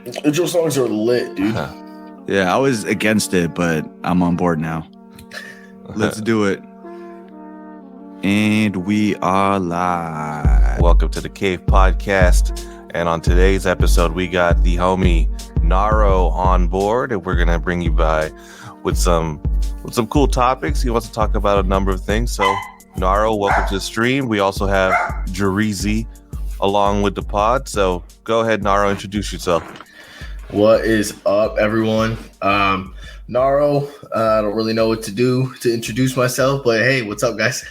Intro songs are lit, dude. Yeah, I was against it, but I'm on board now. Let's do it. And we are live. Welcome to the Cave Podcast. And on today's episode, we got the homie Naro on board, and we're gonna bring you by with some cool topics. He wants to talk about a number of things. So, Naro, welcome to the stream. We also have Jarizi along with the pod. So, go ahead, Naro, introduce yourself. What is up, everyone? Naro, I don't really know what to do to introduce myself, but hey, what's up, guys?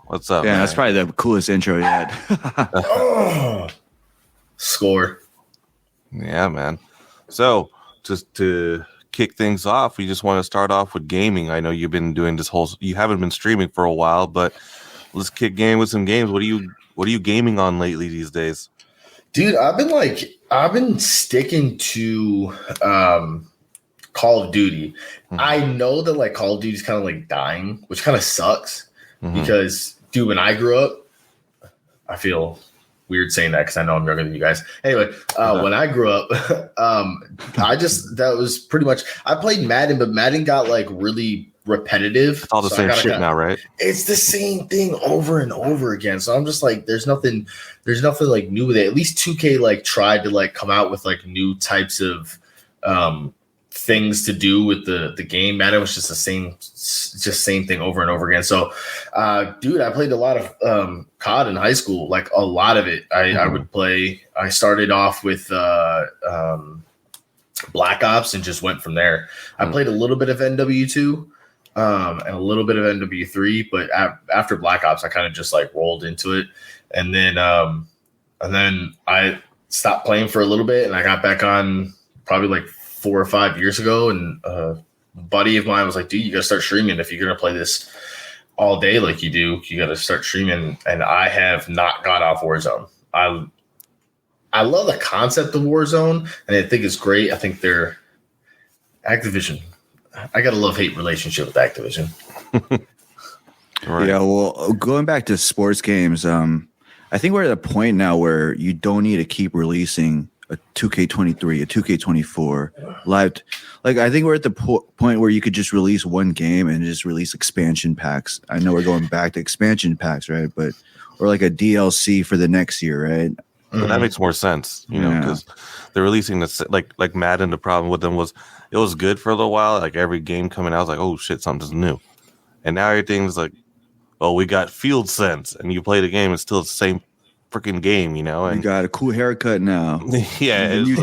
What's up? Yeah, man? that's probably the coolest intro yet. Score. Yeah, man. So, just to kick things off, we just want to start off with gaming. I know you've been doing you haven't been streaming for a while, but let's kick game with some games. What are you gaming on lately these days? Dude, I've been sticking to Call of Duty. Mm-hmm. I know that like Call of Duty is kind of like dying, which kind of sucks because, dude, when I grew up, I feel weird saying that because I know I'm younger than you guys. Anyway, when I grew up, that was pretty much, I played Madden, but Madden got like really repetitive. It's all the same shit now, right? It's the same thing over and over again. So I'm just like, there's nothing like new with it. At least 2K like tried to like come out with like new types of things to do with the game. Madden was just the same thing over and over again. So dude, I played a lot of COD in high school, like a lot of it. I would play. I started off with Black Ops and just went from there. I played a little bit of NW2 and a little bit of NW3, but after Black Ops I kind of just like rolled into it, and then I stopped playing for a little bit, and I got back on probably like 4 or 5 years ago, and a buddy of mine was like, dude, you gotta start streaming. If you're gonna play this all day like you do, you gotta start streaming. And I have not got off Warzone. I love the concept of Warzone, and I think it's great. I think they're Activision. I got a love-hate relationship with Activision. Right. Yeah, well, going back to sports games, I think we're at a point now where you don't need to keep releasing a 2K23, a 2K24 live. Like, I think we're at the point where you could just release one game and just release expansion packs. I know we're going back to expansion packs, right? But or like a DLC for the next year, right? But that makes more sense, you know, because they're releasing this like Madden. The problem with them was it was good for a little while. Like every game coming out, I was like, oh shit, something's new. And now everything's like, oh, we got Field Sense, and you play the game, it's still the same freaking game, you know. And you got a cool haircut now. Yeah, the new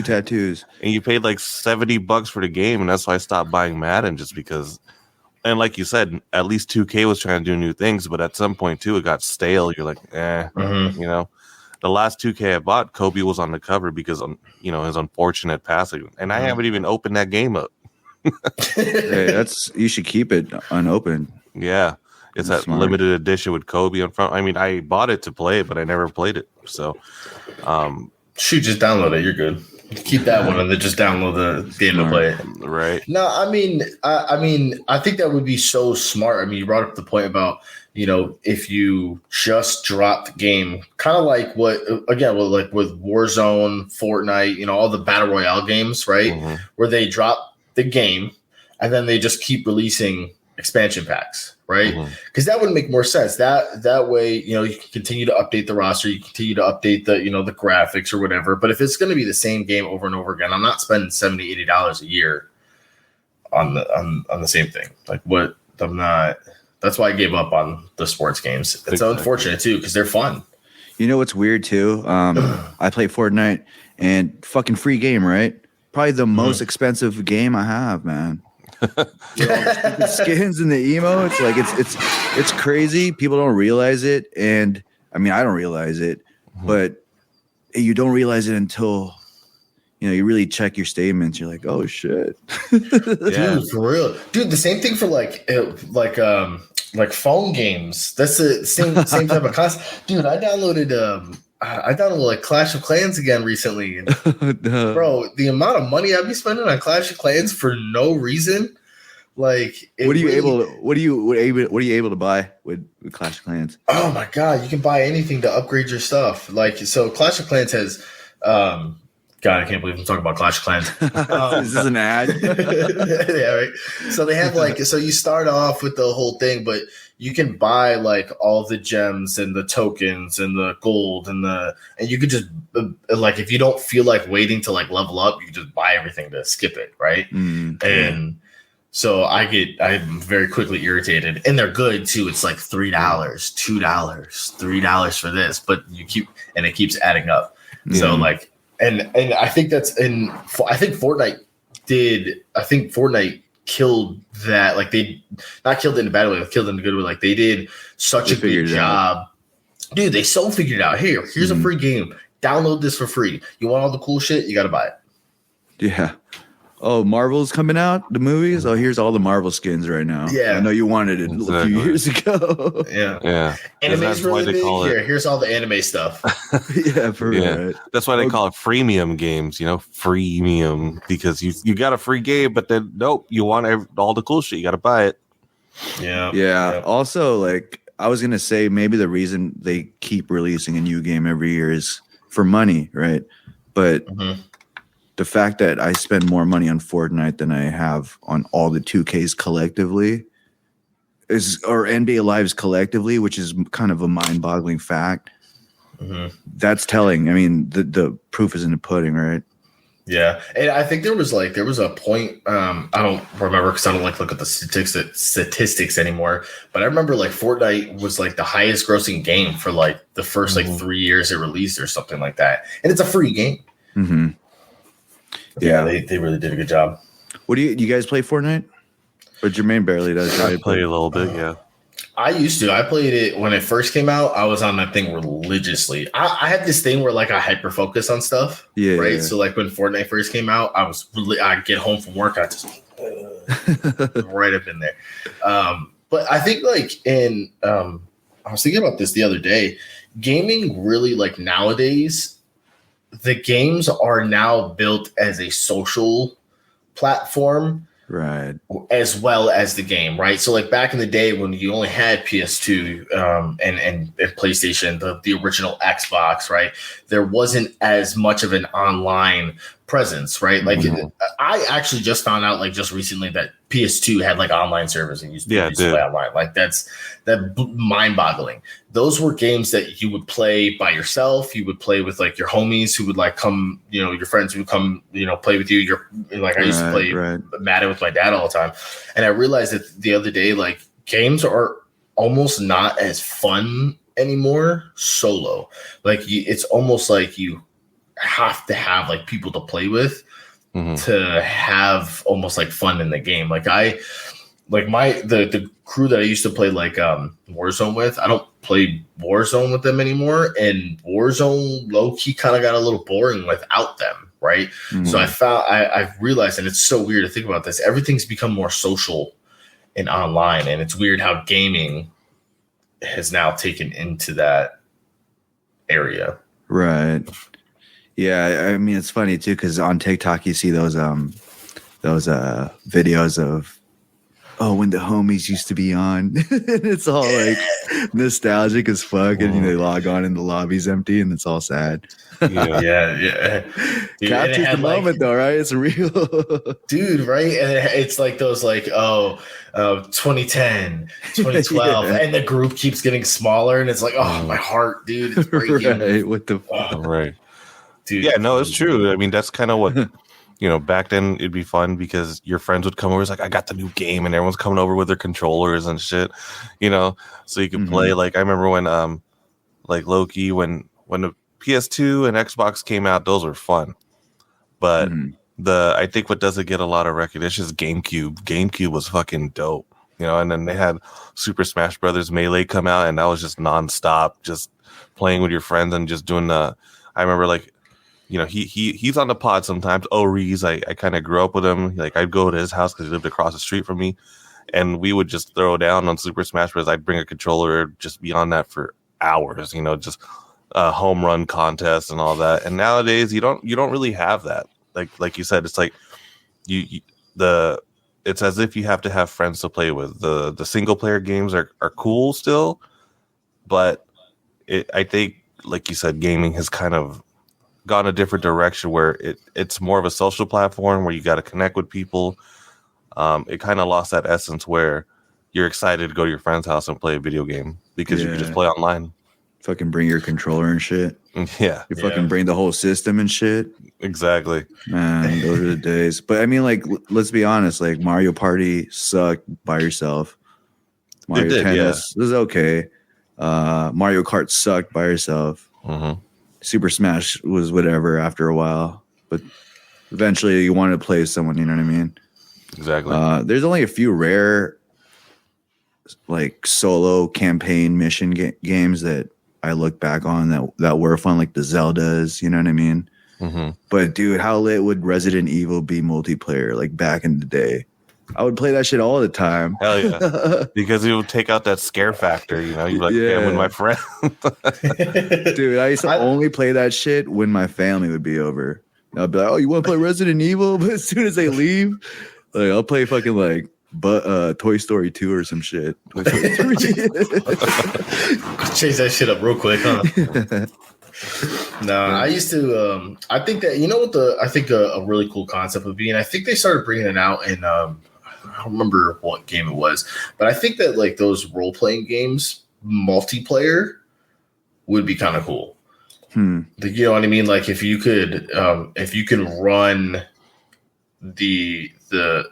tattoos. And you paid like $70 for the game, and that's why I stopped buying Madden, just because. And like you said, at least 2K was trying to do new things, but at some point too, it got stale. You're like, you know. The last 2K I bought, Kobe was on the cover because, you know, his unfortunate passing, and I haven't even opened that game up. Hey, you should keep it unopened. Yeah, it's that smart. limited edition with Kobe on front. I mean, I bought it to play it, but I never played it. So, shoot, just download it. You're good. Keep that one and then just download the game to play it. Right. No, I mean, I think that would be so smart. I mean, you brought up the point about, you know, if you just drop the game, kind of like with Warzone, Fortnite, you know, all the battle royale games, right? Where they drop the game and then they just keep releasing expansion packs, right? Because that would make more sense. That way, you know, you can continue to update the roster, you continue to update the, you know, the graphics or whatever. But if it's going to be the same game over and over again, I'm not spending $70-$80 a year on the same thing. Like, what? I'm not. That's why I gave up on the sports games. It's Exactly. unfortunate too because they're fun. You know what's weird too? I play Fortnite and fucking free game, right? Probably the most expensive game I have, man. You know, the skins and the emotes, like it's crazy. People don't realize it, and I mean, I don't realize it, but you don't realize it until, you know, you really check your statements. You're like, oh shit. Dude, for real. Dude, the same thing for like phone games. That's the same type of concept. Dude, I downloaded like Clash of Clans again recently. And, bro, the amount of money I'd be spending on Clash of Clans for no reason, Like, what are you able to buy with Clash of Clans? Oh my god, you can buy anything to upgrade your stuff. Like, so Clash of Clans has God, I can't believe I'm talking about Clash of Clans. Is this an ad? Yeah, right. So they have like, so you start off with the whole thing, but you can buy like all the gems and the tokens and the gold and you could just like, if you don't feel like waiting to like level up, you can just buy everything to skip it, right? And so I'm very quickly irritated, and they're good too. It's like $3, $2, $3 for this, but it keeps adding up. So like. And I think I think Fortnite killed that. Like, they not killed it in a bad way, but killed it in a good way. Like, they did such a good job. Dude, they so figured it out. Here's a free game. Download this for free. You want all the cool shit? You got to buy it. Yeah. Oh, Marvel's coming out, the movies? Oh, here's all the Marvel skins right now. Yeah. I know you wanted it a few years ago. Yeah. Anime's really big here. Here's all the anime stuff. Yeah, for real. Right? That's why they call it freemium games, freemium, because you got a free game, but then, nope, you want all the cool shit. You got to buy it. Yeah. Also, like, I was going to say maybe the reason they keep releasing a new game every year is for money, right? But... the fact that I spend more money on Fortnite than I have on all the 2Ks collectively or NBA Lives collectively, which is kind of a mind-boggling fact. That's telling. I mean, the proof is in the pudding, right? Yeah, and I think there was a point. I don't remember because I don't like look at the statistics anymore. But I remember like Fortnite was like the highest grossing game for like the first like 3 years it released or something like that, and it's a free game. Yeah, they really did a good job. What do you guys play Fortnite? Or Jermaine barely does. I play a little bit, yeah. I used to. I played it when it first came out. I was on that thing religiously. I had this thing where like I hyper focus on stuff. Yeah. Right. Yeah. So like when Fortnite first came out, I'd get home from work, I just right up in there. But I think like I was thinking about this the other day. Gaming really, like, nowadays, the games are now built as a social platform, right, as well as the game, right? So like back in the day when you only had PS2 and PlayStation, the original Xbox, right, there wasn't as much of an online presence, right? Like I actually just found out like just recently that PS2 had like online servers and used to play online. Like that's mind-boggling. Those were games that you would play by yourself. You would play with like your homies who would like come, your friends who would come, play with you. I used to play Madden with my dad all the time. And I realized that the other day, like games are almost not as fun anymore solo. Like it's almost like you have to have like people to play with to have almost like fun in the game. Like the crew that I used to play like Warzone with, I don't play Warzone with them anymore, and Warzone low-key kind of got a little boring without them, right? So I've realized, and it's so weird to think about this, everything's become more social and online, and it's weird how gaming has now taken into that area. Right. Yeah, I mean, it's funny too, because on TikTok you see those videos of when the homies used to be on. It's all like nostalgic as fuck, and they log on and the lobby's empty and it's all sad. Yeah. Captures the moment though, right? It's real. Dude, right? And it's like those like 2010, 2012, and the group keeps getting smaller, and it's like, my heart, dude, it's breaking. Right, what the right. Dude, yeah, no, it's true. I mean, that's kind of what back then it'd be fun because your friends would come over. It's like, I got the new game, and everyone's coming over with their controllers and shit, so you can play. Like I remember when like Loki, when the PS2 and Xbox came out, those were fun. But I think what doesn't get a lot of recognition is GameCube. GameCube was fucking dope, and then they had Super Smash Brothers Melee come out, and that was just nonstop, just playing with your friends and just doing I remember like, he's on the pod sometimes. Reese, I kind of grew up with him. Like I'd go to his house because he lived across the street from me, and we would just throw down on Super Smash Bros. I'd bring a controller, just be on that for hours. Just home run contests and all that. And nowadays, you don't really have that. Like you said, it's like the it's as if you have to have friends to play with. The single player games are cool still, but I think, like you said, gaming has kind of gone a different direction where it's more of a social platform where you got to connect with people. It kind of lost that essence where you're excited to go to your friend's house and play a video game because you can just play online. Fucking bring your controller and shit. Yeah. You fucking bring the whole system and shit. Exactly. Man, those are the days. But I mean, like, let's be honest. Like, Mario Party sucked by yourself. Mario Tennis was okay. Mario Kart sucked by yourself. Mm-hmm. Super Smash was whatever after a while. But eventually you wanted to play with someone, you know what I mean? Exactly. There's only a few rare, like, solo campaign mission games that I look back on that were fun, like the Zeldas, you know what I mean? Mm-hmm. But dude, how lit would Resident Evil be multiplayer, like back in the day? I would play that shit all the time. Hell yeah. Because it would take out that scare factor, you know? You're like, yeah, I'm with my friend. Dude, I used to only play that shit when my family would be over. I'd be like, oh, you want to play Resident Evil? But as soon as they leave, like, I'll play fucking like Toy Story 2 or some shit. Toy Story 3. Change that shit up real quick, huh? No, I used to. I think that, you know what I think a really cool concept would be, and I think they started bringing it out in. I don't remember what game it was, but I think that like those role playing games multiplayer would be kind of cool. You know what I mean? Like if you could run the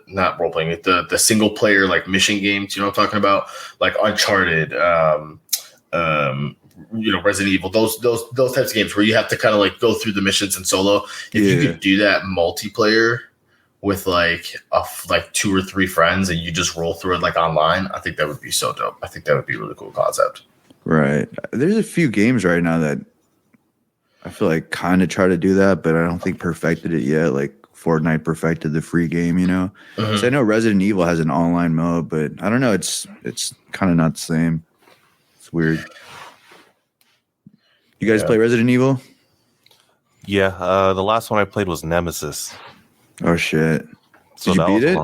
not role playing, the single player like mission games, you know what I'm talking about? Like Uncharted, Resident Evil, those types of games where you have to kind of like go through the missions in solo. If you could do that multiplayer with like 2 or 3 friends and you just roll through it like online, I think that would be so dope. I think that would be a really cool concept. Right. There's a few games right now that I feel like kind of try to do that, but I don't think perfected it yet. Like Fortnite perfected the free game, you know? Mm-hmm. So I know Resident Evil has an online mode, but I don't know. It's kind of not the same. It's weird. You guys play Resident Evil? Yeah. The last one I played was Nemesis. Oh, shit. So did you beat it?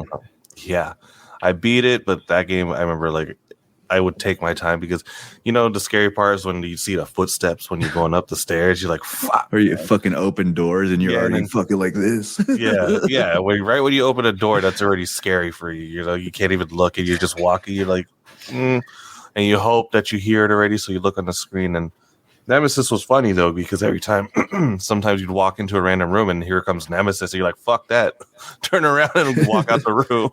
Yeah. I beat it, but that game, I remember, like, I would take my time because, you know, the scary part is when you see the footsteps when you're going up the stairs, you're like, fuck. Or you fucking open doors and you're already fucking like this. Yeah. Right when you open a door, that's already scary for you. You know, you can't even look and you're just walking. You're like, and you hope that you hear it already. So you look on the screen. And Nemesis was funny, though, because every time, sometimes you'd walk into a random room and here comes Nemesis. And you're like, fuck that. Turn around and walk out the room.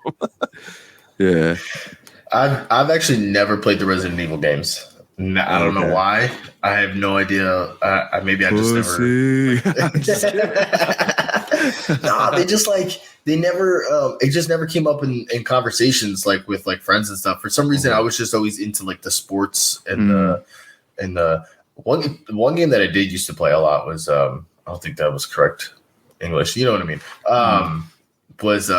Yeah. I've actually never played the Resident Evil games. I don't know why. I have no idea. Maybe I just never. No, they never. It just never came up in conversations like with like friends and stuff. For some reason, I was just always into like the sports and the one game that I did used to play a lot was I don't think that was correct English. You know what I mean? Was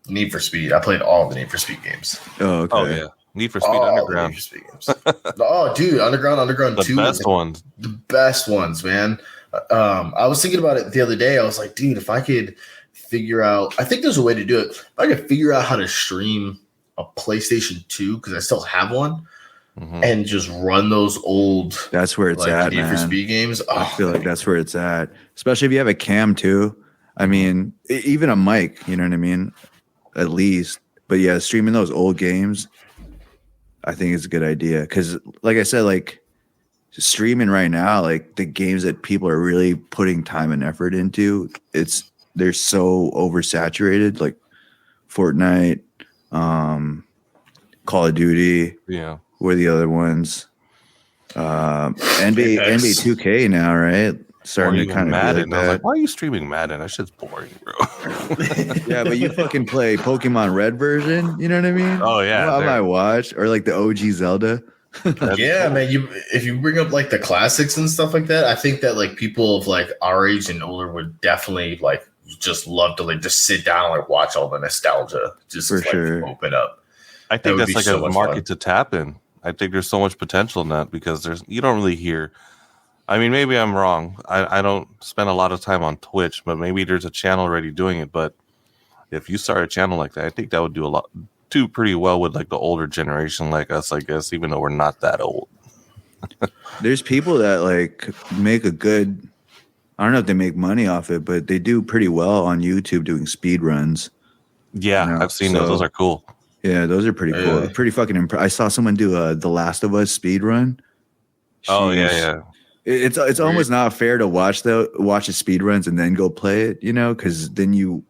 Need for Speed. I played all the Need for Speed games. Oh, okay. Oh, yeah. Need for Speed Underground. Need for Speed games. Oh, dude, Underground the 2. Best ones. The best ones, man. I was thinking about it the other day. I was like, dude, if I could figure out, I think there's a way to do it. If I could figure out how to stream a PlayStation 2, because I still have one, and just run those old. That's where it's at, Need for Speed games. I feel like that's where it's at. Especially if you have a cam too. I mean, even a mic, you know what I mean? At least. But yeah, streaming those old games, I think is a good idea. Because like I said, like streaming right now, like the games that people are really putting time and effort into, they're so oversaturated. Like Fortnite, Call of Duty. Yeah. Were the other ones. NBA 2K now, right? Starting to kind of Madden. Like I was like, why are you streaming Madden? That shit's boring, bro. Yeah, but you fucking play Pokemon Red version, you know what I mean? Oh yeah. Well, I might watch, or like the OG Zelda. Yeah, man. If you bring up like the classics and stuff like that, I think that like people of like our age and older would definitely like just love to like just sit down and like watch all the nostalgia just For like sure. open up. I think that's like so a market to tap in. I think there's so much potential in that because you don't really hear. I mean, maybe I'm wrong. I don't spend a lot of time on Twitch, but maybe there's a channel already doing it. But if you start a channel like that, I think that would do pretty well with like the older generation like us, I guess, even though we're not that old. There's people that like make a good, I don't know if they make money off it, but they do pretty well on YouTube doing speed runs. Yeah, you know? I've seen those. Those are cool. Yeah, those are pretty cool. Pretty fucking I saw someone do The Last of Us speed run. Oh yeah. It's almost not fair to watch the speed runs and then go play it, you know, because then you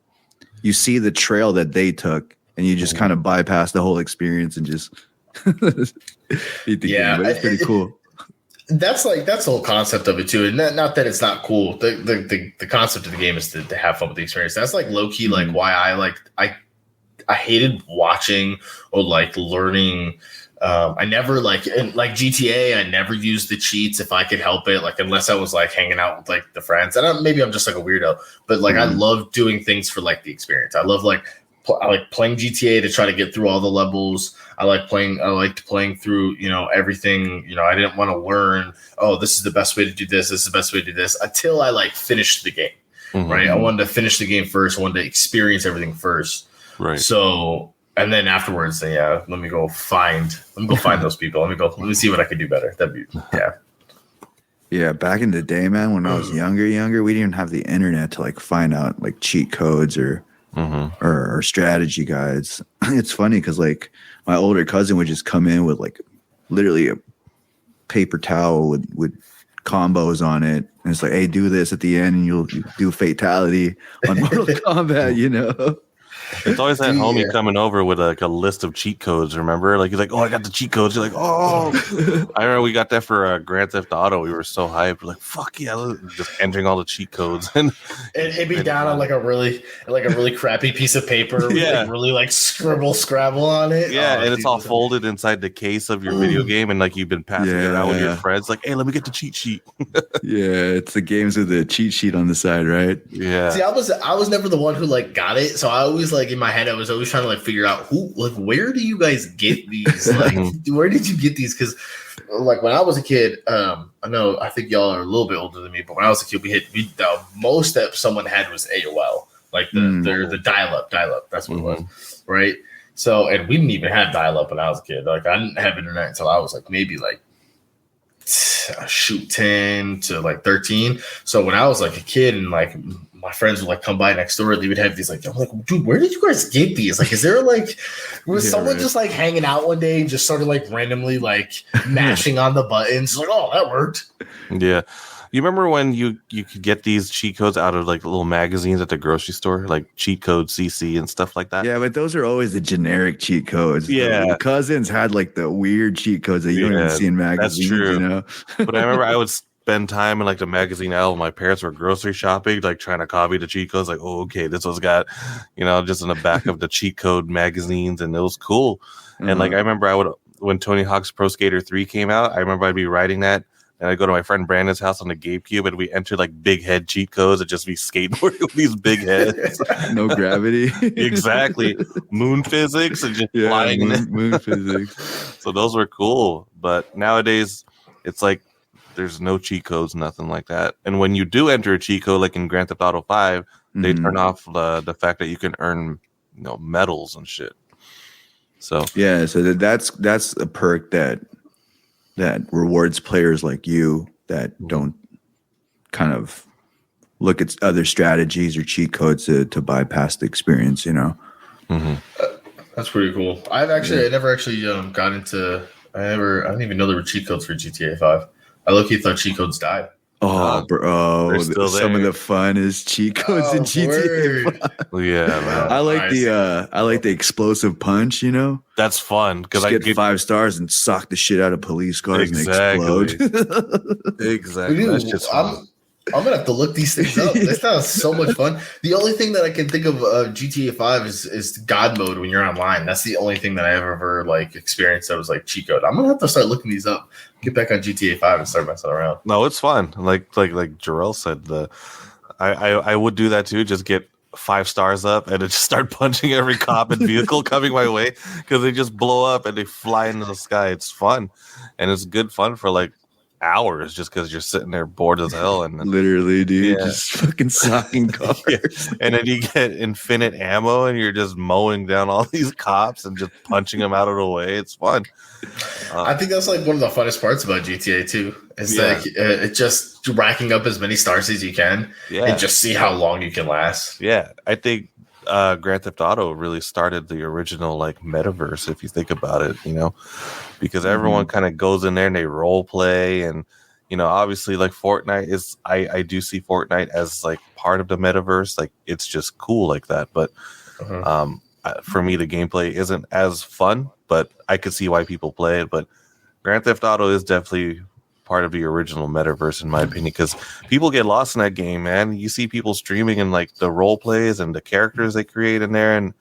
see the trail that they took and you just kind of bypass the whole experience and just beat the game. But it's pretty cool. That's the whole concept of it too, and not that it's not cool. The concept of the game is to have fun with the experience. That's like low key, like why I hated watching or like learning. I never like GTA. I never used the cheats if I could help it, like unless I was like hanging out with like the friends. And maybe I'm just like a weirdo, but like I love doing things for like the experience. I love like I like playing GTA to try to get through all the levels. I liked playing through, you know, everything. You know, I didn't want to learn, oh, this is the best way to do this. This is the best way to do this until I like finished the game, right? I wanted to finish the game first. I wanted to experience everything first. Right. So, and then afterwards, let me go find those people. Let me see what I can do better. That'd be, Yeah, back in the day, man, when I was younger, we didn't even have the internet to like find out like cheat codes or strategy guides. It's funny because like my older cousin would just come in with like literally a paper towel with combos on it, and it's like, hey, do this at the end and you'll do fatality on Mortal Kombat, you know. It's always that homie coming over with like a list of cheat codes. Remember, like he's like, "Oh, I got the cheat codes." You're like, "Oh!" I remember we got that for Grand Theft Auto. We were so hyped. We're like, "Fuck yeah!" Just entering all the cheat codes, and it'd be down on like a really crappy piece of paper. With like really like scrabble on it. Yeah, and it's all folded inside the case of your video game, and like you've been passing it out with your friends. Like, hey, let me get the cheat sheet. It's the games with the cheat sheet on the side, right? Yeah. See, I was never the one who like got it, so I always like in my head I was always trying to like figure out where do you guys get these? Like, where did you get these? Because like when I was a kid, I think y'all are a little bit older than me, but when I was a kid, the most that someone had was AOL, like the dial-up. That's what it was, right? So, and we didn't even have dial-up when I was a kid. Like I didn't have internet until I was like maybe like 10 to like 13. So when I was like a kid and like my friends would like come by next door, they would have these like, I'm like, dude, where did you guys get these? Like, is there like, was someone just like hanging out one day and just started like randomly like mashing on the buttons? Like, oh, that worked. Yeah. You remember when you could get these cheat codes out of like little magazines at the grocery store, like cheat code CC and stuff like that? Yeah, but those are always the generic cheat codes. Yeah. The cousins had like the weird cheat codes that you don't even see in magazines. That's true. You know? But I remember I would spend time in like the magazine aisle when my parents were grocery shopping, like trying to copy the cheat codes. Like, oh, okay, this one's got, you know, just in the back of the cheat code magazines, and it was cool. And like I remember when Tony Hawk's Pro Skater 3 came out, I remember I'd be writing that. And I'd go to my friend Brandon's house on the GameCube, and we entered like big head cheat codes and just be skateboarding with these big heads. No gravity. Exactly. Moon physics and just flying. Moon physics. So those were cool. But nowadays, it's like there's no cheat codes, nothing like that. And when you do enter a cheat code, like in Grand Theft Auto 5, they turn off the fact that you can earn, you know, medals and shit. So yeah, so that's a perk that rewards players like you that don't kind of look at other strategies or cheat codes to bypass the experience, you know? That's pretty cool. I never actually got into, I didn't even know there were cheat codes for GTA 5. I low-key thought cheat codes died. Oh, bro! Some of the fun is cheat codes in GTA 5. Yeah, man. I like the explosive punch. You know, that's fun because I get 5 stars and sock the shit out of police cars and they explode. Exactly. Dude, that's just fun. I'm gonna have to look these things up. This sounds so much fun. The only thing that I can think of GTA 5 is God mode when you're online. That's the only thing that I ever like experienced that was like cheat code. I'm gonna have to start looking these up. Get back on GTA 5 and start messing around. No, it's fun. Like Jarrell said, I would do that too. Just get 5 stars up and just start punching every cop and vehicle coming my way because they just blow up and they fly into the sky. It's fun, and it's good fun for like hours just because you're sitting there bored as hell. And literally, dude, just fucking socking cars. And then you get infinite ammo and you're just mowing down all these cops and just punching them out of the way. It's fun. I think that's like one of the funnest parts about GTA 2 is like it's just racking up as many stars as you can and just see how long you can last. Yeah, I think Grand Theft Auto really started the original like metaverse, if you think about it, you know, because everyone kind of goes in there and they role play, and you know, obviously like Fortnite is, I do see Fortnite as like part of the metaverse, like it's just cool like that, but for me the gameplay isn't as fun, but I could see why people play it. But Grand Theft Auto is definitely part of the original metaverse in my opinion, because people get lost in that game, man. You see people streaming and like the role plays and the characters they create in there, and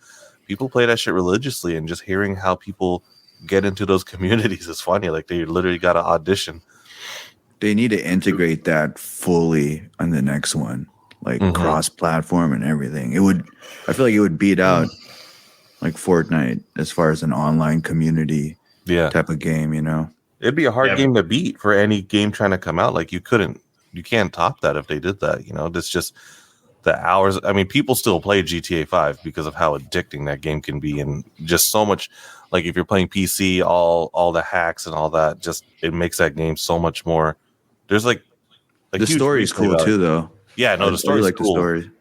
people play that shit religiously, and just hearing how people get into those communities is funny. Like they literally got to audition. They need to integrate that fully on the next one, like cross-platform and everything. I feel like it would beat out like Fortnite as far as an online community type of game, you know? It'd be a hard game to beat for any game trying to come out. Like you can't top that if they did that, you know? It's just the hours. I mean, people still play GTA 5 because of how addicting that game can be, and just so much. Like if you're playing PC, all the hacks and all that, just it makes that game so much more. There's like the story is cool too, though. Yeah, no, the story is cool. The story.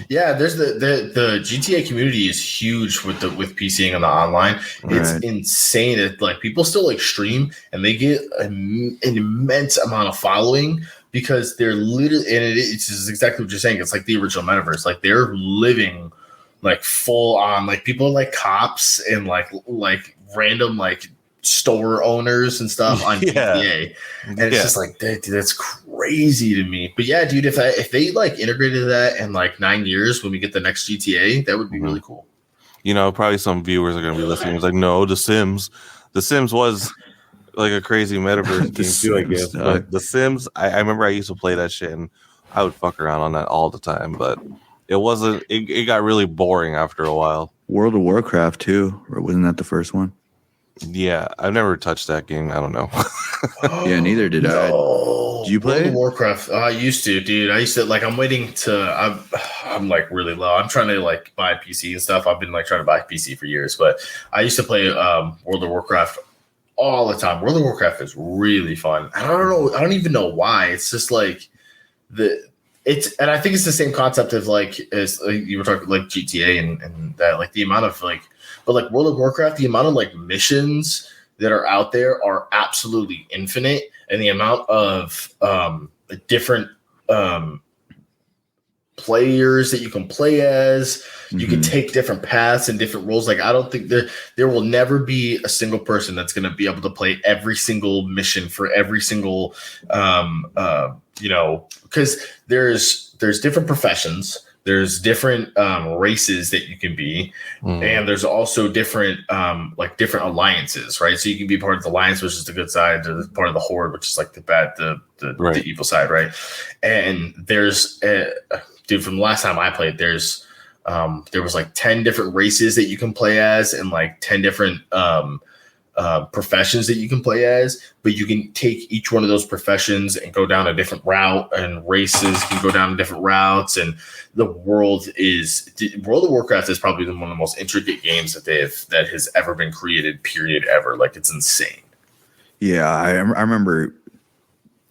Yeah, there's the GTA community is huge with PCing on the online. It's insane that like people still like stream and they get an immense amount of following because they're literally, and it's just exactly what you're saying. It's like the original metaverse. Like they're living like full on, like people are like cops and like random like store owners and stuff on GTA, and it's just like dude, that's crazy to me. But yeah, dude, if they like integrated that in like 9 years when we get the next GTA, that would be really cool. You know, probably some viewers are gonna be listening. It's like, no, The Sims was like a crazy metaverse game too, I guess. But The Sims, I remember I used to play that shit and I would fuck around on that all the time, but it got really boring after a while. World of Warcraft too, or wasn't that the first one? Yeah, I've never touched that game. I don't know. Yeah, neither did I. Did you play World of Warcraft? I used to, dude. I used to like. I'm waiting to. I'm like really low. I'm trying to like buy a PC and stuff. I've been like trying to buy a PC for years, but I used to play World of Warcraft all the time. World of Warcraft is really fun. I don't know. I don't even know why. It's just like and I think it's the same concept as you were talking like GTA and that, like the amount of like. But like World of Warcraft, the amount of like missions that are out there are absolutely infinite, and the amount of different players that you can play as, you can take different paths and different roles. Like I don't think there will never be a single person that's going to be able to play every single mission for every single because there's different professions. There's different races that you can be, and there's also different different alliances, right? So you can be part of the alliance, which is the good side, to part of the horde, which is like the bad, the evil side, right? And there's dude, from the last time I played, there was like 10 different races that you can play as, and like 10 different professions that you can play as, but you can take each one of those professions and go down a different route, and races can go down different routes. And the World of Warcraft is probably one of the most intricate games that has ever been created, period, ever. Like it's insane. Yeah, I remember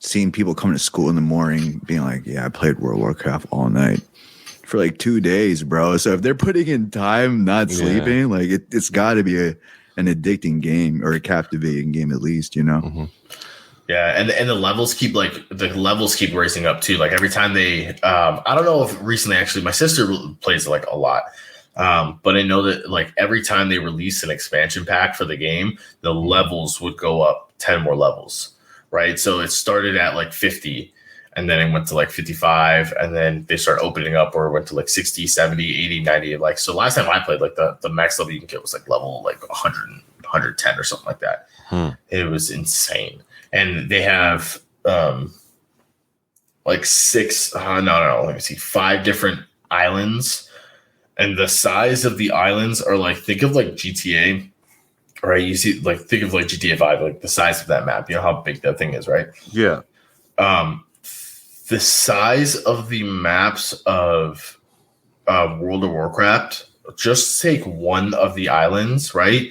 seeing people come to school in the morning being like, yeah, I played World of Warcraft all night for like 2 days, bro. So if they're putting in time, not sleeping, like it's got to be an addicting game, or a captivating game at least, you know? Yeah, and the levels keep racing up too. Like every time they, I don't know if recently, actually, my sister plays like a lot, but I know that like every time they release an expansion pack for the game, the levels would go up 10 more levels, right? So it started at like 50, and then it went to like 55, and then they start opening up, or it went to like 60, 70, 80, 90. Like, so last time I played, like the max level you can get was like level like 100, 110 or something like that. It was insane. And they have like 5 different islands, and the size of the islands are like, think of like GTA right? You see, like, think of like GTA 5, like the size of that map. You know how big that thing is, right? Yeah. The size of the maps of World of Warcraft, just take one of the islands, right?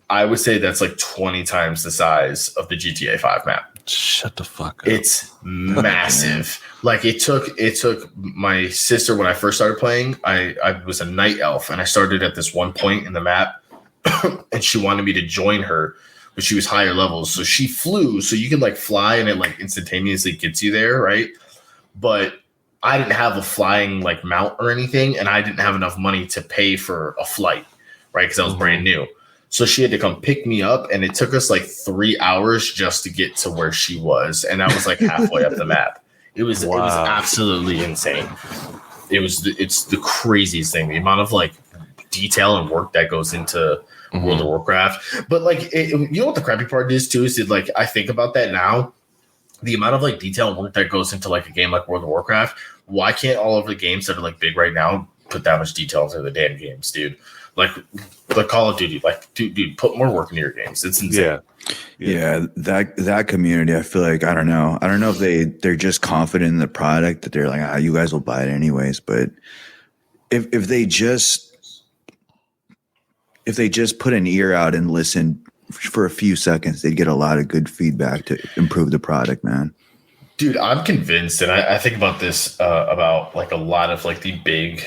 I would say that's like 20 times the size of the GTA 5 map. Shut the fuck up. It's massive. Like it took my sister when I first started playing. I was a night elf and I started at this one point in the map and she wanted me to join her, but she was higher levels. So she flew. So you can like fly and it like instantaneously gets you there, right? But I didn't have a flying like mount or anything, and I didn't have enough money to pay for a flight, right? Because I was brand new. So she had to come pick me up, and it took us like 3 hours just to get to where she was, and I was like halfway up the map. It was absolutely insane. It's the craziest thing. The amount of like detail and work that goes into World of Warcraft. But like, you know what the crappy part is too? Is that like I think about that now. The amount of like detail and work that goes into like a game like World of Warcraft. Why can't all of the games that are like big right now put that much detail into the damn games, dude? Like Call of Duty, like dude, put more work into your games. It's insane. Yeah, that community, I feel like I don't know if they're just confident in the product that they're like, you guys will buy it anyways. But if they just put an ear out and listen for a few seconds, they'd get a lot of good feedback to improve the product, man. Dude, I'm convinced, and I think about this about like a lot of big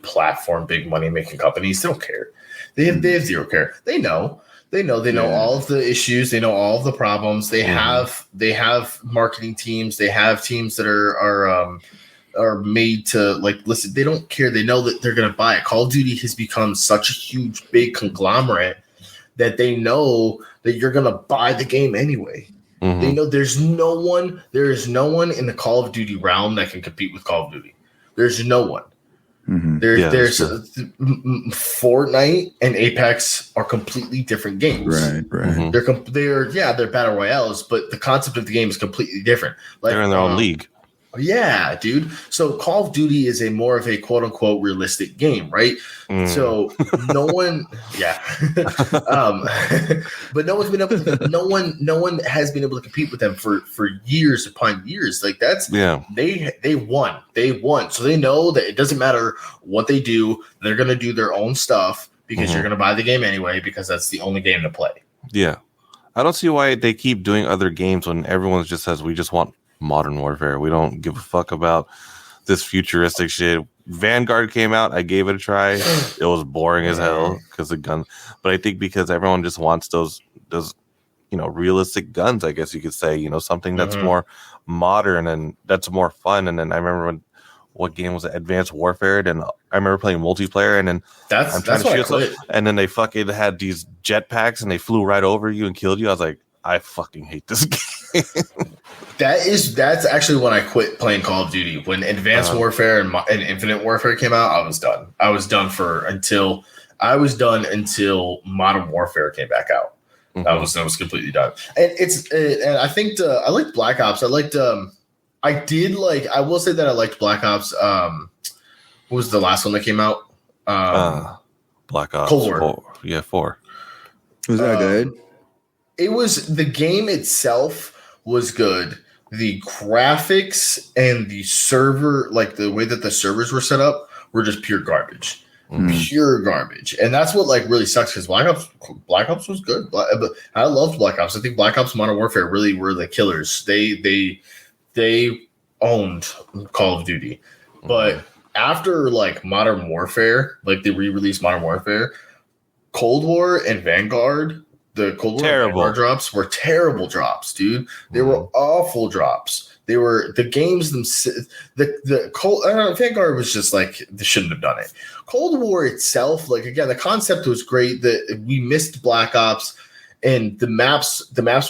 platform, big money making companies. They don't care. They have zero care. They know all of the issues. They know all of the problems. They have marketing teams. They have teams that are made to like listen. They don't care. They know that they're going to buy it. Call of Duty has become such a huge, big conglomerate that they know that you're going to buy the game anyway. They know there is no one in the Call of Duty realm that can compete with Call of Duty. There's no one. There's Fortnite and Apex are completely different games. Right. They're battle royales, but the concept of the game is completely different. Like, they're in their own league. Yeah, dude. So Call of Duty is more of a quote unquote realistic game, right? So no one, but no one has been able to compete with them for years upon years. Like they won. So they know that it doesn't matter what they do, they're gonna do their own stuff because you're gonna buy the game anyway because that's the only game to play. Yeah, I don't see why they keep doing other games when everyone just says we just want Modern Warfare. We don't give a fuck about this futuristic shit. Vanguard came out. I gave it a try. It was boring as hell because of guns. But I think because everyone just wants those realistic guns, I guess you could say, something that's more modern and that's more fun. And then I remember what game was it? Advanced Warfare, and I remember playing multiplayer, and then that's what I quit. And then they fucking had these jetpacks and they flew right over you and killed you. I was like, I fucking hate this game. That's actually when I quit playing Call of Duty. When Advanced Warfare and Infinite Warfare came out, I was done. I was done until Modern Warfare came back out. I was completely done. And and I think I liked Black Ops. I will say that I liked Black Ops. What was the last one that came out? Black Ops. Cold War. 4. Was that good? It was, the game itself was good. The graphics and the server, like the way that the servers were set up, were just pure garbage. Pure garbage. And that's what like really sucks, because Black Ops was good. I loved Black Ops. I think Black Ops Modern Warfare really were the killers. They owned Call of Duty. But after like Modern Warfare, like they re-released Modern Warfare, Cold War and Vanguard, the Cold War and Vanguard drops were terrible drops, dude. They were awful drops. They were the games themselves. Vanguard was just like, they shouldn't have done it. Cold War itself, like again, the concept was great. That we missed Black Ops, and the maps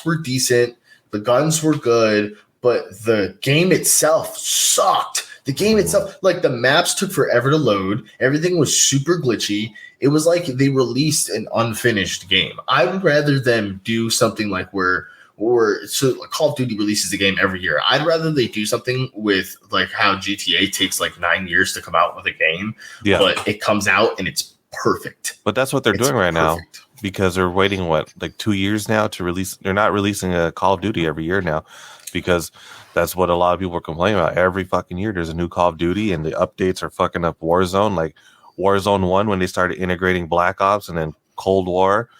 were decent. The guns were good, but the game itself sucked. The game itself, like the maps took forever to load. Everything was super glitchy. It was like they released an unfinished game. I would rather them do something like so Call of Duty releases a game every year. I'd rather they do something with like how GTA takes like 9 years to come out with a game, but it comes out and it's perfect. But that's what they're doing right now, because they're waiting, like 2 years now to release. They're not releasing a Call of Duty every year now, because that's what a lot of people are complaining about. Every fucking year there's a new Call of Duty, and the updates are fucking up Warzone. Like Warzone 1, when they started integrating Black Ops, and then Cold War,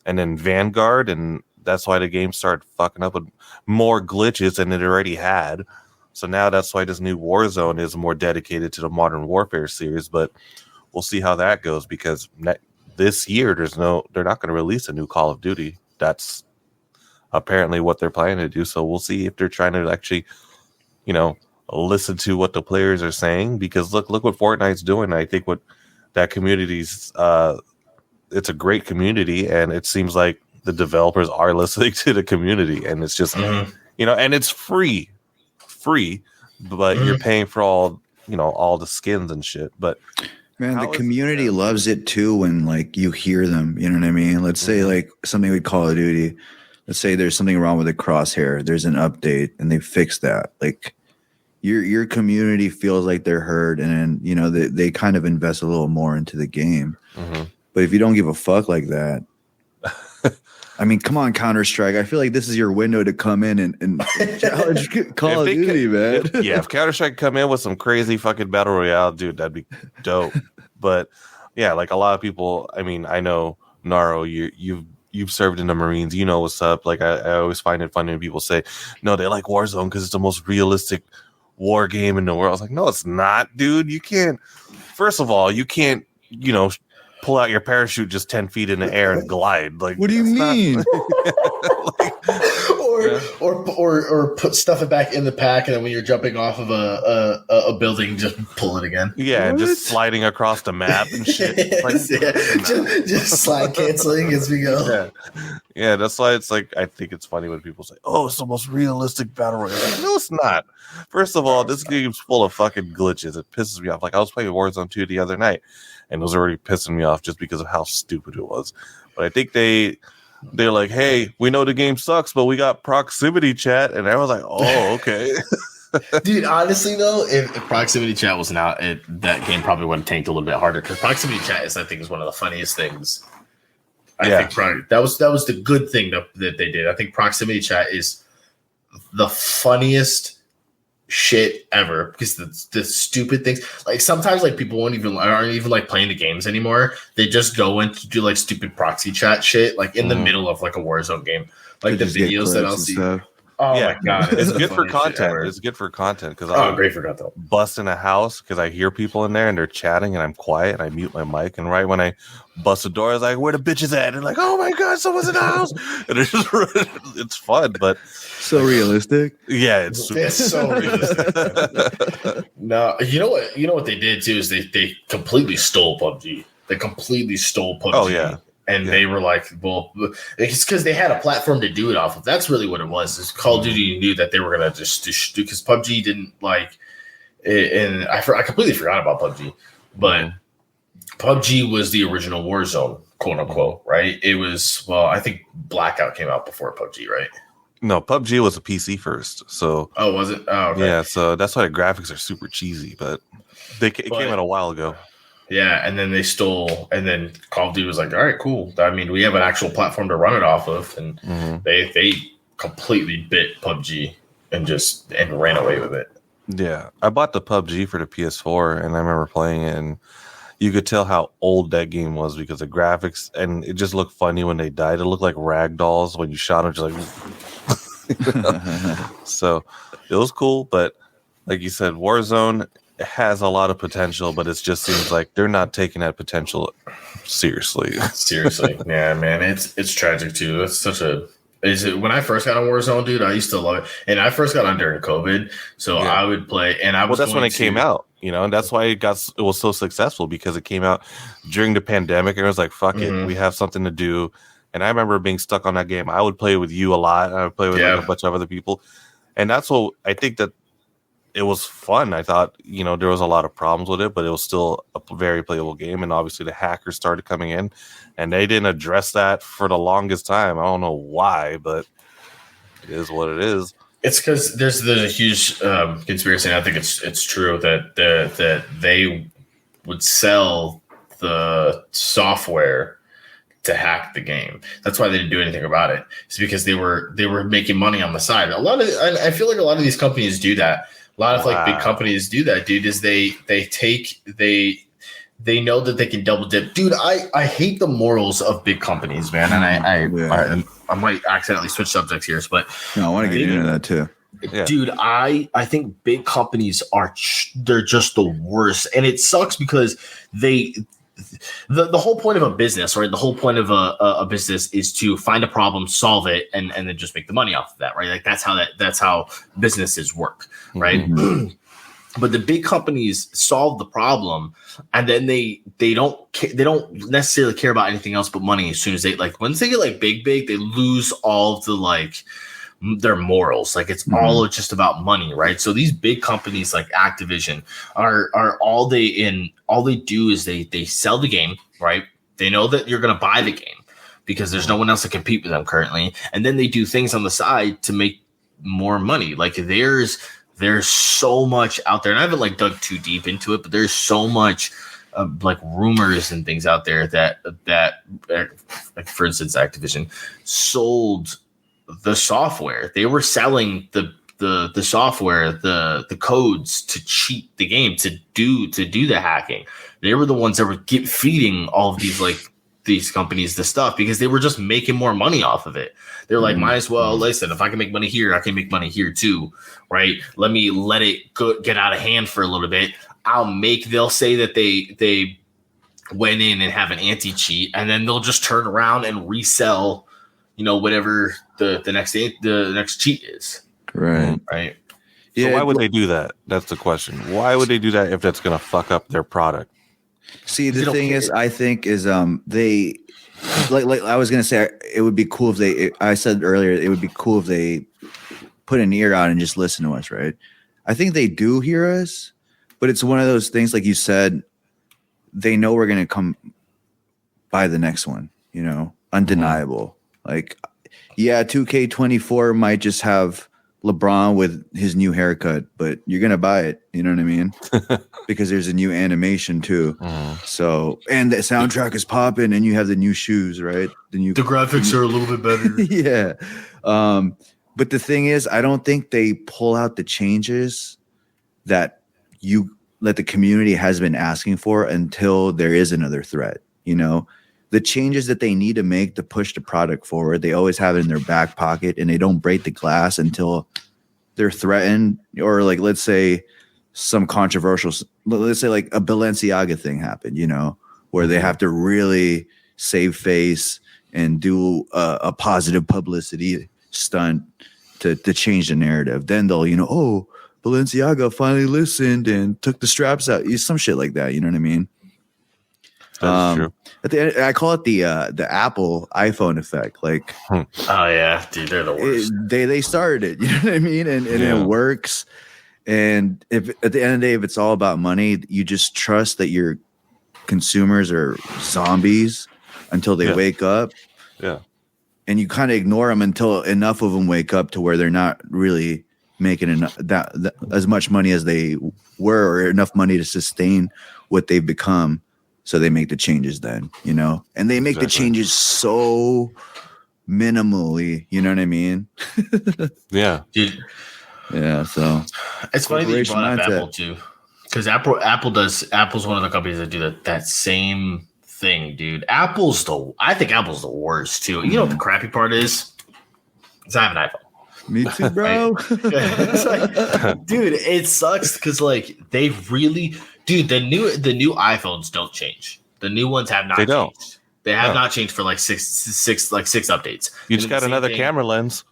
and then Vanguard, and that's why the game started fucking up with more glitches than it already had. So now that's why this new Warzone is more dedicated to the Modern Warfare series. But we'll see how that goes, because this year they're not going to release a new Call of Duty. That's apparently what they're planning to do. So we'll see if they're trying to actually, listen to what the players are saying, because look what Fortnite's doing. I think what that community's, it's a great community, and it seems like the developers are listening to the community, and it's just, and it's free, but you're paying for all the skins and shit. But man, the community loves it too when like you hear them. You know what I mean? Let's say like something with Call of Duty. Let's say there's something wrong with the crosshair. There's an update, and they fix that. Like your community feels like they're heard, and they kind of invest a little more into the game. Mm-hmm. But if you don't give a fuck like that, I mean, come on, Counter-Strike. I feel like this is your window to come in and challenge Call of Duty, man. Yeah, if Counter-Strike come in with some crazy fucking battle royale, dude, that'd be dope. But yeah, like a lot of people, I mean, I know, Naro, you've served in the Marines, you know what's up. Like I always find it funny when people say, no, they like Warzone because it's the most realistic war game in the world. I was like, no, it's not, dude. You can't. First of all, you can't, pull out your parachute just 10 feet in the air and glide. Like, what do you mean? Or put stuff it back in the pack, and then when you're jumping off of a building, just pull it again. Yeah, what? And just sliding across the map and shit. Like, just slide canceling as we go. Yeah, that's why it's like, I think it's funny when people say, "Oh, it's the most realistic battle royale." Like, no, it's not. First of all, this game's full of fucking glitches. It pisses me off. Like I was playing Warzone 2 the other night, and it was already pissing me off just because of how stupid it was. But I think they're like, hey, we know the game sucks, but we got proximity chat. And I was like, oh, okay. Dude, honestly, though, if proximity chat wasn't out, that game probably would have tanked a little bit harder, because proximity chat I think, is one of the funniest things. I think that was the good thing that they did. I think proximity chat is the funniest shit ever, because the stupid things, like sometimes like people aren't even like playing the games anymore. They just go in to do like stupid proxy chat shit like in the middle of like a Warzone game, like the videos that I'll see. Oh my god, it's good for content. It's good for content, because great for content. Bust in a house because I hear people in there and they're chatting, and I'm quiet and I mute my mic, and right when I bust the door, I was like, "Where the bitches at?" And like, "Oh my god, someone's in the house!" And it's fun, but so realistic. Yeah, it's so realistic. No, you know what they did too is they completely stole PUBG. They completely stole PUBG. Oh yeah. And they were like, well, it's because they had a platform to do it off of. That's really what it was. Is Call of Duty knew that they were going to just do, because PUBG didn't like it, and I completely forgot about PUBG. But PUBG was the original Warzone, quote unquote, right? It was, well, I think Blackout came out before PUBG, right? No, PUBG was a PC first. So was it? Oh, okay. Yeah, so that's why the graphics are super cheesy, but it came out a while ago. Yeah, and then they stole, and then Call of Duty was like, all right, cool. I mean, we have an actual platform to run it off of, and they completely bit PUBG and ran away with it. Yeah, I bought the PUBG for the PS4, and I remember playing it, and you could tell how old that game was because the graphics, and it just looked funny when they died. It looked like rag dolls when you shot them, just like. So it was cool, but like you said, Warzone has a lot of potential, but it just seems like they're not taking that potential seriously. Yeah, man, it's tragic too. It's such a. When I first got on Warzone, dude, I used to love it, and I first got on during COVID, so I would play, and I was. Well, that's when it came out, and that's why it was so successful, because it came out during the pandemic, and it was like, fuck it, we have something to do. And I remember being stuck on that game. I would play with you a lot. I would play with like a bunch of other people, and that's what I think that. It was fun. I thought, there was a lot of problems with it, but it was still a very playable game. And obviously the hackers started coming in, and they didn't address that for the longest time. I don't know why, but it is what it is. It's because there's a huge conspiracy, and I think it's true that they would sell the software to hack the game. That's why they didn't do anything about it. It's because they were making money on the side. I feel like a lot of these companies do that. A lot of like big companies do that, dude. Is they know that they can double dip, dude. I hate the morals of big companies, man. And I might accidentally switch subjects here, but no, I want to get into that too. Yeah. Dude, I think big companies they're just the worst, and it sucks because the whole point of a business, right? The whole point of a business is to find a problem, solve it, and then just make the money off of that, right? Like that's how businesses work, right? Mm-hmm. But the big companies solve the problem, and then they don't necessarily care about anything else but money. As soon as once they get like big, they lose all of the like their morals. Like it's all just about money, right? So these big companies like Activision are all they do is they sell the game, right? They know that you're going to buy the game because there's no one else to compete with them currently, and then they do things on the side to make more money. Like there's so much out there, and I haven't like dug too deep into it, but there's so much like rumors and things out there that like for instance, Activision sold the software. They were selling the software, the codes to cheat the game, to do the hacking. They were the ones that were feeding all of these companies the stuff because they were just making more money off of it. They're like, might as well, listen, if I can make money here, I can make money here too, right? Let it get out of hand for a little bit. They'll say that they went in and have an anti-cheat, and then they'll just turn around and resell, whatever the next cheat is. Right. Right. So why would they do that? That's the question. Why would they do that if that's going to fuck up their product? See, the thing is, I think is they like I was gonna say, it would be cool if I said earlier, it would be cool if they put an ear out and just listen to us, right? I think they do hear us, but it's one of those things, like you said, they know we're gonna come by the next one, undeniable. Like, yeah, 2K24 might just have LeBron with his new haircut, but you're gonna buy it, you know what I mean? Because there's a new animation too. So, and the soundtrack is popping, and you have the new shoes, right? The graphics are a little bit better. Yeah. But the thing is, I don't think they pull out the changes that the community has been asking for until there is another threat. The changes that they need to make to push the product forward, they always have it in their back pocket, and they don't break the glass until they're threatened, or like, let's say some controversial, let's say like a Balenciaga thing happened, where they have to really save face and do a positive publicity stunt to change the narrative. Then they'll, oh, Balenciaga finally listened and took the straps out. Some shit like that. You know what I mean? That's true. At the end, I call it the Apple iPhone effect. Like, oh yeah, dude, they're the worst. They started it. You know what I mean? And it works. And if at the end of the day, if it's all about money, you just trust that your consumers are zombies until they wake up. Yeah. And you kind of ignore them until enough of them wake up to where they're not really making enough that as much money as they were, or enough money to sustain what they've become. So they make the changes then, and they make the changes so minimally, you know what I mean? Yeah. Dude. Yeah. So it's funny that you brought up Apple too, because Apple's one of the companies that do that same thing, dude. I think Apple's the worst too. You know what the crappy part is I have an iPhone. Me too, bro. It's like, dude, it sucks because like they really, dude, the new iPhones don't change. The new ones have not changed. They have not changed for like six updates. You just got another camera lens.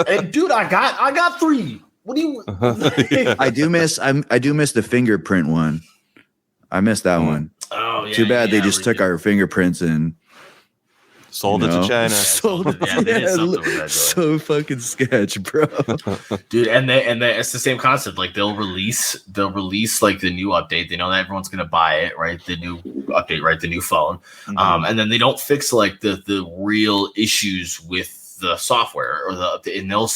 And dude, I got 3. What do you? I do miss the fingerprint one. I missed that one. Oh yeah. Too bad they just took our fingerprints and sold it to China. So fucking sketch, bro. Dude, and it's the same concept. Like they'll release like the new update. They know that everyone's gonna buy it, right? The new update, right? The new phone. And then they don't fix like the real issues with the software or and they'll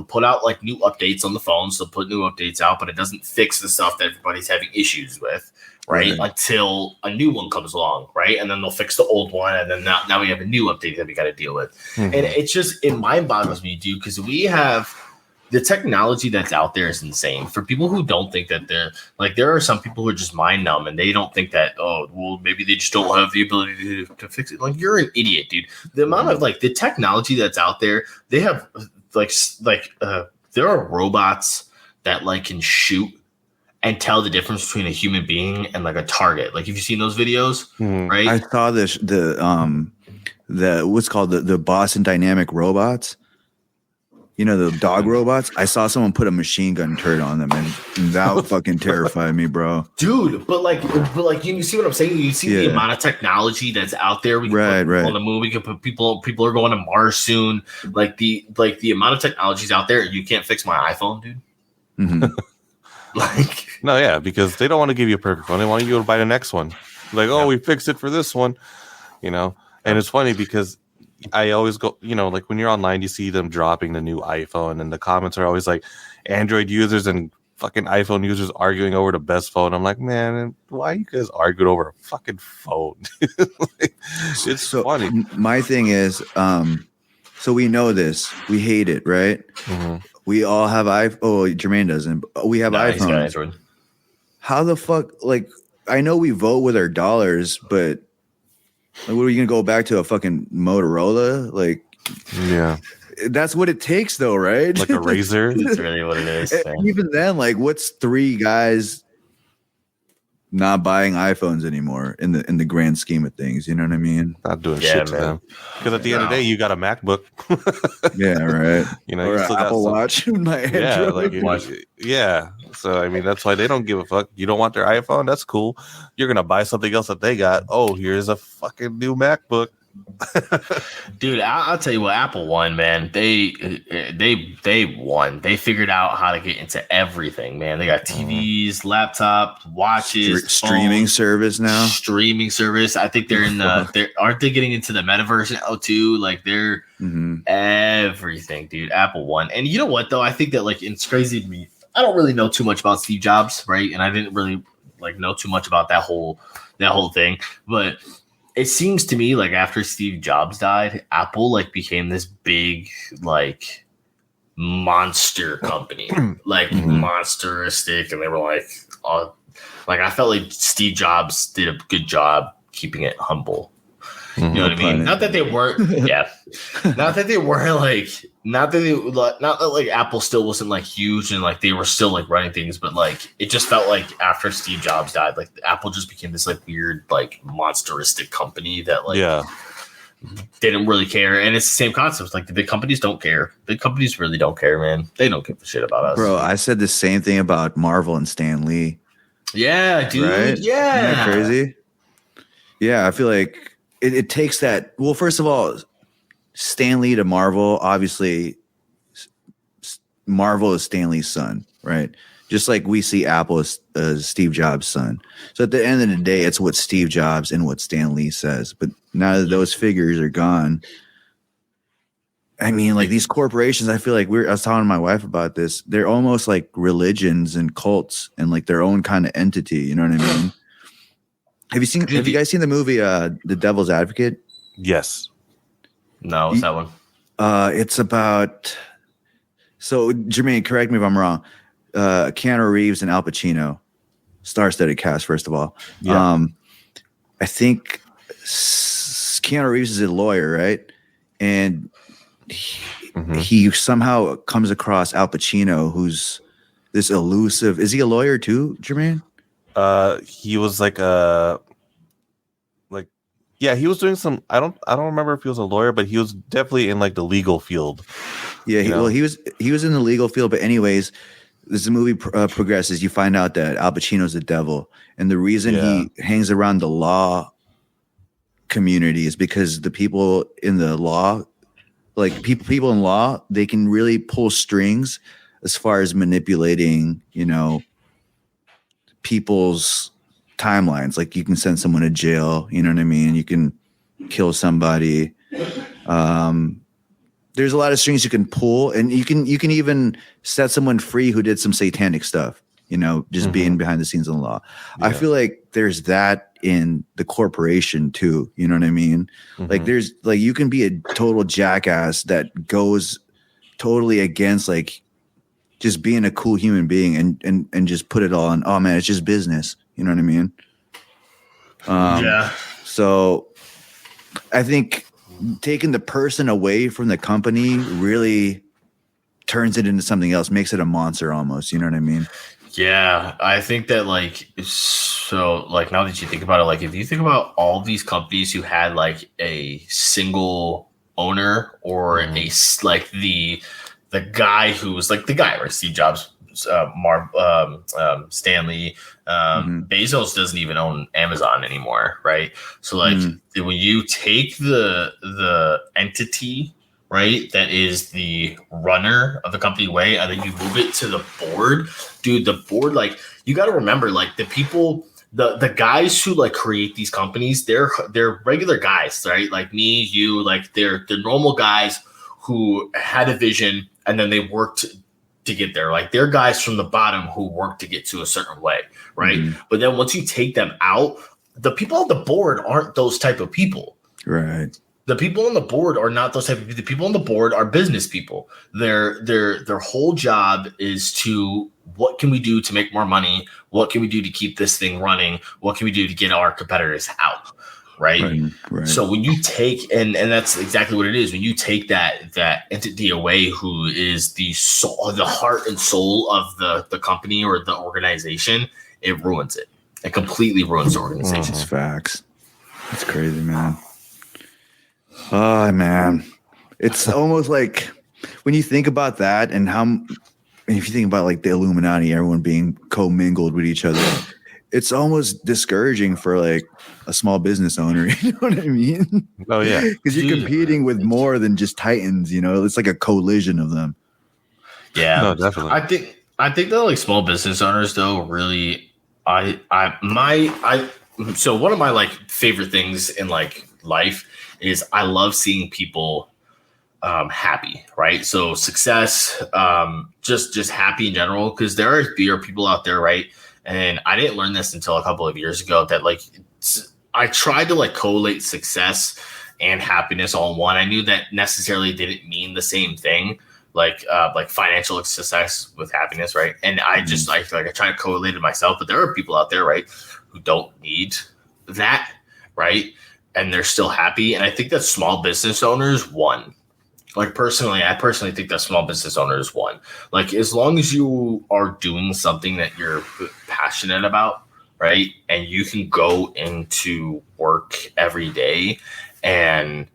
put out like new updates on the phones. They'll put new updates out, but it doesn't fix the stuff that everybody's having issues with, right? Until a new one comes along, right? And then they'll fix the old one, and then now we have a new update that we got to deal with. And it's just, it mind boggles me, dude, because we have the technology that's out there is insane. For people who don't think that there are some people who are just mind numb and they don't think that, oh, well, maybe they just don't have the ability to fix it. Like, you're an idiot, dude. The amount of like the technology that's out there, they have there are robots that like can shoot and tell the difference between a human being and like a target. Like, have you seen those videos? Right? I saw the what's called the Boston Dynamic robots. You know, the dog robots? I saw someone put a machine gun turret on them, and that fucking terrified me, bro. Dude, but you see what I'm saying? You see the amount of technology that's out there. We can put on the moon. We can put people are going to Mars soon. Like the amount of technologies out there. You can't fix my iPhone, dude. No, yeah, because they don't want to give you a perfect one. They want you to buy the next one. Like, oh, we fixed it for this one, you know. And it's funny because I always go, you know, like when you're online, you see them dropping the new iPhone, and the comments are always like Android users and fucking iPhone users arguing over the best phone. I'm like, man, why you guys arguing over a fucking phone? It's so funny. My thing is, so we know this, we hate it, right? We all have iPhone. Oh, Jermaine doesn't. We have iPhone. How the fuck? Like, I know we vote with our dollars, but. Like, what are you gonna go back to a fucking Motorola? Like, yeah, that's what it takes, though, right? Like a Razor. That's really what it is. Even then, like, what's 3 guys not buying iPhones anymore in the grand scheme of things? You know what I mean? Not doing shit to them. Because at the end of the day, you got a MacBook. Yeah, right. You know, or you an still Apple got Watch. Yeah. So I mean, that's why they don't give a fuck. You don't want their iPhone? That's cool. You're gonna buy something else that they got. Oh, here's a fucking new MacBook. Dude, I'll tell you what, Apple won, man. They won. They figured out how to get into everything, man. They got TVs, laptops, watches, streaming service now. Streaming service. I think they're in aren't they getting into the metaverse now too? Like, they're everything, dude. Apple won. And you know what though? I think that, like, it's crazy to me. I don't really know too much about Steve Jobs, right? And I didn't really know too much about that whole thing, but it seems to me like after Steve Jobs died, Apple became this big monster company, monsteristic, and they were I felt like Steve Jobs did a good job keeping it humble. You know what I mean? Not that they weren't, not that Apple still wasn't huge and they were still running things, but it just felt like after Steve Jobs died, Apple just became this weird monsteristic company that didn't really care. And it's the same concept. The big companies don't care. Big companies really don't care, man. They don't give a shit about us. Bro, I said the same thing about Marvel and Stan Lee. Yeah, dude. Right? Yeah. Isn't that crazy? Yeah, I feel like it takes that. Well, first of all, Stan Lee to Marvel, obviously, Marvel is Stan Lee's son, right? Just like we see Apple as Steve Jobs' son. So at the end of the day, it's what Steve Jobs and what Stan Lee says. But now that those figures are gone, I mean, these corporations, I feel like I was talking to my wife about this. They're almost like religions and cults and their own kind of entity. You know what I mean? Have you guys seen the movie The Devil's Advocate? Yes. No, what's that one? It's about. So Jermaine, correct me if I'm wrong. Keanu Reeves and Al Pacino, star-studded cast. First of all, I think Keanu Reeves is a lawyer, right? And he somehow comes across Al Pacino, who's this elusive. Is he a lawyer too, Jermaine? He was he was doing some. I don't remember if he was a lawyer, but he was definitely in the legal field. Yeah, he was in the legal field. But anyways, as the movie progresses, you find out that Al Pacino's the devil, and the reason he hangs around the law community is because the people in the law, people in law, they can really pull strings as far as manipulating, people's timelines. You can send someone to jail, you know what I mean? You can kill somebody. There's a lot of strings you can pull, and you can even set someone free who did some satanic stuff, just being behind the scenes in the law. Yeah. I feel like there's that in the corporation too. You know what I mean? Like there's like, you can be a total jackass that goes totally against like just being a cool human being and just put it all on, oh man, it's just business. You know what I mean? Yeah. So I think taking the person away from the company really turns it into something else, makes it a monster almost. You know what I mean? Yeah. I think that like, so like now that you think about it, like if you think about all these companies who had like a single owner or like the guy who was like the guy, right? Steve Jobs, Stanley, Bezos doesn't even own Amazon anymore, right? So like when you take the entity, right, that is the runner of the company away, and then you move it to the board, dude, the board, like you got to remember, like the people, the guys who like create these companies, they're regular guys, right? Like me, you, like they're normal guys who had a vision and then they worked to get there. Like they're guys from the bottom who work to get to a certain way, right? But then once you take them out, the people on the board aren't those type of people. Right. The people on the board are not those type of people. The people on the board are business people. Their whole job is to, what can we do to make more money? What can we do to keep this thing running? What can we do to get our competitors out? Right. So when you take, and that's exactly what it is. When you take that entity away, who is the soul, the heart and soul of the company or the organization, it ruins it. It completely ruins the organization. It's facts. That's crazy, man. Oh man, it's almost like when you think about that, and if you think about like the Illuminati, everyone being commingled with each other, it's almost discouraging for like a small business owner. You know what I mean? Oh yeah, because you're competing with more than just titans. It's like a collision of them. Yeah, no, definitely. I think that like small business owners though really, so one of my like favorite things in like life is I love seeing people happy, right? So success, just happy in general, because there are people out there, right? And I didn't learn this until a couple of years ago that like I tried to like collate success and happiness all in one. I knew that necessarily didn't mean the same thing, like financial success with happiness, right? And I just I try to correlate it myself, but there are people out there, right, who don't need that, right? And they're still happy. And I think that small business owners won. Like I personally think that small business owners won. Like as long as you are doing something that you're passionate about, right? And you can go into work every day and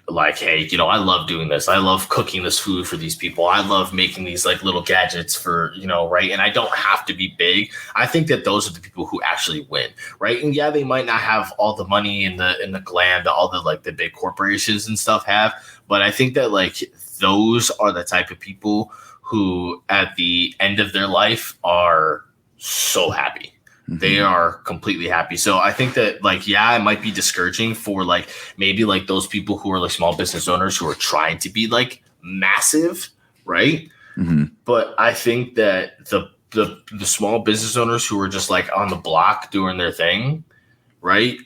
like, hey, I love doing this. I love cooking this food for these people. I love making these like little gadgets for, right? And I don't have to be big. I think that those are the people who actually win, right? And yeah, they might not have all the money and the glam that all the like the big corporations and stuff have, but I think that like those are the type of people who at the end of their life are so happy. They are completely happy. So I think that like, yeah, it might be discouraging for like maybe like those people who are like small business owners who are trying to be like massive, right? But I think that the small business owners who are just like on the block doing their thing, right?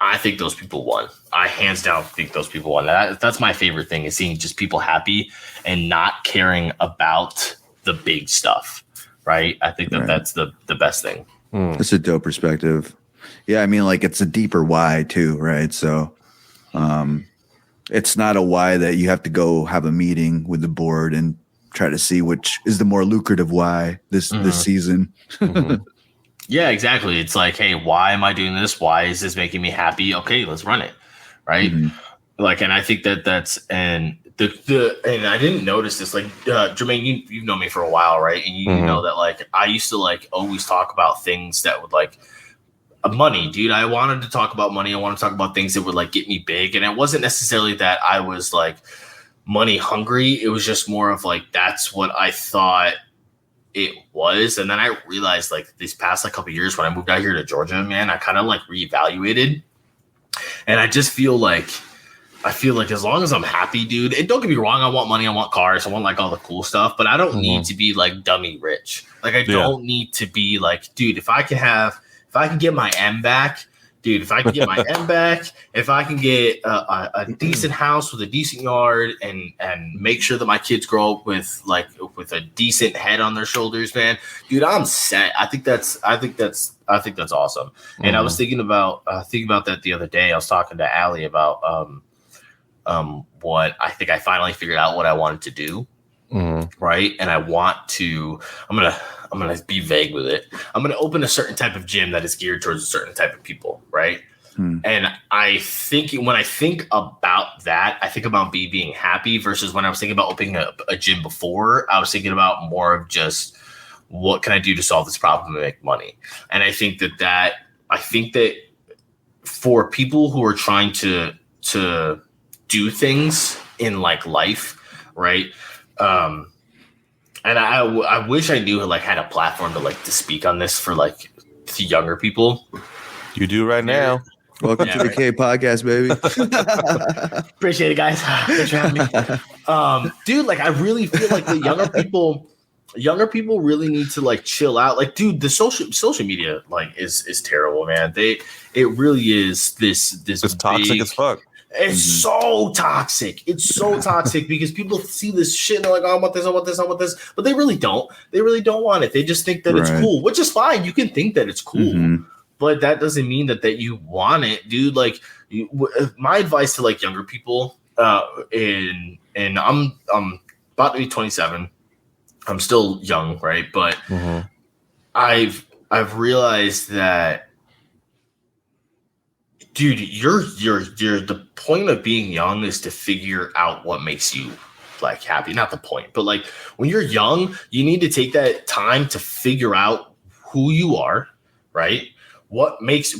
I think those people won. I hands down think those people won. That's my favorite thing, is seeing just people happy and not caring about the big stuff, right? I think that that's the best thing. That's a dope perspective. Yeah, I mean, like it's a deeper why too, right? So it's not a why that you have to go have a meeting with the board and try to see which is the more lucrative why this season. Yeah, exactly. It's like, hey, why am I doing this? Why is this making me happy? Okay, let's run it, right? Like, and I think that's and and I didn't notice this. Like, Jermaine, you've known me for a while, right? And you know that like I used to like always talk about things that would like money, dude. I wanted to talk about money. I want to talk about things that would like get me big, and it wasn't necessarily that I was like money hungry. It was just more of like that's what I thought it was. And then I realized like these past like couple of years when I moved out here to Georgia, man, I kind of like reevaluated, and I just feel like I feel like as long as I'm happy, dude, and don't get me wrong, I want money, I want cars, I want like all the cool stuff, but I don't need to be like dummy rich. Like I don't need to be like, dude, if I can get my M back, dude, if I can get my M back, if I can get a decent house with a decent yard and make sure that my kids grow up with a decent head on their shoulders, man, dude, I'm set. I think that's awesome. And I was thinking about that the other day. I was talking to Allie about what I think I finally figured out what I wanted to do. Right. And I'm going to be vague with it. I'm going to open a certain type of gym that is geared towards a certain type of people. Right. And I think when I think about that, I think about me being happy versus when I was thinking about opening a gym before, I was thinking about more of just what can I do to solve this problem and make money. And I think that for people who are trying to do things in like life, right? And I wish I knew like had a platform to speak on this for like to younger people. You do right now. Welcome to the K podcast, baby. Appreciate it, guys. Thanks for having me. Dude, like I really feel like the younger people really need to like chill out. Like, dude, the social media like is terrible, man. It really is this it's toxic as fuck. It's so toxic. It's so toxic because people see this shit and they're like, oh, I want this, I want this, I want this. But they really don't. They really don't want it. They just think that it's cool, which is fine. You can think that it's cool, but that doesn't mean that you want it, dude. Like my advice to like younger people, and I'm about to be 27. I'm still young, right? But I've realized that, dude, you're the point of being young is to figure out what makes you like happy. Not the point, but like when you're young, you need to take that time to figure out who you are, right? What makes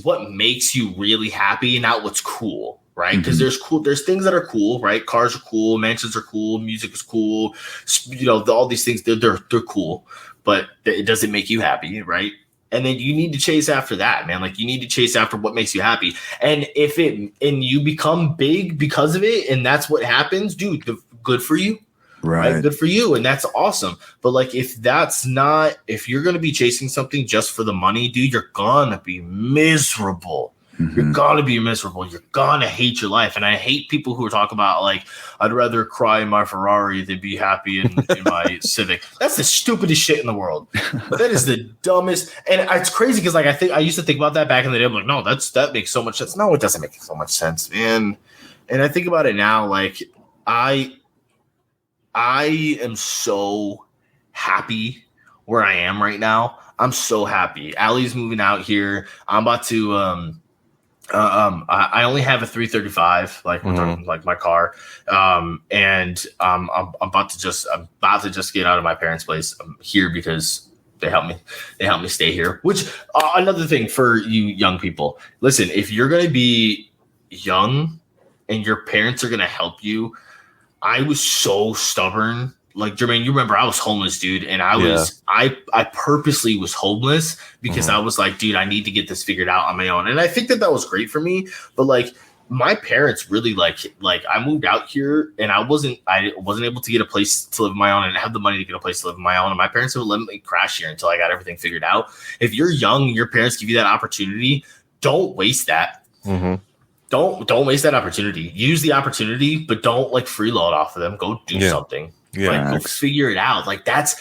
you really happy, and not what's cool, right? Because there's things that are cool, right? Cars are cool, mansions are cool, music is cool, all these things they're cool, but it doesn't make you happy, right? And then you need to chase after that, man. Like you need to chase after what makes you happy. And and you become big because of it, and that's what happens, dude, good for you. Right. Good for you. And that's awesome. But like, if you're going to be chasing something just for the money, dude, you're going to be miserable. You're going to be miserable. You're going to hate your life. And I hate people who are talking about like, I'd rather cry in my Ferrari than be happy in my Civic. That's the stupidest shit in the world. That is the dumbest. And it's crazy because like, I used to think about that back in the day. I'm like, no, that makes so much sense. No, it doesn't make so much sense. And I think about it now, like I am so happy where I am right now. I'm so happy. Allie's moving out here. I'm about to I only have a 335, like like my car, and I'm about to just get out of my parents' place. I'm here because they help me stay here. Which another thing for you young people, listen, if you're gonna be young and your parents are gonna help you, I was so stubborn. Like Jermaine, you remember I was homeless, dude, and I purposely was homeless because I was like, dude, I need to get this figured out on my own. And I think that was great for me. But like my parents really like I moved out here and I wasn't able to get a place to live on my own and have the money to get a place to live on my own. And my parents would let me crash here until I got everything figured out. If you're young and your parents give you that opportunity, don't waste that. Don't waste that opportunity. Use the opportunity, but don't like freeload off of them. Go do something. Yeah, like go figure it out. Like that's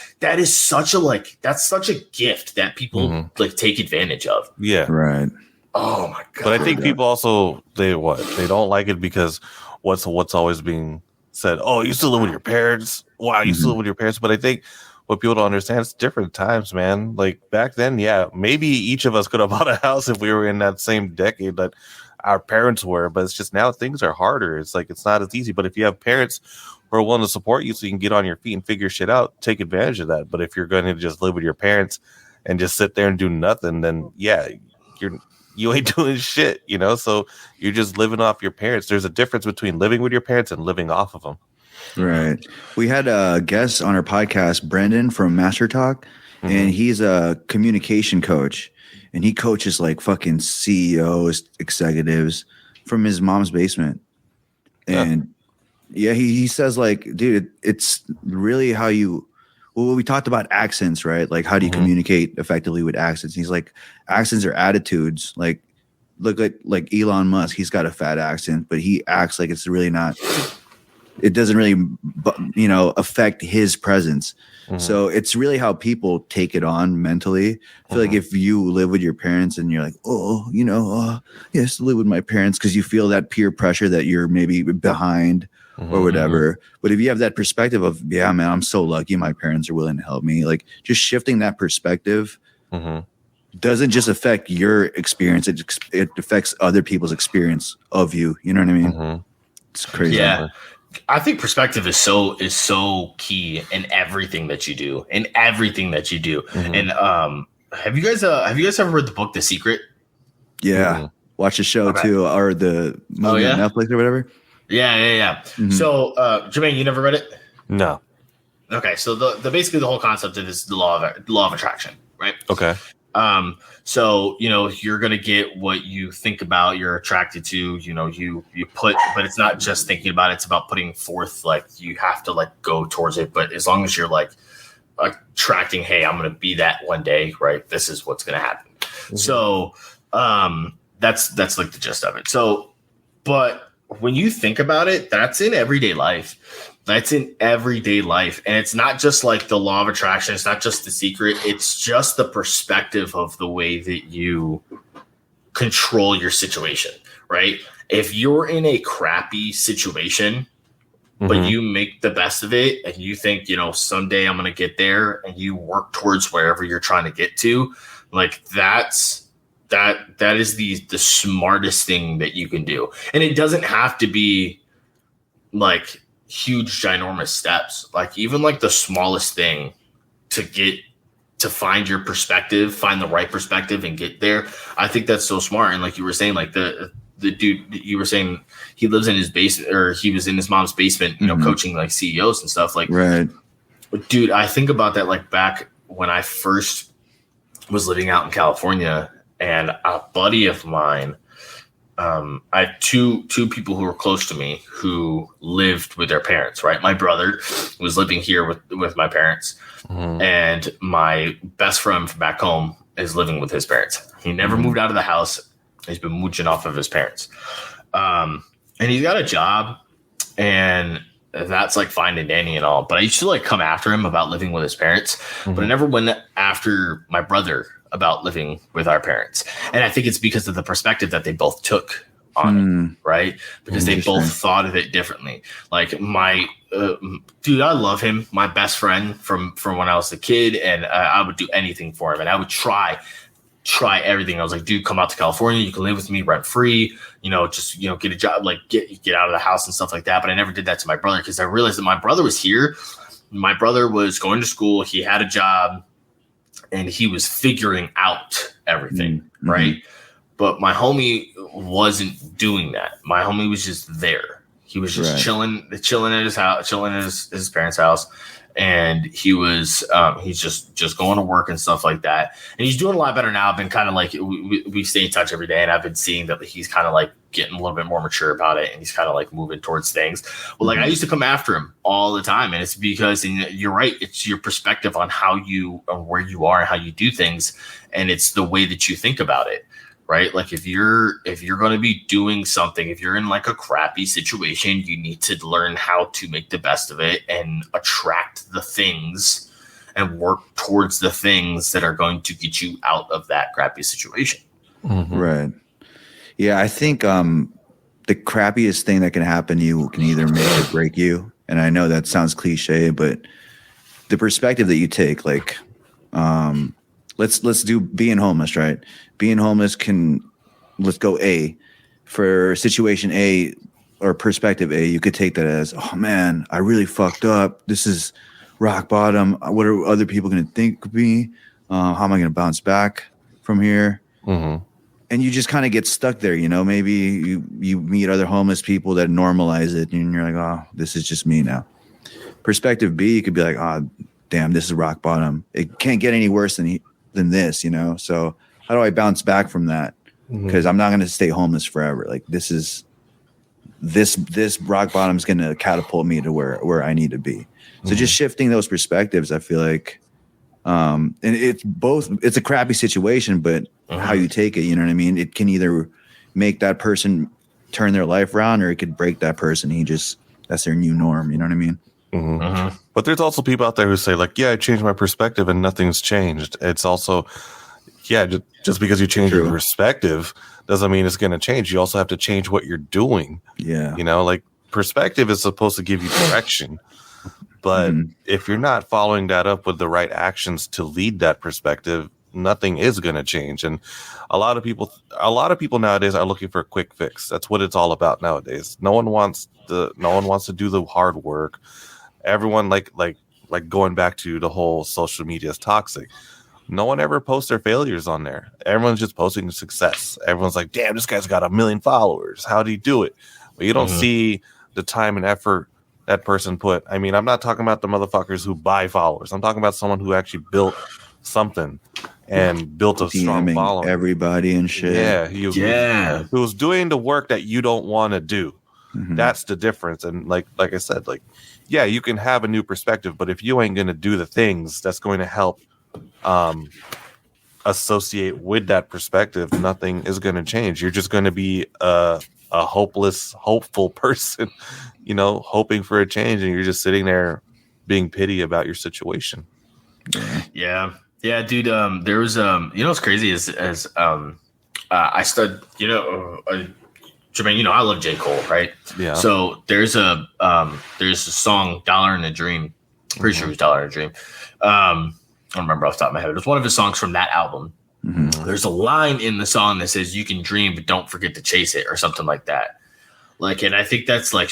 such a gift that people like take advantage of. Yeah. Right. Oh my god. But I think people also they don't like it because what's always being said, oh, you still live with your parents. Wow, you still live with your parents. But I think what people don't understand, it's different times, man. Like back then, yeah, maybe each of us could have bought a house if we were in that same decade that our parents were, but it's just now things are harder. It's like it's not as easy. But if you have parents who are willing to support you so you can get on your feet and figure shit out, take advantage of that. But if you're going to just live with your parents and just sit there and do nothing, then yeah, you ain't doing shit, so you're just living off your parents. There's a difference between living with your parents and living off of them. Right. We had a guest on our podcast, Brendan from Master Talk, and he's a communication coach, and he coaches like fucking CEOs, executives from his mom's basement. And he says like, dude, it's really how you. Well, we talked about accents, right? Like, how do you communicate effectively with accents? He's like, accents are attitudes. Like, look at like Elon Musk. He's got a fat accent, but he acts like it's really not. It doesn't really, affect his presence. So it's really how people take it on mentally. I feel like if you live with your parents and you're like, yes, live with my parents, because you feel that peer pressure that you're maybe behind or whatever. But if you have that perspective of, yeah, man, I'm so lucky my parents are willing to help me, like just shifting that perspective doesn't just affect your experience. It affects other people's experience of you. You know what I mean? It's crazy. Yeah. I think perspective is so key in everything that you do. And have you guys ever read the book The Secret? Yeah. Watch the show too, or the movie on Netflix or whatever. Yeah. So, Jermaine, you never read it? No. Okay, so the basically the whole concept of this is the law of attraction, right? Okay. So you're gonna get what you think about, you're attracted to, you put, but it's not just thinking about it, it's about putting forth, like you have to like go towards it. But as long as you're like attracting, hey, I'm gonna be that one day, right? This is what's gonna happen. So that's like the gist of it. So, but when you think about it, that's in everyday life. And it's not just like the law of attraction. It's not just The Secret. It's just the perspective of the way that you control your situation, right? If you're in a crappy situation, but you make the best of it and you think, someday I'm going to get there, and you work towards wherever you're trying to get to, like that is the smartest thing that you can do. And it doesn't have to be like huge ginormous steps, like even like the smallest thing to find your perspective, find the right perspective and get there. I think that's so smart. And like you were saying, like the dude, you were saying he lives in his basement, or he was in his mom's basement, coaching like CEOs and stuff, like, right. Dude, I think about that like back when I first was living out in California, and a buddy of mine, I had two people who were close to me who lived with their parents, right? My brother was living here with my parents, and my best friend from back home is living with his parents. He never moved out of the house. He's been mooching off of his parents. And he's got a job, and that's like fine and dandy and all. But I used to like come after him about living with his parents, but I never went after my brother about living with our parents. And I think it's because of the perspective that they both took on it, right? Because they both thought of it differently. Like my dude, I love him, my best friend from when I was a kid, and I would do anything for him, and I would try everything. I was like, dude, come out to California, you can live with me rent free, just get a job, like get out of the house and stuff like that. But I never did that to my brother, because I realized that my brother was here. My brother was going to school, he had a job, and he was figuring out everything, right? But my homie wasn't doing that. My homie was just there. He was just chilling at his house, chilling at his parents' house, and he was he's just going to work and stuff like that. And he's doing a lot better now. I've been kind of like we stay in touch every day, and I've been seeing that he's kind of like getting a little bit more mature about it, and he's kind of like moving towards things. Well, like I used to come after him all the time, and it's because, and you're right, it's your perspective on where you are and how you do things, and it's the way that you think about it. Right? Like if you're going to be doing something, if you're in like a crappy situation, you need to learn how to make the best of it and attract the things and work towards the things that are going to get you out of that crappy situation. Right. Yeah, I think the crappiest thing that can happen to you can either make or break you. And I know that sounds cliche, but the perspective that you take, like let's do being homeless, right? Being homeless let's go A. For situation A or perspective A, you could take that as, oh man, I really fucked up. This is rock bottom. What are other people going to think of me? How am I going to bounce back from here? And you just kind of get stuck there, maybe you meet other homeless people that normalize it, and you're like, oh, this is just me now. Perspective B, you could be like, oh, damn, this is rock bottom. It can't get any worse than this, So how do I bounce back from that? Because I'm not going to stay homeless forever. Like this is this rock bottom is going to catapult me to where I need to be. So just shifting those perspectives, I feel like, and it's a crappy situation, but how you take it, you know what I mean? It can either make that person turn their life around, or it could break that person. That's their new norm. You know what I mean? But there's also people out there who say like, yeah, I changed my perspective and nothing's changed. It's also, yeah, just because you change your perspective doesn't mean it's going to change. You also have to change what you're doing. Yeah. You know, like perspective is supposed to give you direction. But if you're not following that up with the right actions to lead that perspective, nothing is going to change. And a lot of people nowadays are looking for a quick fix. That's what it's all about nowadays. No one wants to do the hard work. Everyone like going back to the whole social media is toxic. No one ever posts their failures on there. Everyone's just posting success. Everyone's like, damn, this guy's got 1 million followers. How do you do it? But you don't see the time and effort that person put. I mean, I'm not talking about the motherfuckers who buy followers. I'm talking about someone who actually built something and built a strong following. Everybody and shit. Yeah. Who was doing the work that you don't want to do. That's the difference. And like I said, like, yeah, you can have a new perspective, but if you ain't going to do the things that's going to help associate with that perspective, nothing is going to change. You're just going to be a hopeful person, you know, hoping for a change, and you're just sitting there being pity about your situation. Yeah, dude. There was you know what's crazy is I studied, you know, Jermaine, you know, I love J. Cole, right? Yeah. So there's a song "Dollar in a Dream." Pretty sure it was "Dollar in a Dream." I don't remember off the top of my head. It's one of his songs from that album. There's a line in the song that says, "You can dream, but don't forget to chase it," or something like that. Like, and I think that's like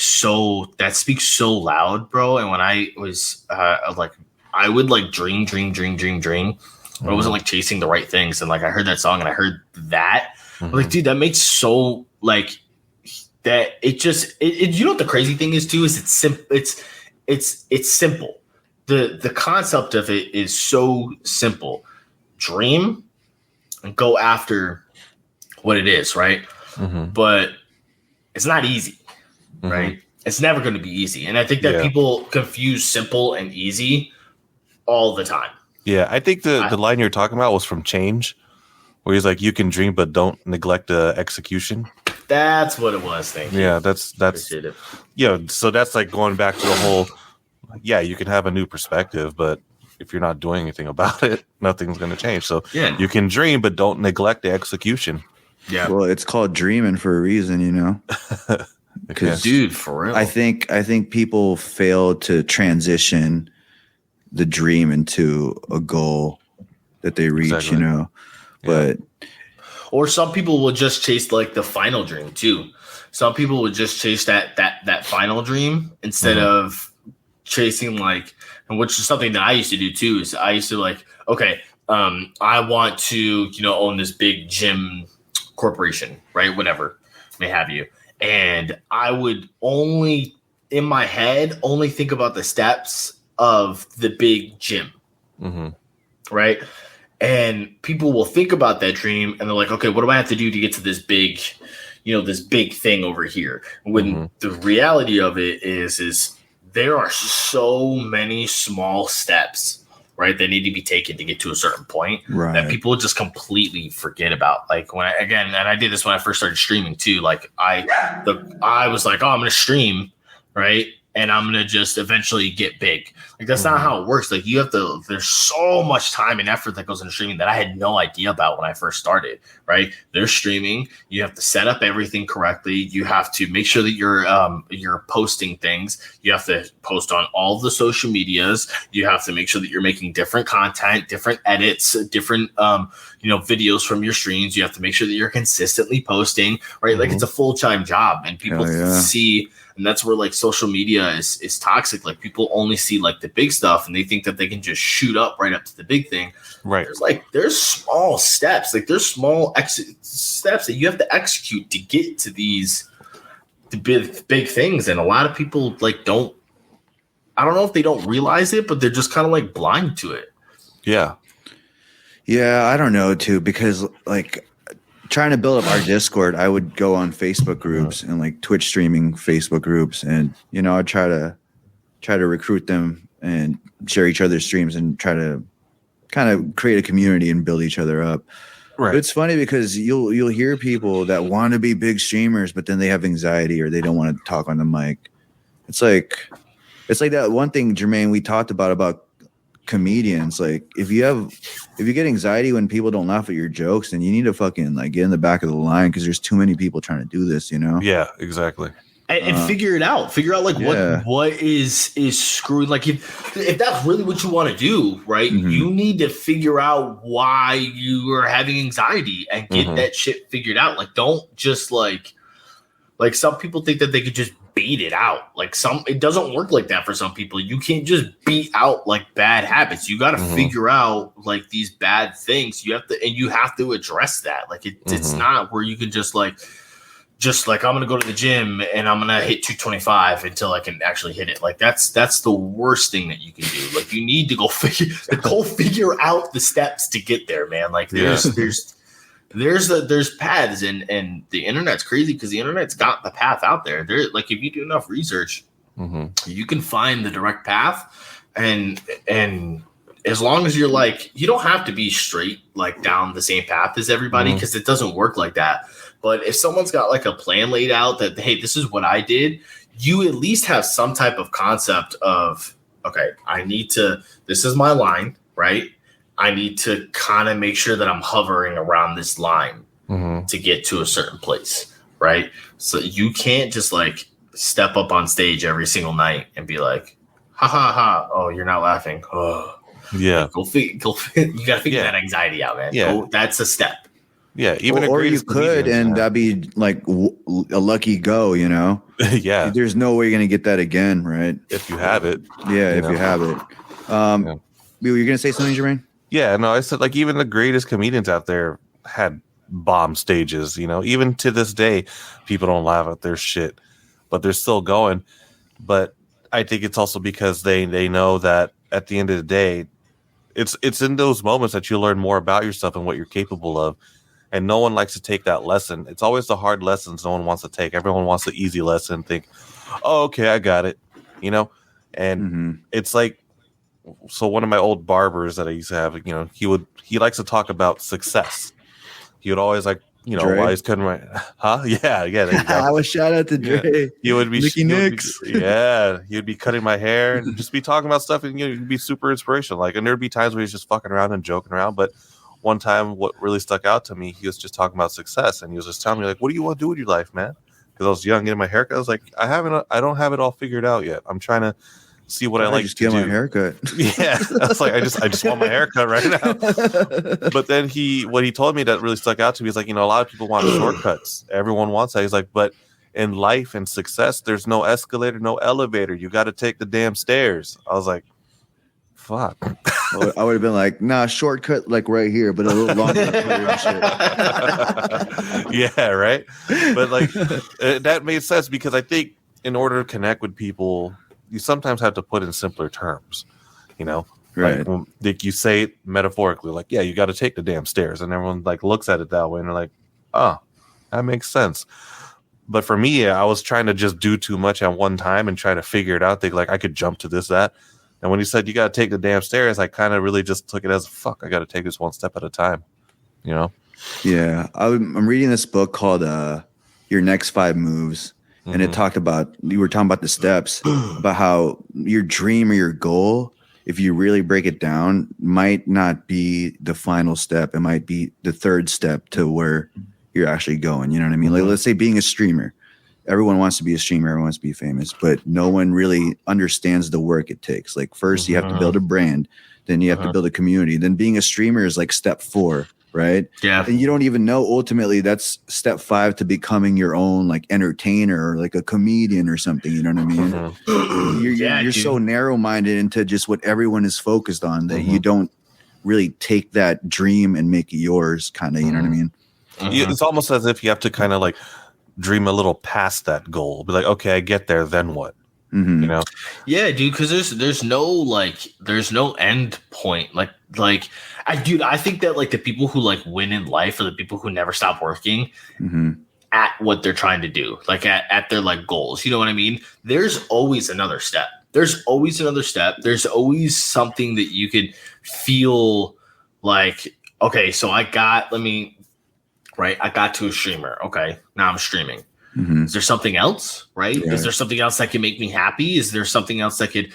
that speaks so loud, bro. And when I was I would like dream, but I wasn't like chasing the right things. And like, I heard that song and I heard that. I'm like, dude, that makes so like that. It you know what the crazy thing is too, is it's simple. The concept of it is so simple. Dream and go after what it is, right? But it's not easy, right? It's never going to be easy. And I think that people confuse simple and easy all the time. Yeah, I think the line you're talking about was from Change, where he's like, you can dream, but don't neglect the execution. That's what it was. Thank you. Yeah, that's so that's like going back to the whole, you can have a new perspective, but if you're not doing anything about it, nothing's going to change. So you can dream, but don't neglect the execution. Yeah. Well, it's called dreaming for a reason, you know. Because, dude, for real, I think people fail to transition the dream into a goal that they reach, you know. But or some people will just chase like the final dream too. Some people would just chase that final dream instead of chasing like, and which is something that I used to do too. Is I used to like, okay, I want to, you know, own this big gym corporation, right? Whatever may have you. And I would only in my head only think about the steps of the big gym, right? And people will think about that dream and they're like, okay, what do I have to do to get to this big, you know, this big thing over here? When the reality of it is there are so many small steps, right, that need to be taken to get to a certain point that people just completely forget about. Like when I did this when I first started streaming too. Like I was like, oh, I'm going to stream, right? And I'm going to just eventually get big. Like, that's not how it works. Like, there's so much time and effort that goes into streaming that I had no idea about when I first started, right? There's streaming. You have to set up everything correctly. You have to make sure that you're posting things. You have to post on all the social medias. You have to make sure that you're making different content, different edits, different, videos from your streams. You have to make sure that you're consistently posting, right? Like, it's a full-time job, and people see. And that's where like social media is toxic. Like, people only see like the big stuff and they think that they can just shoot up right up to the big thing. Right. There's small steps. Like, there's small steps that you have to execute to get to the big things. And a lot of people like I don't know if they don't realize it, but they're just kind of like blind to it. Yeah. Yeah. I don't know too, because like trying to build up our Discord, I would go on Facebook groups and like Twitch streaming Facebook groups, and I'd try to recruit them and share each other's streams and try to kind of create a community and build each other up. Right. But it's funny because you'll hear people that want to be big streamers, but then they have anxiety or they don't want to talk on the mic. It's like that one thing, Jermaine, we talked about comedians. Like if you get anxiety when people don't laugh at your jokes, then you need to fucking like get in the back of the line because there's too many people trying to do this, Yeah, exactly. And figure it out. Figure out like what is screwing. Like if that's really what you want to do, right? Mm-hmm. You need to figure out why you are having anxiety and get that shit figured out. Like don't just like some people think that they could just beat it out. Like it doesn't work like that for some people. You can't just beat out like bad habits. You got to figure out like these bad things. You have to address that. Like it's not where you can just like I'm going to go to the gym and I'm going to hit 225 until I can actually hit it. Like that's the worst thing that you can do. Like you need to go figure out the steps to get there, man. Like there's paths and the internet's crazy because the internet's got the path out there. Like if you do enough research, you can find the direct path and as long as you're like, you don't have to be straight like down the same path as everybody because it doesn't work like that. But if someone's got like a plan laid out that, hey, this is what I did, you at least have some type of concept of, okay, this is my line, right? I need to kind of make sure that I'm hovering around this line to get to a certain place, right? So you can't just like step up on stage every single night and be like, ha ha ha, oh, you're not laughing. Oh. Yeah. Go you got to figure that anxiety out, man. Yeah. That's a step. Yeah, even or you could, and that'd be like a lucky go, Yeah, there's no way you're gonna get that again, right? If you have it. Yeah, if you have it. Were you gonna say something, Jermaine? Yeah, no, I said like even the greatest comedians out there had bomb stages. Even to this day, people don't laugh at their shit, but they're still going. But I think it's also because they know that at the end of the day, it's in those moments that you learn more about yourself and what you're capable of. And no one likes to take that lesson. It's always the hard lessons no one wants to take. Everyone wants the easy lesson. Think, oh, okay, I got it. And it's like, so one of my old barbers that I used to have, he likes to talk about success. He would always like, why he's cutting my, huh? Yeah. There you go. I was shout out to Dre. Yeah. He would be, Nicks. He'd be cutting my hair and just be talking about stuff, and he'd be super inspirational. Like, and there'd be times where he's just fucking around and joking around, but one time, what really stuck out to me, he was just talking about success, and he was just telling me, like, "What do you want to do with your life, man?" Because I was young, getting my haircut. I was like, I don't have it all figured out yet. I'm trying to see what I like just to get do. my haircut. Yeah, I was like, I just want my haircut right now. But then what he told me that really stuck out to me is like, a lot of people want shortcuts. Everyone wants that. He's like, but in life and success, there's no escalator, no elevator. You got to take the damn stairs. I was like, fuck. I would have been like, nah, shortcut like right here, but a little longer. Yeah, right. But like that made sense because I think in order to connect with people, you sometimes have to put in simpler terms. Right. Like you say it metaphorically, like, yeah, you got to take the damn stairs, and everyone like looks at it that way, and they're like, oh, that makes sense. But for me, I was trying to just do too much at one time and try to figure it out. Think like I could jump to this, that. And when he said you got to take the damn stairs, I kind of really just took it as fuck. I got to take this one step at a time, Yeah, I'm reading this book called "Your Next 5 Moves," and it talked about you were talking about the steps about how your dream or your goal, if you really break it down, might not be the final step. It might be the third step to where you're actually going. You know what I mean? Like, let's say being a streamer. Everyone wants to be a streamer. Everyone wants to be famous, but no one really understands the work it takes. Like first you have to build a brand, then you have to build a community. Then being a streamer is like step 4, right? Yeah. And you don't even know ultimately that's step 5 to becoming your own like entertainer or like a comedian or something. You know what I mean? You're so narrow-minded into just what everyone is focused on that you don't really take that dream and make it yours kind of, you know what I mean? It's almost as if you have to kind of like dream a little past that goal. Be like, okay, I get there, then what? Mhm. You know, Yeah, dude, because there's no end point. Like I think that like the people who like win in life are the people who never stop working Mhm. at what they're trying to do, like at their like goals. You know what I mean? There's always another step. There's always another step. There's always something that you could feel like, okay, so I got to a streamer. Okay, now I'm streaming. Mhm. Is there something else, right? Is there something else that can make me happy? Is there something else that could,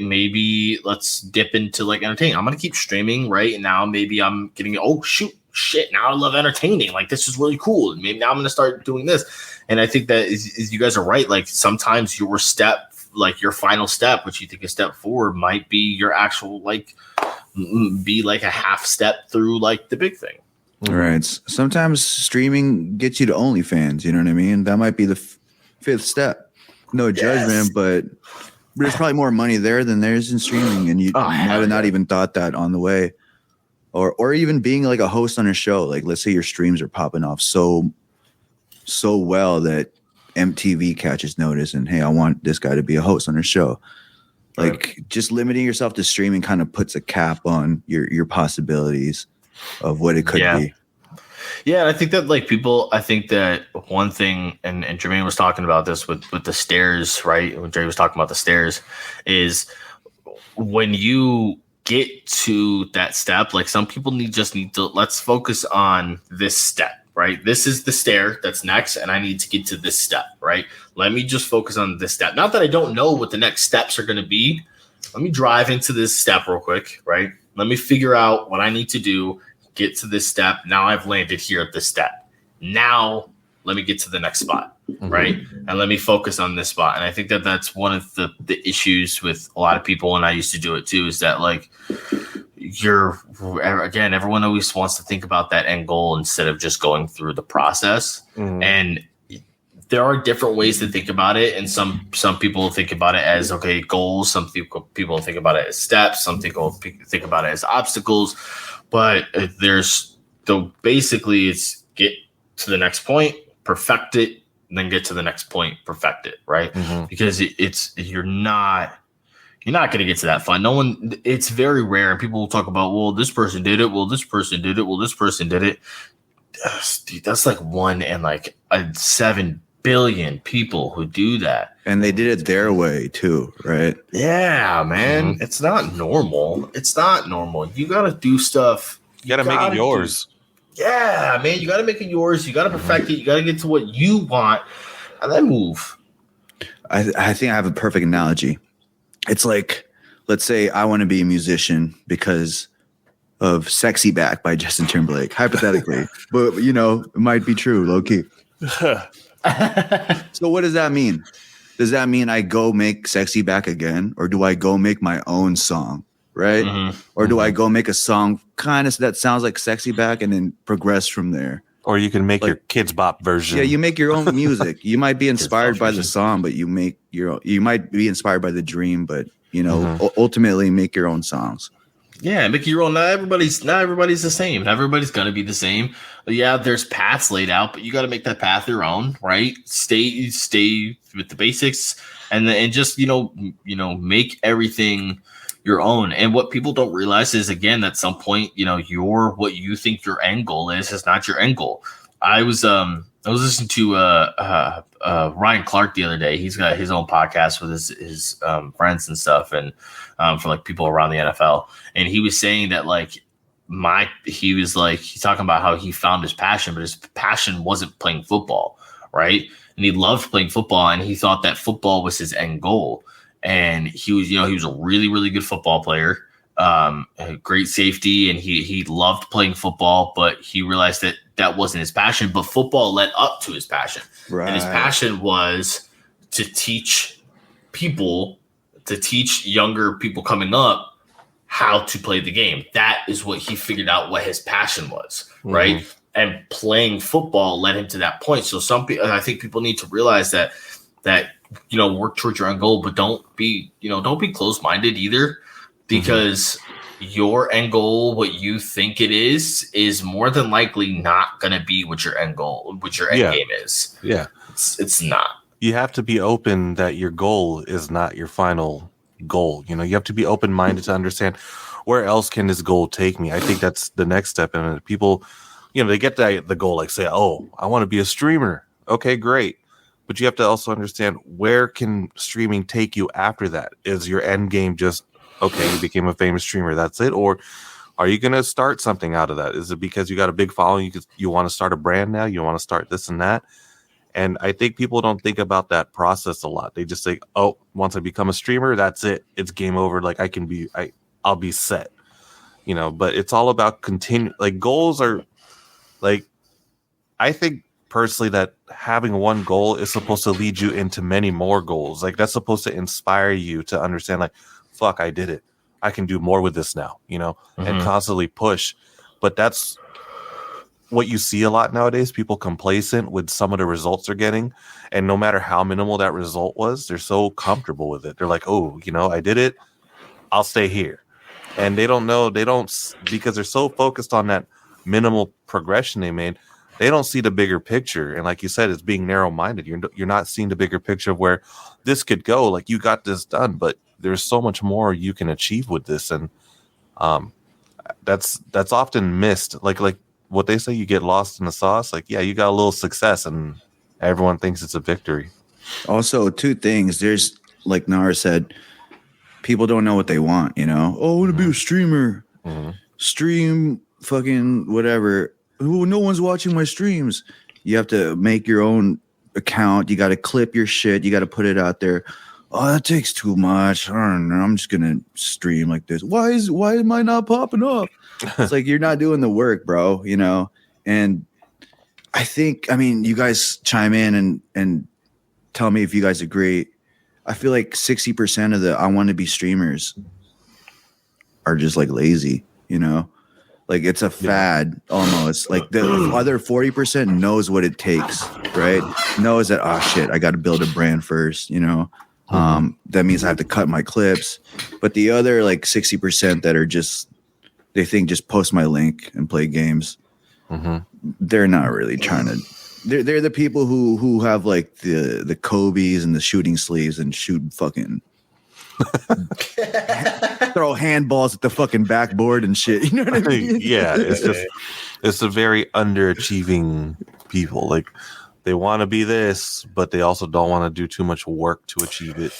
maybe let's dip into like entertaining. I'm going to keep streaming, right? And now maybe I'm getting, shit, now I love entertaining. Like, this is really cool. And maybe now I'm going to start doing this. And I think that is you guys are right. Like, sometimes your step, like your final step, which you think is step forward, might be your actual, like, be like a half step through like the big thing. Right. Sometimes streaming gets you to OnlyFans. You know what I mean? That might be the fifth step. No judgment, but there's probably more money there than there is in streaming, and you might have not even thought that on the way, or even being like a host on a show. Like, let's say your streams are popping off so well that MTV catches notice, and hey, I want this guy to be a host on a show. Like, just limiting yourself to streaming kind of puts a cap on your possibilities of what it could be. Yeah, I think that I think that one thing, and Jermaine was talking about this with the stairs, right? When Jerry was talking about the stairs, is when you get to that step, like some people need to, let's focus on this step, right? This is the stair that's next, and I need to get to this step, right? Let me just focus on this step. Not that I don't know what the next steps are going to be. Let me drive into this step real quick, right? Let me figure out what I need to do, get to this step. Now I've landed here at this step. Now let me get to the next spot, right? And let me focus on this spot. And I think that that's one of the issues with a lot of people, and I used to do it too, is that like everyone always wants to think about that end goal instead of just going through the process. And there are different ways to think about it, and some people think about it as goals. Some people think about it as steps. Some people think about it as obstacles. But basically it's get to the next point, perfect it, and then get to the next point, perfect it, right? Because you're not going to get to that fun. No one. It's very rare, and people will talk about, well, this person did it. Well, this person did it. Well, this person did it. Dude, that's like 1 in like 7 billion people who do that, and they did it their way too, right? Yeah, man. It's not normal. You gotta do stuff. You gotta make it yours. Yeah, man. You gotta make it yours. You gotta perfect it. You gotta get to what you want, and then move. I think I have a perfect analogy. It's like, let's say I want to be a musician because of "Sexy Back" by Justin Timberlake, hypothetically, but it might be true, low key. So what does that mean? Does that mean I go make Sexy Back again? Or do I go make my own song? Right? Or do I go make a song kind of that sounds like Sexy Back and then progress from there? Or you can make your Kids Bop version. Yeah, you make your own music. You might be inspired by the song, but you might be inspired by the dream, but ultimately make your own songs. Yeah, make your own. Not everybody's the same. Not everybody's gonna be the same. Yeah, there's paths laid out, but you got to make that path your own, right? Stay with the basics, and just make everything your own. And what people don't realize is, again, at some point, what you think your end goal is not your end goal. I was listening to Ryan Clark the other day. He's got his own podcast with his friends and stuff, and for like people around the NFL. And he was saying that he's talking about how he found his passion, but his passion wasn't playing football, right? And he loved playing football, and he thought that football was his end goal. And he was a really, really good football player, great safety, and he loved playing football, but he realized that wasn't his passion. But football led up to his passion, right? And his passion was to teach younger people coming up how to play the game. That is what he figured out what his passion was, right? And playing football led him to that point. So I think people need to realize that work towards your end goal, but don't be closed-minded either, because your end goal, what you think it is more than likely not going to be what your end goal, what your end game is. Yeah. It's not. you have to be open that your goal is not your final goal. You know, you have to be open-minded to understand where else can this goal take me. I think that's the next step. And people, you know, they get the goal, like say, oh, I want to be a streamer. Okay, great. But you have to also understand, where can streaming take you after that? Is your end game just, okay, you became a famous streamer, that's it? Or are you going to start something out of that? Is it because you got a big following, you want to start a brand now, you want to start this and that? And I think people don't think about that process a lot. They just say, oh, once I become a streamer, that's it. It's game over. Like I'll be set, you know, but it's all about like goals are like, I think personally that having one goal is supposed to lead you into many more goals. Like that's supposed to inspire you to understand, like, fuck, I did it. I can do more with this now, you know, and constantly push. But that's what you see a lot nowadays. People complacent with some of the results they're getting. And no matter how minimal that result was, they're so comfortable with it. They're like, oh, you know, I did it. I'll stay here. And they don't know, because they're so focused on that minimal progression they made, they don't see the bigger picture. And like you said, it's being narrow-minded. You're not seeing the bigger picture of where this could go. Like, you got this done, but there's so much more you can achieve with this. And that's often missed. Like what they say, you get lost in the sauce. Like, yeah, you got a little success and everyone thinks it's a victory. Also, two things. There's, like Nara said, people don't know what they want, you know? Oh, I want to be a streamer. Stream fucking whatever. Oh, no one's watching my streams. You have to make your own account. You got to clip your shit. You got to put it out there. Oh, that takes too much. I don't know. I'm just going to stream like this. Why am I not popping up? It's like, you're not doing the work, bro, you know? And I mean, you guys chime in and tell me if you guys agree. I feel like 60% of the I want to be streamers are just like lazy, you know? Like, it's a fad almost. Like, the other 40% knows what it takes, right? Knows that, oh shit, I got to build a brand first, you know? That means I have to cut my clips. But the other like 60% that are just, they think just post my link and play games. They're not really trying to. They're the people who have like the Kobe's and the shooting sleeves and shoot fucking throw handballs at the fucking backboard and shit. You know what I mean? Yeah, it's a very underachieving people. Like, they want to be this, but they also don't want to do too much work to achieve it.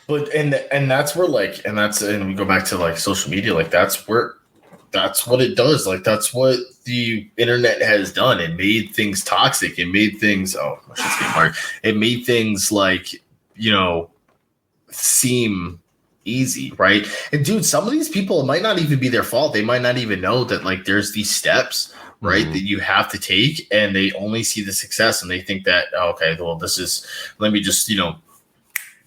But and that's where and we go back to like social media. Like, that's what it does. Like, that's what the internet has done. It made things toxic. It made things, it made things like, you know, seem easy, right? And dude, some of these people, it might not even be their fault. They might not even know that like there's these steps, right, that you have to take, and they only see the success and they think that, okay, well, let me just, you know,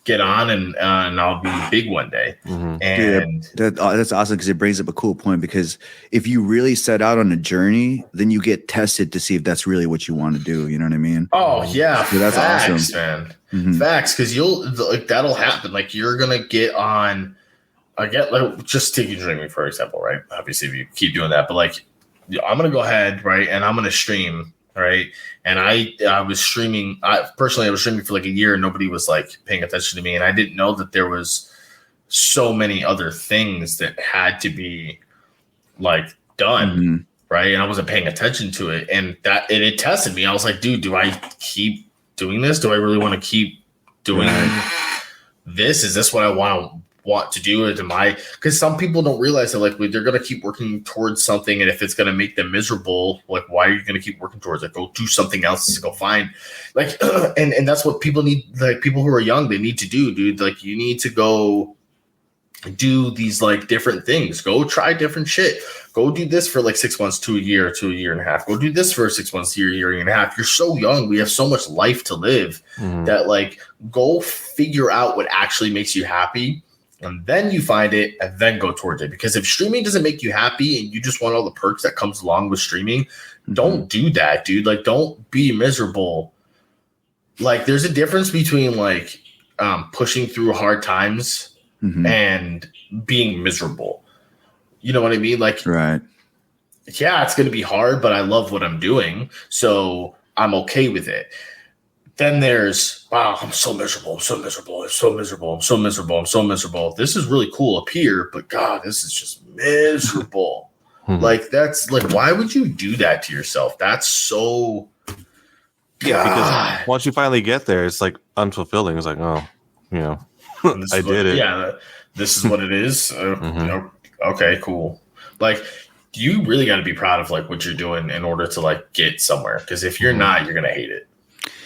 get on and I'll be big one day. And dude, that's awesome, because it brings up a cool point, because if you really set out on a journey, then you get tested to see if that's really what you want to do. You know what I mean? Oh yeah, so that's facts, awesome, man. Facts, because that'll happen. Like, you're gonna get on. Like, just taking streaming for example, right? Obviously, if you keep doing that, but like, I'm gonna go ahead, right, and I'm gonna stream. Right. And I was streaming. I was streaming for like a year and nobody was like paying attention to me. And I didn't know that there was so many other things that had to be like done. Right. And I wasn't paying attention to it. And it tested me. I was like, dude, do I keep doing this? Do I really want to keep doing this? Is this what I want to do? Because some people don't realize that like they're going to keep working towards something, and if it's going to make them miserable, like, why are you going to keep working towards it? Go do something else. Go find like and that's what people need. Like, people who are young, they need to do, dude. Like, you need to go do these like different things. Go try different shit. Go do this for like 6 months to a year and a half. Go do this for 6 months to a year and a half. You're so young. We have so much life to live that like, go figure out what actually makes you happy. And then you find it and then go towards it. Because if streaming doesn't make you happy and you just want all the perks that comes along with streaming, don't do that, dude. Like, don't be miserable. Like, there's a difference between like pushing through hard times and being miserable. You know what I mean? Like, right. Yeah, it's going to be hard, but I love what I'm doing, so I'm okay with it. Then there's, wow, I'm so miserable. I'm so miserable. I'm so miserable. I'm so miserable. I'm so miserable. This is really cool up here, but God, this is just miserable. Like, that's like, why would you do that to yourself? That's so. Yeah, because once you finally get there, it's like unfulfilling. It's like, oh, you know, I did it. Yeah, this is what it is. Okay, cool. Like, you really got to be proud of like what you're doing in order to like get somewhere. Because if you're not, you're gonna hate it.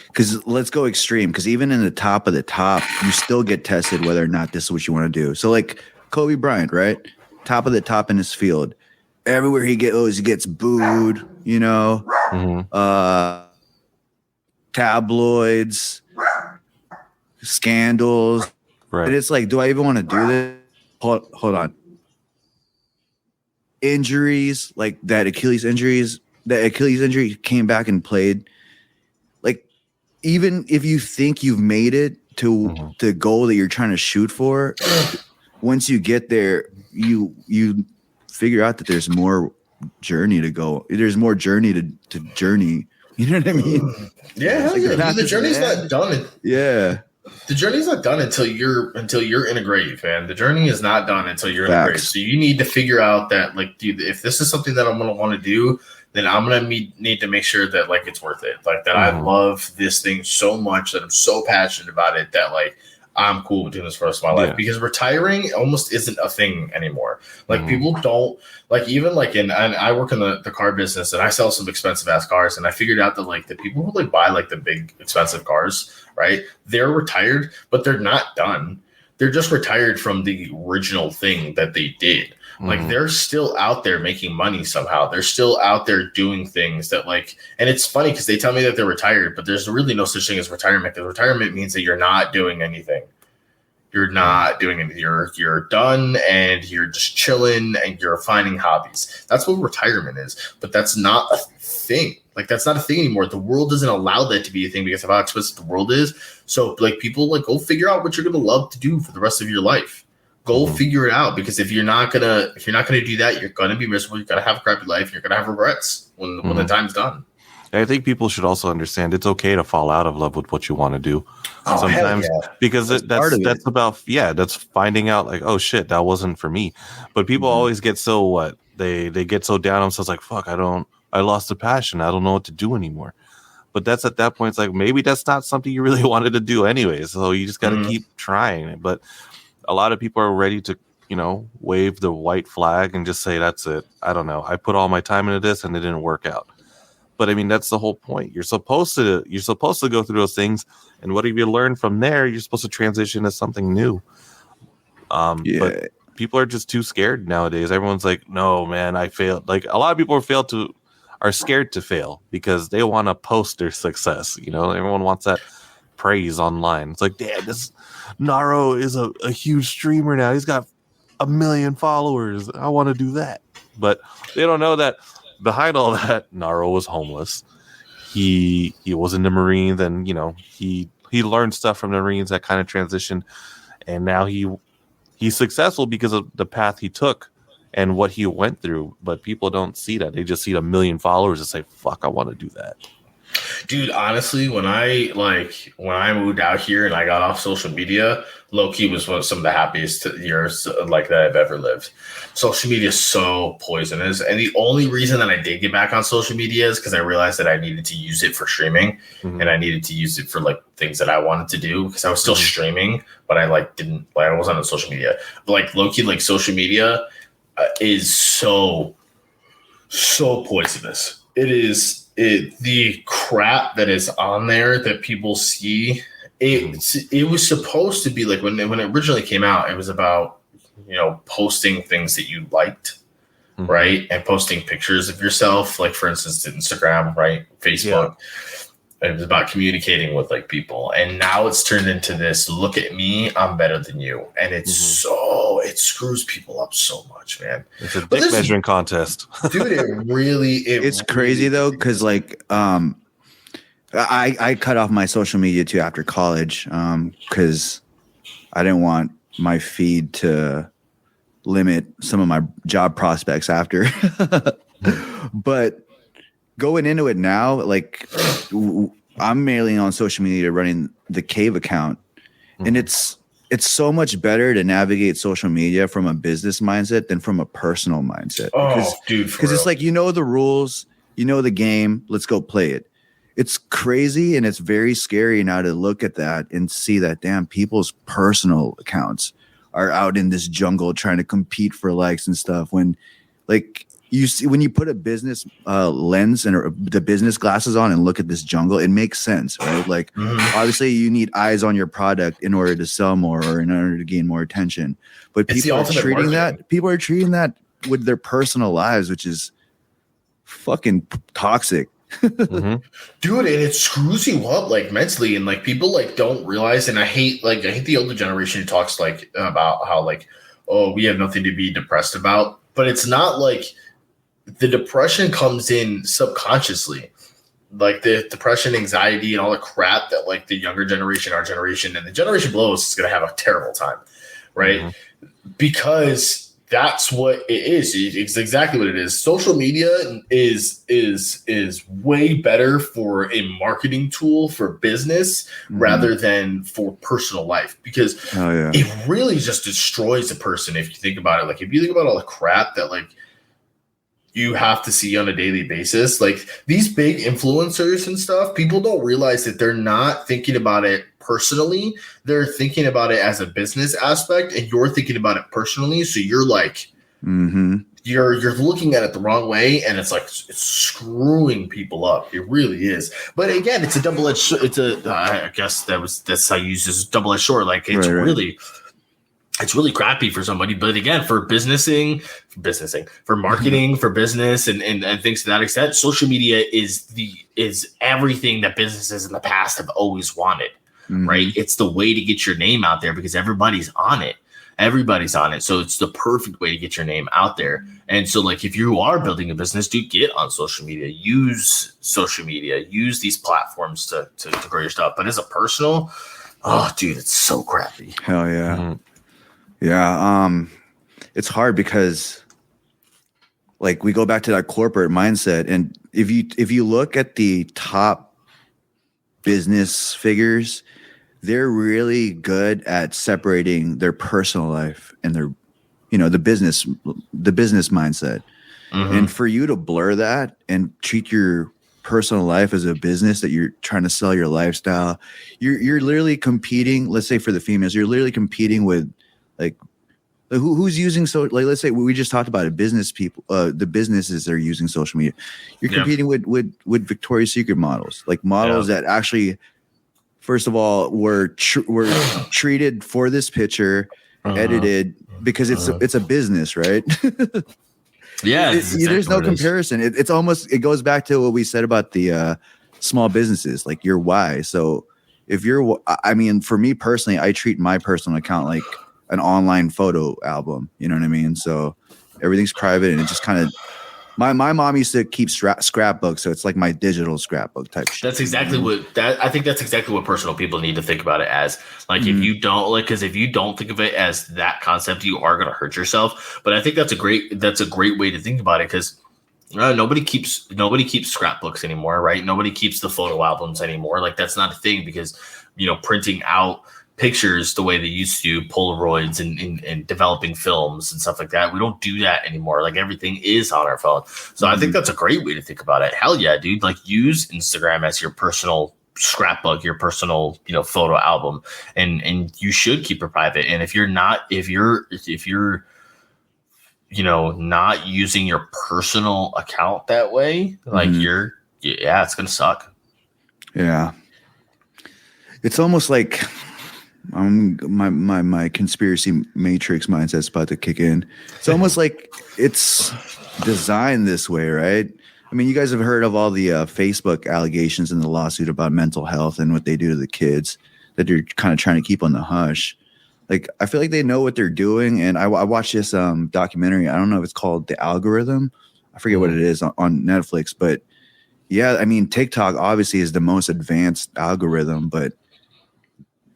Because let's go extreme. Because even in the top of the top, you still get tested whether or not this is what you want to do. So like Kobe Bryant, right? Top of the top in his field. Everywhere he goes, he gets booed. You know, tabloids, scandals. Right. And it's like, do I even want to do this? Hold on. Injuries, like that Achilles injury came back and played. Like, even if you think you've made it to the goal that you're trying to shoot for, once you get there, you figure out that there's more journey to go. There's more journey to journey. You know what I mean? Yeah, hell yeah. The journey's not done. Yeah. The journey's not done until you're in a grave, man. The journey is not done until you're in a grave. So you need to figure out that, like, dude, if this is something that I'm gonna want to do, then I'm gonna need to make sure that like it's worth it. Like that I love this thing so much that I'm so passionate about it that like I'm cool with doing this for the rest of my life. Because retiring almost isn't a thing anymore. Like people don't like, even like and I work in the car business and I sell some expensive ass cars, and I figured out that like the people who like buy like the big expensive cars, right? They're retired, but they're not done. They're just retired from the original thing that they did. Like they're still out there making money somehow. They're still out there doing things that like, and it's funny because they tell me that they're retired, but there's really no such thing as retirement. Because retirement means that you're not doing anything. You're not doing it. You're done and you're just chilling and you're finding hobbies. That's what retirement is. But that's not a thing. Like that's not a thing anymore. The world doesn't allow that to be a thing because of how expensive the world is. So like people like go figure out what you're gonna love to do for the rest of your life. Go figure it out, because if you're not gonna do that, you're gonna be miserable. You're gonna have a crappy life. You're gonna have regrets when the time's done. I think people should also understand it's okay to fall out of love with what you want to do sometimes, because that's about that's finding out like, oh shit, that wasn't for me. But people always get so they get so down on themselves like, fuck, I lost the passion. I don't know what to do anymore. But that's at that point, it's like maybe that's not something you really wanted to do anyway. So you just got to keep trying it. But a lot of people are ready to, wave the white flag and just say, that's it. I don't know. I put all my time into this and it didn't work out. But I mean, that's the whole point. You're supposed to go through those things. And what have you learned from there? You're supposed to transition to something new. But people are just too scared nowadays. Everyone's like, no, man, I failed. Like a lot of people are scared to fail because they want to post their success. Everyone wants that praise online. It's like, damn, this Naro is a huge streamer now. He's got 1 million followers. I want to do that. But they don't know that behind all that, Naro was homeless. He was in the Marines, and he learned stuff from the Marines that kind of transitioned, and now he's successful because of the path he took and what he went through. But people don't see that. They just see 1 million followers and say, fuck, I want to do that. Dude, honestly, when I moved out here and I got off social media, low-key was some of the happiest years like that I've ever lived. Social media is so poisonous. And the only reason that I did get back on social media is because I realized that I needed to use it for streaming and I needed to use it for like things that I wanted to do, because I was still streaming, but I I wasn't on social media. But like low-key, like social media is so poisonous. The crap that is on there that people see, it was supposed to be like when it originally came out, it was about posting things that you liked, right, and posting pictures of yourself, like for instance Instagram, right, Facebook. It was about communicating with like people, and now it's turned into this, look at me, I'm better than you, and it's it screws people up so much, man. It's a dick measuring contest. Dude, it's crazy though, because like I cut off my social media too after college, because I didn't want my feed to limit some of my job prospects after. But going into it now, like I'm mainly on social media running the Cave account, and it's so much better to navigate social media from a business mindset than from a personal mindset. Because it's like, you know the rules, you know the game, let's go play it. It's crazy, and it's very scary now to look at that and see that, damn, people's personal accounts are out in this jungle trying to compete for likes and stuff. When, like, you see, when you put a business lens and the business glasses on and look at this jungle, it makes sense, right? Like, obviously, you need eyes on your product in order to sell more or in order to gain more attention. But people are treating that with their personal lives, which is fucking toxic. Dude, and it screws you up like mentally, and like people like don't realize. And I hate the older generation who talks like about how like, oh, we have nothing to be depressed about, but it's not like the depression comes in subconsciously, like the depression, anxiety, and all the crap that like the younger generation, our generation, and the generation below us is going to have a terrible time, right? Because that's what it is. It's exactly what it is. Social media is way better for a marketing tool for business rather than for personal life, because it really just destroys a person if you think about it. Like if you think about all the crap that like you have to see on a daily basis, like these big influencers and stuff, people don't realize that they're not thinking about it personally. They're thinking about it as a business aspect, and you're thinking about it personally. So you're like, you're looking at it the wrong way, and it's like it's screwing people up. It really is. But again, it's a double-edged. I guess that's how you use this double-edged sword. Like it's really. It's really crappy for somebody, but again, for for marketing, for business, and things to that extent, social media is everything that businesses in the past have always wanted, right? It's the way to get your name out there because everybody's on it. So it's the perfect way to get your name out there. And so, like, if you are building a business, do get on social media, use social media, use these platforms to grow your stuff. But as a personal, oh, dude, it's so crappy. Hell yeah. Yeah, it's hard because, like, we go back to that corporate mindset, and if you look at the top business figures, they're really good at separating their personal life and their, the business mindset. And for you to blur that and treat your personal life as a business that you're trying to sell your lifestyle, you're literally competing. Let's say for the females, you're literally competing with. Like who's using like let's say we just talked about it, business people, the businesses that are using social media. You're competing with Victoria's Secret models, like models that actually, first of all, were treated for this picture, edited because it's a business, right? There's no comparison. It's almost, it goes back to what we said about the small businesses, like your why. So if you're, I mean, for me personally, I treat my personal account like an online photo album, you know what I mean? So everything's private, and it just kind of, my mom used to keep scrapbooks, so it's like my digital scrapbook type shit. That's exactly I think that's exactly what personal people need to think about it as. Like if you don't because if you don't think of it as that concept, you are going to hurt yourself. But I think that's a great way to think about it, because nobody keeps scrapbooks anymore, right? Nobody keeps the photo albums anymore. Like that's not a thing, because printing out pictures the way they used to, Polaroids and developing films and stuff like that, we don't do that anymore. Like everything is on our phone. So I think that's a great way to think about it. Hell yeah, dude. Like use Instagram as your personal scrapbook, your personal photo album, and you should keep it private. And if you're not not using your personal account that way, like it's gonna suck. Yeah, it's almost like my conspiracy matrix mindset's about to kick in. It's almost like it's designed this way, right? I mean, you guys have heard of all the Facebook allegations in the lawsuit about mental health and what they do to the kids that they're kind of trying to keep on the hush. Like, I feel like they know what they're doing. And I watched this documentary. I don't know if it's called The Algorithm. I forget what it is on Netflix. But yeah, I mean, TikTok obviously is the most advanced algorithm, but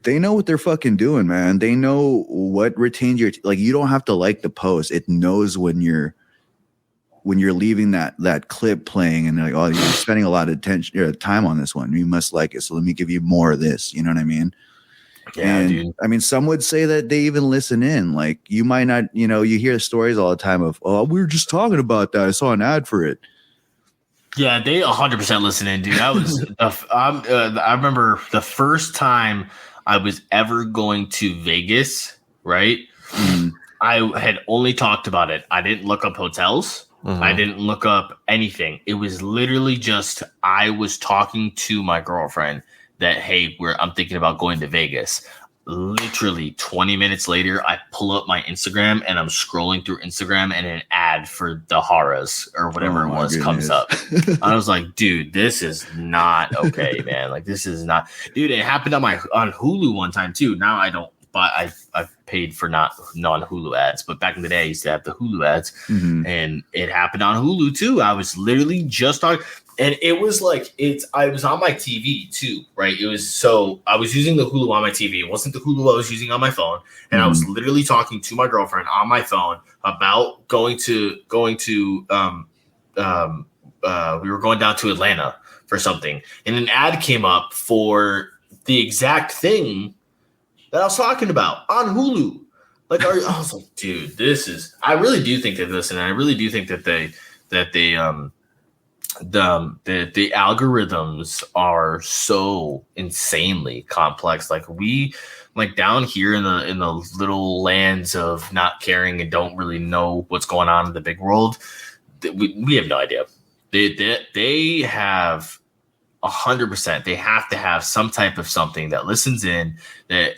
they know what they're fucking doing, man. They know what retains your, like, you don't have to like the post. It knows when you're when you're leaving that clip playing and they're like, oh, you're spending a lot of time on this one. You must like it. So let me give you more of this. You know what I mean? Yeah, and dude. I mean, some would say that they even listen in. Like you might not, you know, you hear stories all the time of, oh, we were just talking about that. I saw an ad for it. Yeah, they 100% listen in, dude. I remember the first time I was ever going to Vegas, right? I had only talked about it. I didn't look up hotels. I didn't look up anything. It was literally just I was talking to my girlfriend that, hey, I'm thinking about going to Vegas. Literally 20 minutes later, I pull up my Instagram and I'm scrolling through Instagram and an ad for the Haras or whatever it was comes up. I was like, dude, this is not okay, man. Like, this is not, dude. It happened on Hulu one time too. Now I don't, but I've paid for not non-Hulu ads. But back in the day, I used to have the Hulu ads, and it happened on Hulu too. I was literally just talking. And it was like I was on my TV too, right? It was so I was using the Hulu on my TV. It wasn't the Hulu I was using on my phone. And I was literally talking to my girlfriend on my phone about going to we were going down to Atlanta for something. And an ad came up for the exact thing that I was talking about on Hulu. Like I was like, dude, I really do think they listen. I really do think that they the algorithms are so insanely complex. Like we down here in the little lands of not caring and don't really know what's going on in the big world, we have no idea. They have 100%. They have to have some type of something that listens in that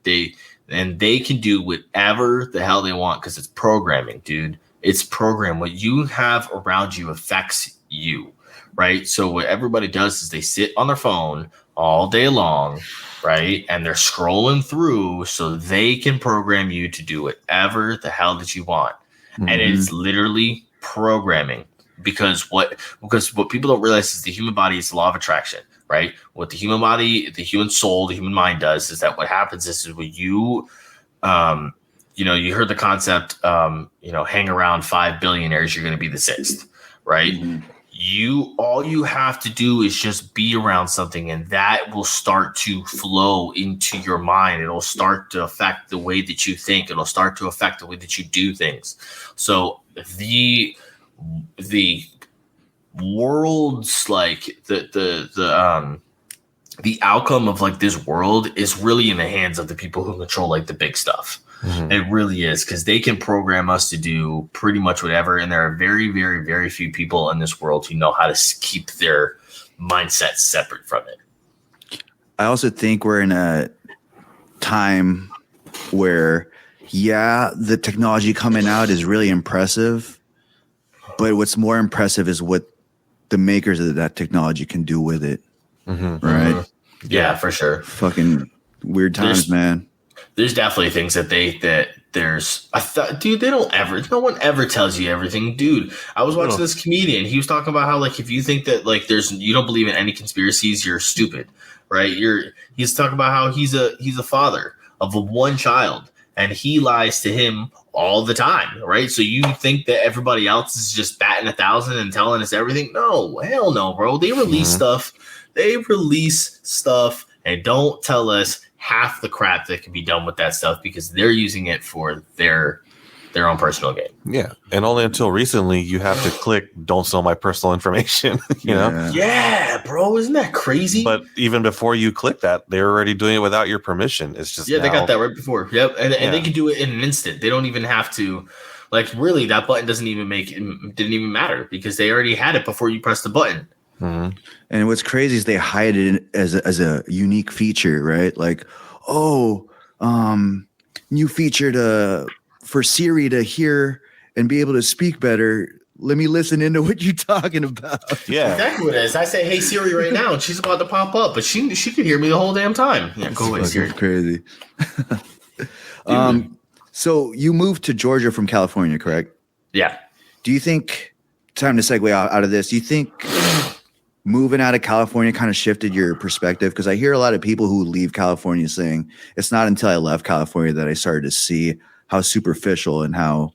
they can do whatever the hell they want because it's programming, dude. It's programmed. What you have around you affects you, right? So what everybody does is they sit on their phone all day long, right? And they're scrolling through so they can program you to do whatever the hell that you want. And it's literally programming because what people don't realize is the human body is the law of attraction, right? What the human body, the human soul, the human mind does is that what happens is when you you heard the concept, hang around 5 billionaires, you're going to be the sixth, right? All you have to do is just be around something and that will start to flow into your mind. It'll start to affect the way that you think. It'll start to affect the way that you do things. So the world's like the outcome of like this world is really in the hands of the people who control like the big stuff. It really is because they can program us to do pretty much whatever. And there are very, very, very few people in this world who know how to keep their mindset separate from it. I also think we're in a time where, the technology coming out is really impressive. But what's more impressive is what the makers of that technology can do with it. Right? Yeah, for sure. Fucking weird times, man. There's definitely things that dude, no one ever tells you everything, dude. I was watching this comedian. He was talking about how, like, if you think that, like, you don't believe in any conspiracies, you're stupid, right? He's talking about how he's a father of one child and he lies to him all the time, right? So you think that everybody else is just batting 1,000 and telling us everything? No, hell no, bro. They release stuff. They release stuff and don't tell us half the crap that can be done with that stuff because they're using it for their own personal gain. Yeah. And only until recently you have to click don't sell my personal information, you know? Yeah, bro. Isn't that crazy? But even before you click that, they're already doing it without your permission. It's just they got that right before. Yep. And they can do it in an instant. They don't even have to, like, really, that button didn't even matter because they already had it before you pressed the button. And what's crazy is they hide it as a unique feature, right? Like, new feature for Siri to hear and be able to speak better. Let me listen into what you're talking about. Yeah, exactly what it is. I say, "Hey Siri," right now, and she's about to pop up, but she could hear me the whole damn time. Yeah, go away, Siri. Crazy. So you moved to Georgia from California, correct? Yeah. Do you think? Time to segue out of this. Do you think moving out of California kind of shifted your perspective? Because I hear a lot of people who leave California saying it's not until I left California that I started to see how superficial and how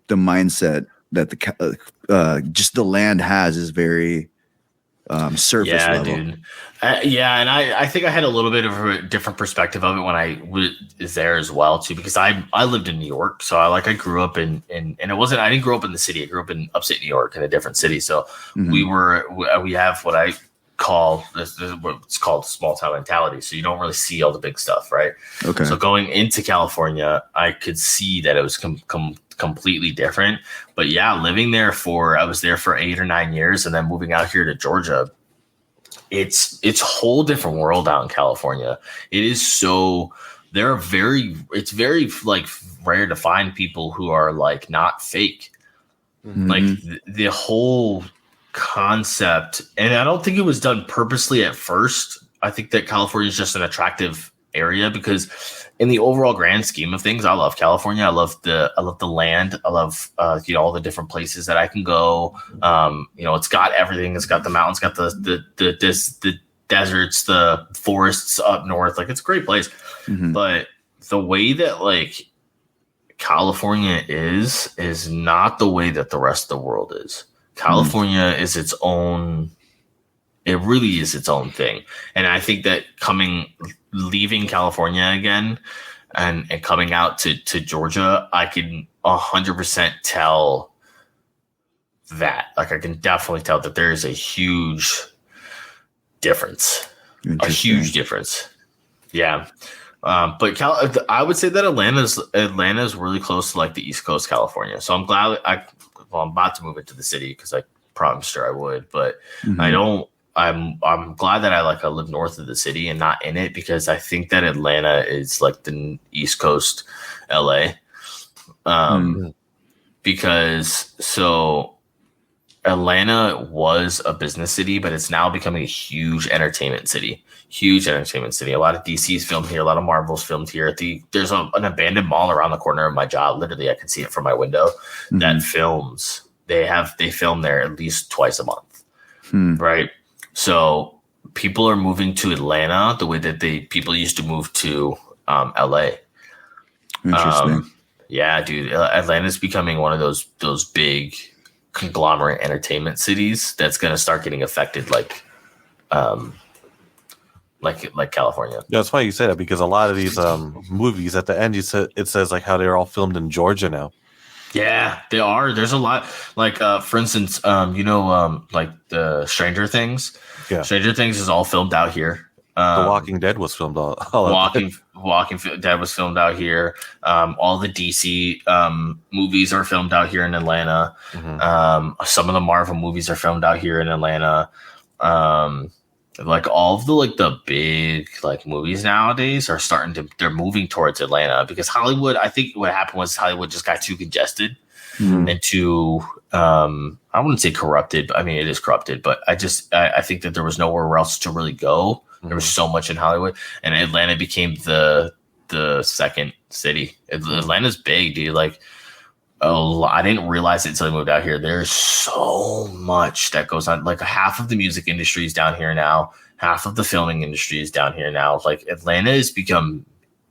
the mindset that just the land has is very surface level. Dude. And I think I had a little bit of a different perspective of it when I was there as well too, because I lived in New York, so I grew up in and it wasn't, I didn't grow up in the city. I grew up in upstate New York in a different city. So we have what I call this what's called small town mentality. So you don't really see all the big stuff, right? Okay. So going into California, I could see that it was completely different. But yeah, living there I was there for 8 or 9 years, and then moving out here to Georgia, it's a whole different world out in California. It is so it's very like rare to find people who are like not fake. Like the whole concept, and I don't think it was done purposely at first. I think that California is just an attractive area because in the overall grand scheme of things, I love California. I love the land. I love all the different places that I can go. It's got everything. It's got the mountains, got the deserts, the forests up north. Like, it's a great place. But the way that like California is not the way that the rest of the world is. California is its own. It really is its own thing. And I think that leaving California again and coming out to Georgia, I can 100% tell that. Like, I can definitely tell that there is a huge difference. A huge difference. Yeah. But I would say that Atlanta's really close to like the East Coast California. So I'm glad I'm about to move into the city because I promised her I would, but I'm glad that I live north of the city and not in it, because I think that Atlanta is like the East Coast LA. Because so Atlanta was a business city, but it's now becoming a huge entertainment city. A lot of DC's filmed here, a lot of Marvel's filmed here. There's an abandoned mall around the corner of my job. Literally, I can see it from my window. That films. They film there at least twice a month, right? So people are moving to Atlanta the way that people used to move to LA. Interesting. Yeah, dude, Atlanta's becoming one of those big conglomerate entertainment cities that's going to start getting affected like California. Yeah, that's why you say that, because a lot of these movies at the end, it says like how they're all filmed in Georgia now. Yeah, they are. There's a lot. Like, for instance, like the Stranger Things. Yeah, Stranger Things is all filmed out here. The Walking Dead was filmed all Walking Dead was filmed out here. All the DC movies are filmed out here in Atlanta. Some of the Marvel movies are filmed out here in Atlanta. Like all of the big like movies nowadays are they're moving towards Atlanta, because Hollywood, I think what happened was Hollywood just got too congested and too I wouldn't say corrupted, but I mean, it is corrupted, but I think that there was nowhere else to really go. There was so much in Hollywood, and Atlanta became the second city. Atlanta's big, dude. Like, I didn't realize it until I moved out here. There's so much that goes on. Like, half of the music industry is down here now. Half of the filming industry is down here now. Like, Atlanta has become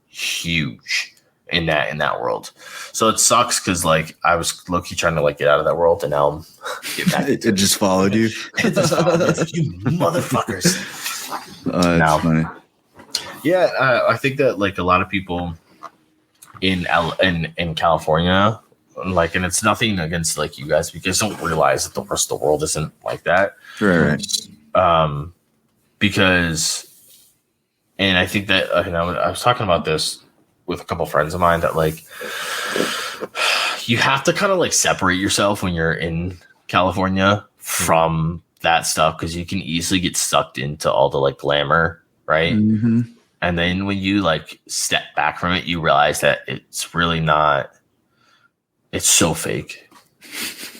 huge in that world. So it sucks because like I was low-key trying to like get out of that world, and now I'm getting back. It just followed you. It just followed you motherfuckers. That's funny. Yeah, I think that like a lot of people in California, like, and it's nothing against like you guys, because don't realize that the rest of the world isn't like that. Right. Because, and I think that I was talking about this with a couple friends of mine, that like you have to kind of like separate yourself when you're in California from that stuff, because you can easily get sucked into all the like glamour, right? And then when you like step back from it, you realize that it's really not. It's so fake.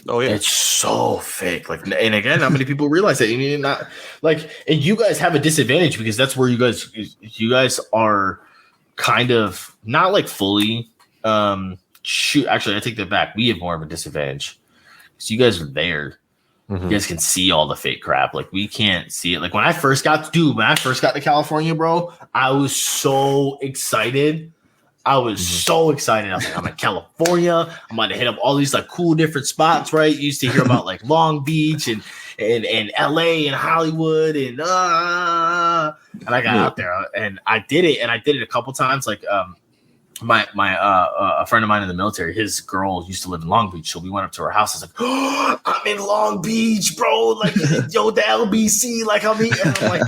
Oh yeah, it's so fake. Like, and again, not many people realize that. You not like, and you guys have a disadvantage because that's where you guys are kind of not like fully. Actually, I take that back. We have more of a disadvantage because you guys are there. You guys can see all the fake crap. Like, we can't see it. Like, when I first got to California, bro, I was so excited. I was so excited. I was like, I'm in California. I'm going to hit up all these like cool different spots, right? You used to hear about like Long Beach and LA and Hollywood and I got out there and I did it a couple times. Like my a friend of mine in the military, his girl used to live in Long Beach, so we went up to her house. I was like, oh, I'm in Long Beach, bro. Like, yo, the LBC, like I'm here. And I'm like,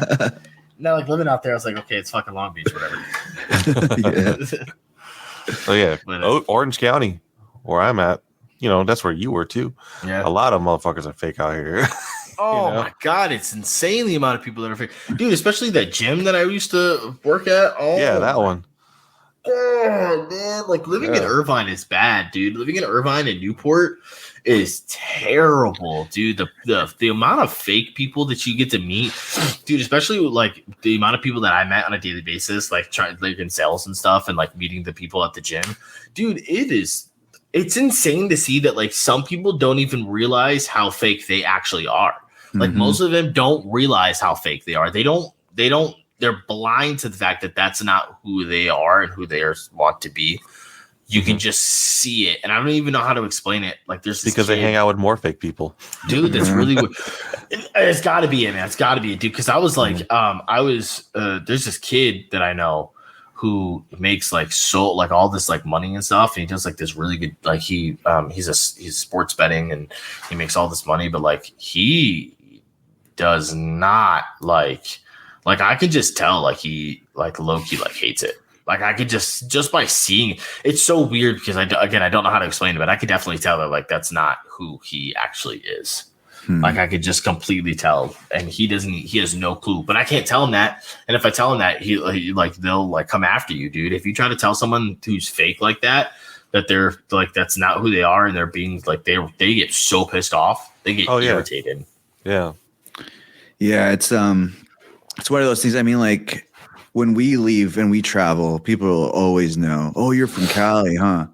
now like living out there, I was like, okay, it's fucking Long Beach, whatever. Yeah. Oh yeah, But, Orange County, where I'm at. You know, that's where you were too. Yeah. A lot of motherfuckers are fake out here. Oh You know? my god, it's insane the amount of people that are fake, dude. Especially that gym that I used to work at. Oh Yeah, that one. God, man, like living in Irvine is bad, dude. Living in Irvine and Newport is terrible, dude. The amount of fake people that you get to meet, dude, especially like the amount of people that I met on a daily basis, like trying like in sales and stuff, and like meeting the people at the gym, dude. It's insane to see that like some people don't even realize how fake they actually are. Like most of them don't realize how fake they are. They're blind to the fact that that's not who they are and who they want to be. You can just see it. And I don't even know how to explain it. Like there's Because they hang out with more fake people. Dude, that's really weird. It's gotta be it, man. It's gotta be it, dude. Cause I was like, there's this kid that I know who makes like all this like money and stuff. And he does like this really good, like he's sports betting and he makes all this money, but like he does not like I could just tell like he like low-key like hates it. Like I could just by seeing it. It's so weird because I don't know how to explain it, but I could definitely tell that like that's not who he actually is. Like I could just completely tell, and he has no clue. But I can't tell him that. And if I tell him that, he like they'll like come after you, dude. If you try to tell someone who's fake like that they're like that's not who they are, and they're being like they get so pissed off, they get irritated. Yeah. Yeah, it's one of those things. I mean, like when we leave and we travel, people will always know, oh, you're from Cali, huh?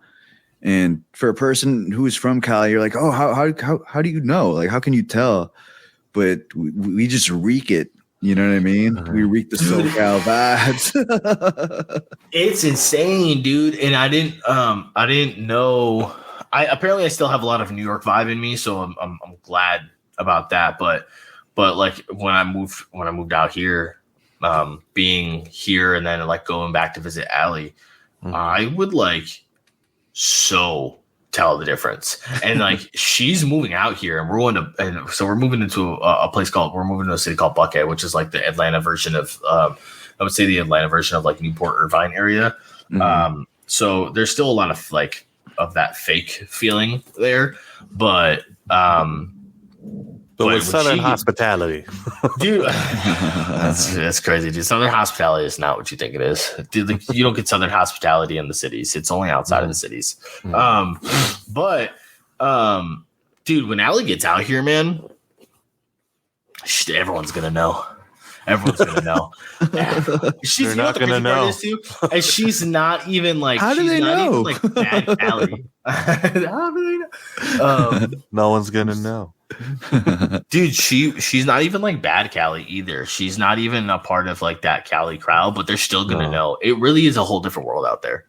And for a person who's from Cali, you're like, oh, how do you know? Like, how can you tell? But we just reek it. You know what I mean? We reek the SoCal vibes. It's insane, dude. And I didn't know. I still have a lot of New York vibe in me, so I'm glad about that. But like when I moved out here, being here and then like going back to visit Allie, I would like so tell the difference. And like she's moving out here, and we're moving into we're moving to a city called Buckhead, which is like the Atlanta version of I would say the Atlanta version of like Newport Irvine area. So there's still a lot of like of that fake feeling there, but with Southern hospitality, dude, that's crazy, dude. Southern hospitality is not what you think it is, dude. Like, you don't get Southern hospitality in the cities; it's only outside of the cities. But dude, when Allie gets out here, man, everyone's gonna know. Everyone's gonna know. She's not gonna know. And she's not even like. How do they know? Even, like bad Allie. How do they know? No one's gonna know. Dude, she's not even like bad Cali either. She's not even a part of like that Cali crowd, but they're still gonna know. It really is a whole different world out there.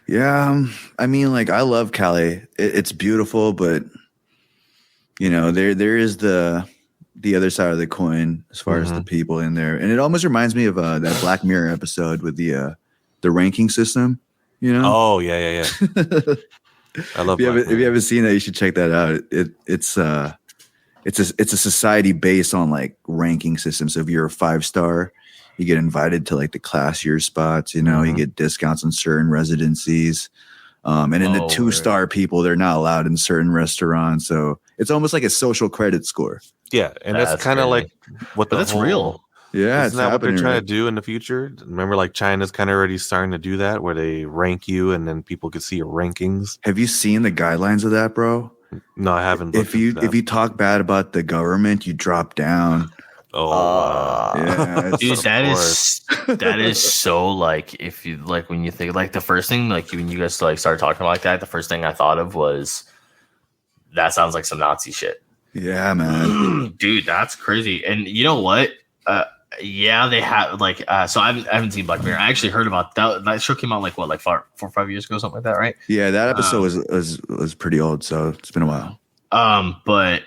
Yeah, I mean, like I love Cali. It's beautiful, but you know, there is the other side of the coin as far as the people in there, and it almost reminds me of that Black Mirror episode with the ranking system. You know? Oh yeah. I love. If you haven't seen that, you should check that out. It's a society based on like ranking systems. So if you're a 5-star, you get invited to like the classier spots. You know, you get discounts on certain residencies. And then the 2-star people, they're not allowed in certain restaurants. So it's almost like a social credit score. Yeah, and that's kind of like what that's real. Yeah, isn't that what they're trying to do in the future? Remember, like China's kind of already starting to do that, where they rank you, and then people can see your rankings. Have you seen the guidelines of that, bro? No, I haven't. If you talk bad about the government, you drop down. Yeah, dude, that is so like if you like when you think like the first thing like when you guys like started talking like that, the first thing I thought of was that sounds like some Nazi shit. Yeah, man, dude, that's crazy. And you know what? Yeah, they have like so I haven't seen Black Mirror. I actually heard about that show came out like 4 or 5 years ago, something like that, right? Yeah, that episode was pretty old, so it's been a while. But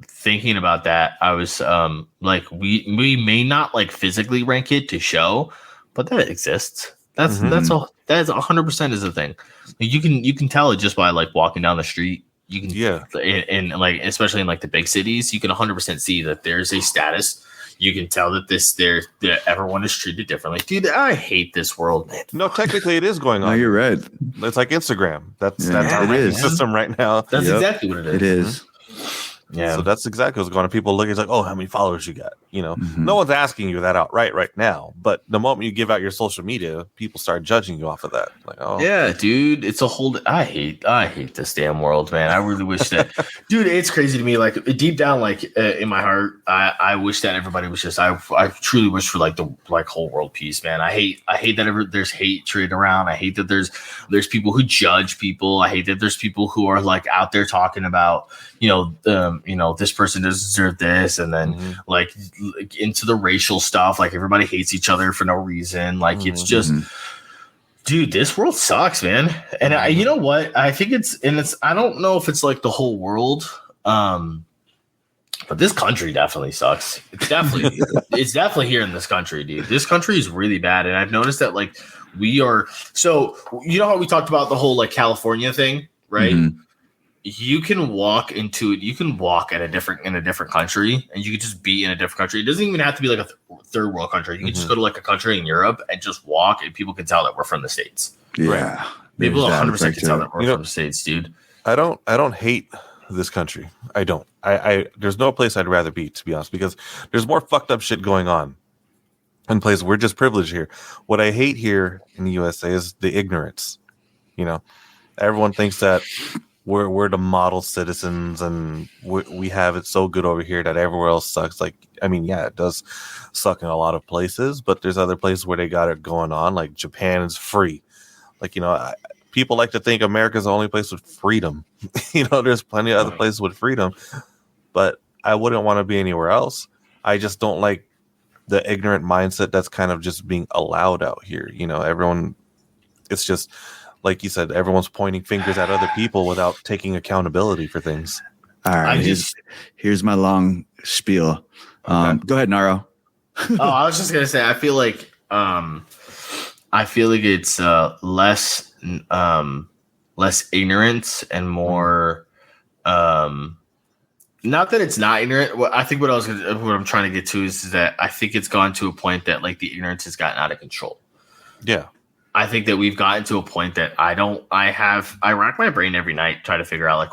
thinking about that, I was like we may not like physically rank it to show, but that exists. That's all. That is 100% is a thing. You can tell it just by like walking down the street. You can and like especially in like the big cities, you can 100% see that there's a status. You can tell that that everyone is treated differently. Dude, I hate this world, man. No, technically it is going on. No, you're right. It's like Instagram. That's Yeah, our it is. system right now. That's exactly what it is. It is. Yeah. So that's exactly what's going on. People look, it's like, oh, how many followers you got? You know, no one's asking you that outright right now. But the moment you give out your social media, people start judging you off of that. Like, oh, yeah, dude, it's a whole. I hate this damn world, man. I really wish that, dude. It's crazy to me. Like deep down, like in my heart, I wish that everybody was just. I truly wish for like the whole world peace, man. I hate that there's hatred around. I hate that there's people who judge people. I hate that there's people who are like out there talking about this person doesn't deserve this, and then like into the racial stuff. Like everybody hates each other for no reason. Like it's just. Dude, this world sucks, man. And you know what? I think it's I don't know if it's like the whole world, but this country definitely sucks. It's definitely here in this country, dude. This country is really bad. And I've noticed that like we are, so you know how we talked about the whole like California thing, right? Mm-hmm. You can walk in a different country, and you can just be in a different country. It doesn't even have to be like a third world country. You can just go to like a country in Europe and just walk, and people can tell that we're from the States. Yeah, right? People 100% can tell that we're from the States, dude. I don't hate this country. I don't. I there's no place I'd rather be, to be honest, because there's more fucked up shit going on in places. We're just privileged here. What I hate here in the USA is the ignorance. You know, everyone thinks that we're the model citizens and we have it so good over here that everywhere else sucks. Like, I mean, yeah, it does suck in a lot of places, but there's other places where they got it going on. Like Japan is free. Like, you know, people like to think America's the only place with freedom. You know, there's plenty of other places with freedom, but I wouldn't want to be anywhere else. I just don't like the ignorant mindset that's kind of just being allowed out here. You know, everyone, it's just, like you said, everyone's pointing fingers at other people without taking accountability for things. All right, here's my long spiel. Okay. Go ahead, Naro. I was just gonna say, I feel like it's less ignorance and more. Not that it's not ignorant. I think what I'm trying to get to is that I think it's gone to a point that like the ignorance has gotten out of control. Yeah. I think that we've gotten to a point that I rack my brain every night trying to figure out like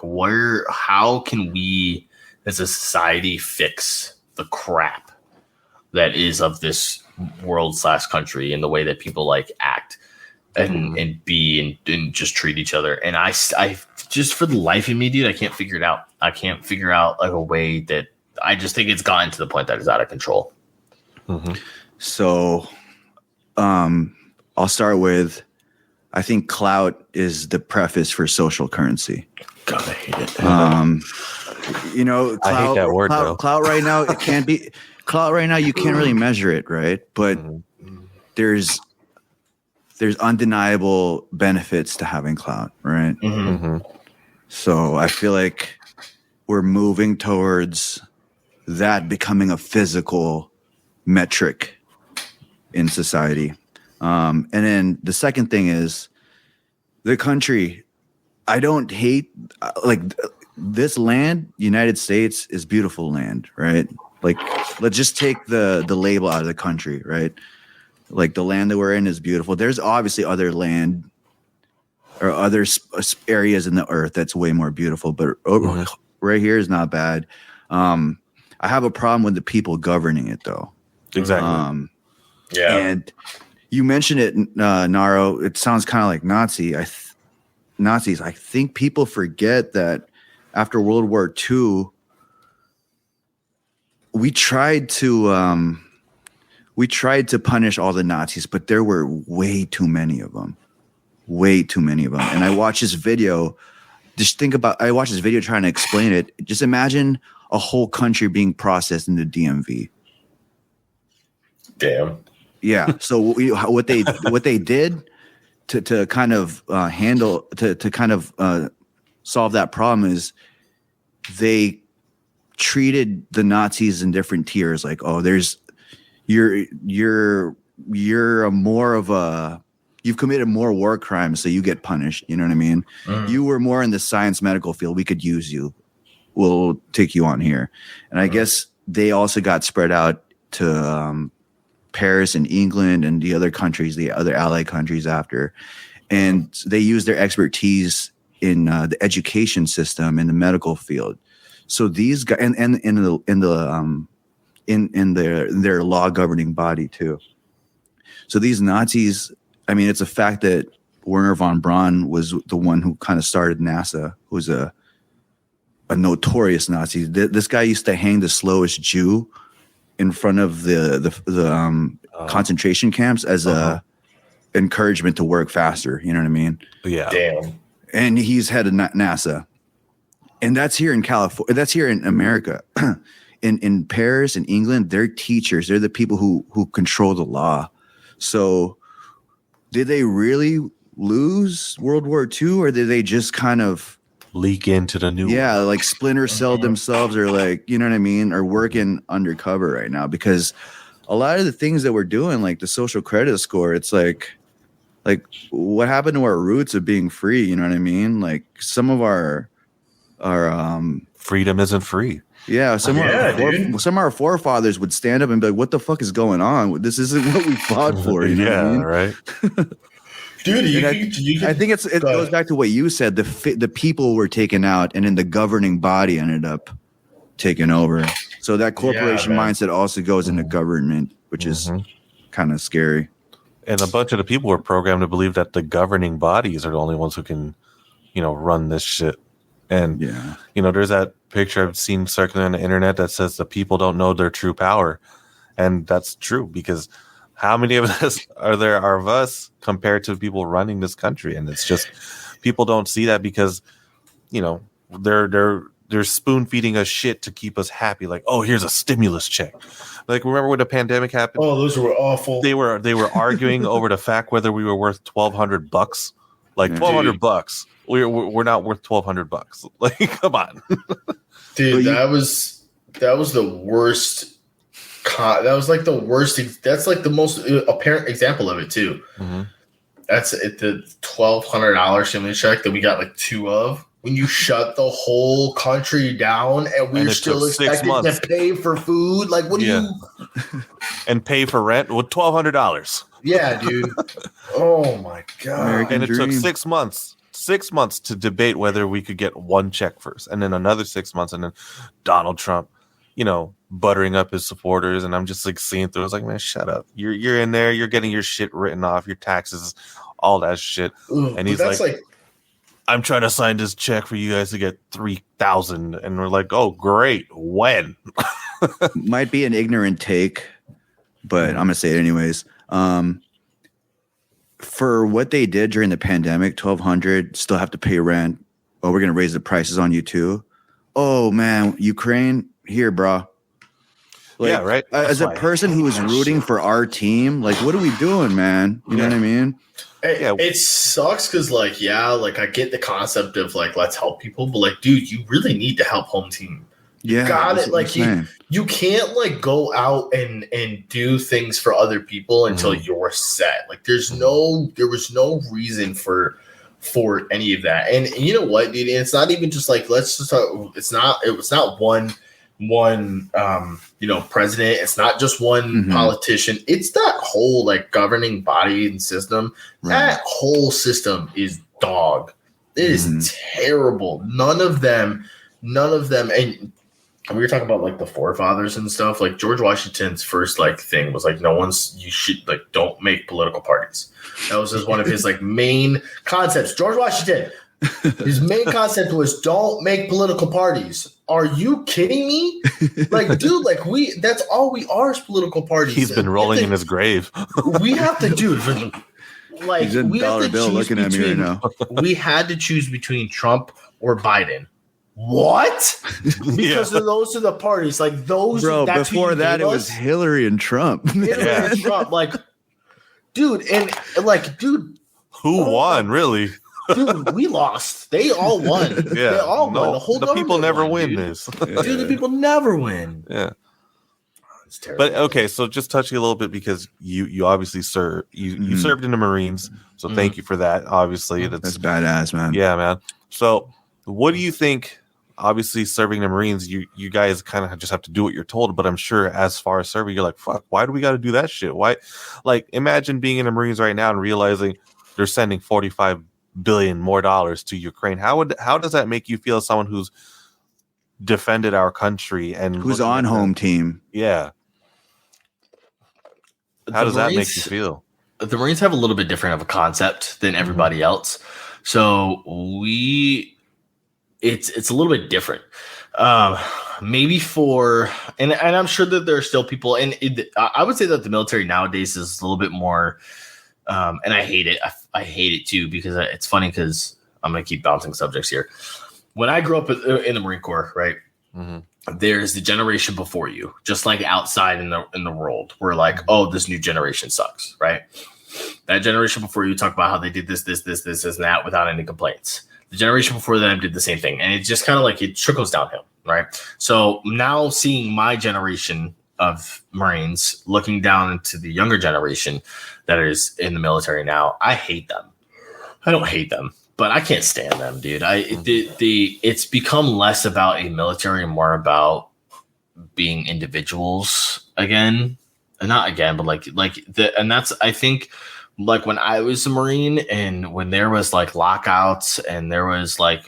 how can we as a society fix the crap that is of this world / country and the way that people like act and be and just treat each other. And I just for the life of me, dude, I can't figure it out. I can't figure out like a way that I just think it's gotten to the point that it's out of control. Mm-hmm. So, I'll start with, I think clout is the preface for social currency. God, I hate it. You know, clout, I hate that word, though. Clout right now, it can't be clout right now. You can't really measure it, right? But there's undeniable benefits to having clout, right? Mm-hmm. So I feel like we're moving towards that becoming a physical metric in society. And then the second thing is the country. I don't hate like this land. United States is beautiful land, right? Like, let's just take the label out of the country, right? Like the land that we're in is beautiful. There's obviously other land or other areas in the earth that's way more beautiful, but right here is not bad. I have a problem with the people governing it, though. Exactly. Yeah. And you mentioned it, Naro. It sounds kind of like Nazis. I think people forget that after World War II, we tried to punish all the Nazis, but there were way too many of them. And I watched this video. I watched this video trying to explain it. Just imagine a whole country being processed in the DMV. Damn. Yeah. So what they did to kind of handle to kind of solve that problem is they treated the Nazis in different tiers. Like, oh, you're a more of a, you've committed more war crimes, so you get punished. You know what I mean? You were more in the science medical field. We could use you. We'll take you on here. And I guess they also got spread out to Paris and England and the other countries, the other allied countries after. And they used their expertise in the education system in the medical field. So these guys, and in their law governing body too. So these Nazis, I mean, it's a fact that Werner von Braun was the one who kind of started NASA, who was a notorious Nazi. This guy used to hang the slowest Jew in front of the concentration camps as a encouragement to work faster. You know what I mean? Yeah. Damn. And he's head of NASA. And that's here in California. That's here in America. In Paris and England, they're teachers. They're the people who control the law. So did they really lose World War II, or did they just kind of leak into the new one? Like splinter celled themselves, or like, you know what I mean, or working undercover right now? Because a lot of the things that we're doing, like the social credit score, it's like what happened to our roots of being free? You know what I mean? Like some of our freedom isn't free. Yeah, some of our forefathers would stand up and be like, "What the fuck is going on? This isn't what we fought for." You know what I mean? Right. Dude, I think it goes back to what you said. The people were taken out, and then the governing body ended up taking over. So that corporation mindset also goes into government, which is kind of scary. And a bunch of the people were programmed to believe that the governing bodies are the only ones who can, run this shit. And there's that picture I've seen circulating on the internet that says the people don't know their true power, and that's true, because how many of us are there of us compared to people running this country? And it's just people don't see that because they're spoon feeding us shit to keep us happy. Like, oh, here's a stimulus check. Like, remember when the pandemic happened? Oh, those were awful. They were arguing over the fact whether we were worth $1,200. Like $1,200. We're not worth $1,200. Like, come on, dude. That was the worst. That was like the worst. That's like the most apparent example of it too. That's the $1,200 stimulus check that we got like 2 of. When you shut the whole country down and we're still expected to pay for food, like what do you? And pay for rent with $1,200. Yeah, dude. Oh my god! American and it dream. took 6 months. 6 months to debate whether we could get one check first, and then another 6 months, and then Donald Trump, buttering up his supporters, and I'm just like seeing through. I was like, man, shut up. You're in there. You're getting your shit written off, your taxes, all that shit. And he's like, I'm trying to sign this check for you guys to get $3,000, and we're like, oh, great. When? Might be an ignorant take, but I'm gonna say it anyways. For what they did during the pandemic, $1,200, still have to pay rent. Oh, we're gonna raise the prices on you too. Oh man, Ukraine, here, bro. Like, yeah, right. As a person who is rooting for our team, like, what are we doing, man? You know what I mean? It sucks because, I get the concept of let's help people, but dude, you really need to help home team. Yeah, got it. You can't go out and do things for other people until you're set. There was no reason for any of that. And you know what, dude? And it's not even just let's just talk, it's not one president. It's not just one politician. It's that whole governing body and system. Right. That whole system is dog. It is terrible. None of them. And we were talking about the forefathers and stuff. George Washington's first thing was you should don't make political parties. That was just one of his main concepts. George Washington, his main concept was don't make political parties. Are you kidding me? Dude, that's all we are is political parties. He's been rolling in his grave. We have to do He's in dollar bill looking at me right now. We had to choose between Trump or Biden. what? Because those are the parties. Like those. Bro, before that, it was Hillary and Trump. Hillary and Trump. Like, dude, who won? Really? Dude, we lost. They all won. Yeah, they all won. The whole people never win dude. this. Dude, the people never win. Yeah. It's terrible. But okay, so just touching a little bit because you obviously served you served in the Marines, so thank you for that. Obviously, that's badass, man. Yeah, man. So, what do you think? Obviously, serving the Marines, you guys kind of just have to do what you're told. But I'm sure, as far as serving, you're like, fuck, why do we got to do that shit? Why? Like, imagine being in the Marines right now and realizing they're sending $45 billion more to Ukraine. How does that make you feel as someone who's defended our country and who's on home team? Yeah. How does that make you feel? The Marines have a little bit different of a concept than everybody else. So it's a little bit different. Maybe and I'm sure that there are still people, and I would say that the military nowadays is a little bit more, and I hate it. I hate it too, because it's funny because I'm going to keep bouncing subjects here. When I grew up in the Marine Corps, right? Mm-hmm. There's the generation before you, just like outside in the world, we're like, oh, this new generation sucks, right? That generation before you talk about how they did this, and that without any complaints. The generation before them did the same thing, and it just kind of like it trickles downhill, right? So now seeing my generation of Marines looking down into the younger generation that is in the military now, I hate them. I don't hate them, but I can't stand them, dude. It's become less about a military and more about being individuals again, and not again, but and that's, I think, like when I was a Marine and when there was like lockouts and there was like,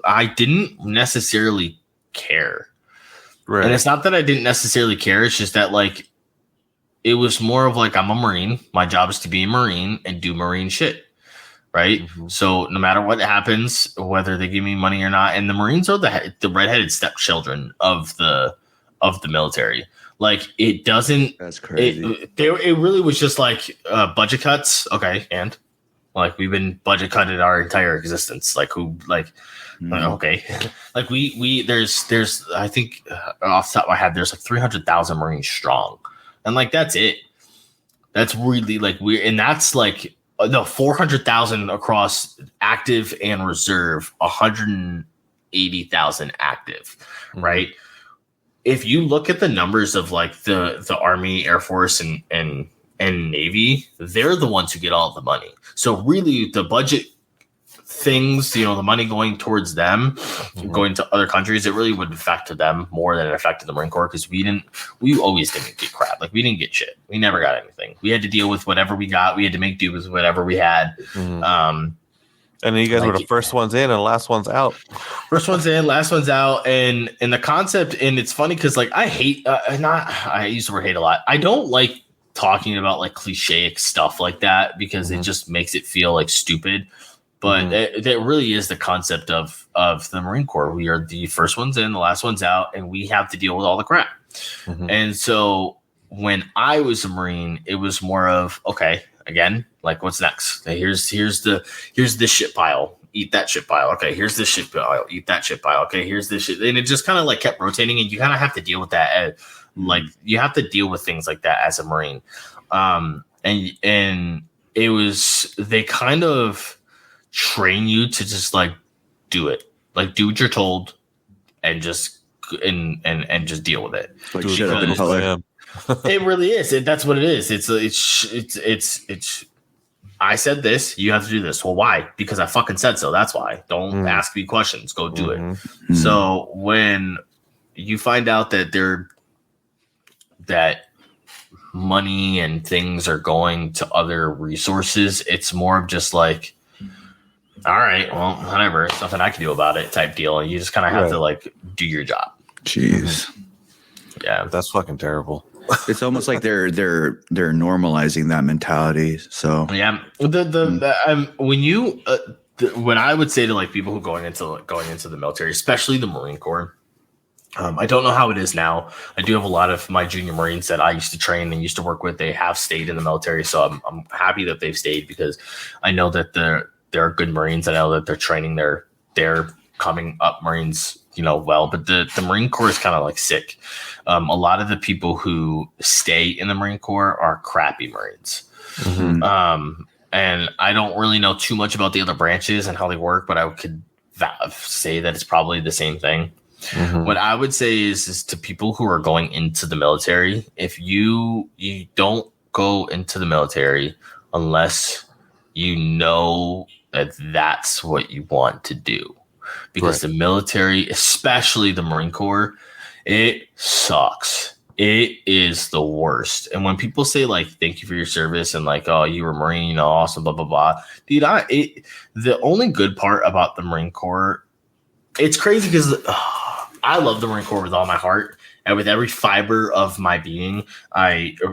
I didn't necessarily care. Right. And it's not that I didn't necessarily care. It's just that like, it was more of like, I'm a Marine. My job is to be a Marine and do Marine shit. Right. Mm-hmm. So no matter what happens, whether they give me money or not, and the Marines are the redheaded stepchildren of the military. Like it doesn't. That's crazy. It really was just like budget cuts. Okay, and like we've been budget cutted our entire existence. Like who? Like okay, like we there's I think off the top of my head there's like 300,000 Marines strong, and like that's it. That's really like weird, and that's like. No, 400,000 across active and reserve, 180,000 active, right? If you look at the numbers of like the Army, Air Force, and Navy, they're the ones who get all the money. So really, the budget things, the money going towards them, going to other countries, it really would affect them more than it affected the Marine Corps because we always didn't get crap. Like we didn't get shit. We never got anything. We had to deal with whatever we got. We had to make do with whatever we had. Mm-hmm. And then you guys were the first ones in and the last ones out. First ones in, last ones out, and the concept. And it's funny because like I hate. I use the word hate a lot. I don't like talking about like cliche stuff like that because it just makes it feel like stupid. But that really is the concept of the Marine Corps. We are the first ones in, the last ones out, and we have to deal with all the crap. Mm-hmm. And so when I was a Marine, it was more of, okay, again, like what's next? Okay, here's this shit pile. Eat that shit pile. Okay, here's this shit pile. Eat that shit pile. Okay, here's this shit. And it just kind of like kept rotating, and you kind of have to deal with that. Like you have to deal with things like that as a Marine. And it was, they kind of train you to just like do it, like do what you're told and just and just deal with it. Like shut up in color. It really is. That's what it is. It's I said this, you have to do this. Well, why? Because I fucking said so. That's why. Don't ask me questions. Go do it. So when you find out that that money and things are going to other resources, it's more of just like, all right, well, whatever. It's nothing I can do about it type deal. And you just kind of have to like do your job. Jeez. Yeah. That's fucking terrible. It's almost like they're normalizing that mentality. So yeah, when I would say to like people who going into the military, especially the Marine Corps, I don't know how it is now. I do have a lot of my junior Marines that I used to train and used to work with. They have stayed in the military, so I'm happy that they've stayed because I know that they're good Marines. I know that they're training their coming up Marines, well, but the Marine Corps is kind of like sick. A lot of the people who stay in the Marine Corps are crappy Marines. And I don't really know too much about the other branches and how they work, but I could say that it's probably the same thing. What I would say is to people who are going into the military, if you don't go into the military unless you know that that's what you want to do, because the military, especially the Marine Corps, it sucks. It is the worst. And when people say like, thank you for your service and like, oh, you were Marine, awesome, blah, blah, blah. Dude, the only good part about the Marine Corps, it's crazy because I love the Marine Corps with all my heart. And with every fiber of my being,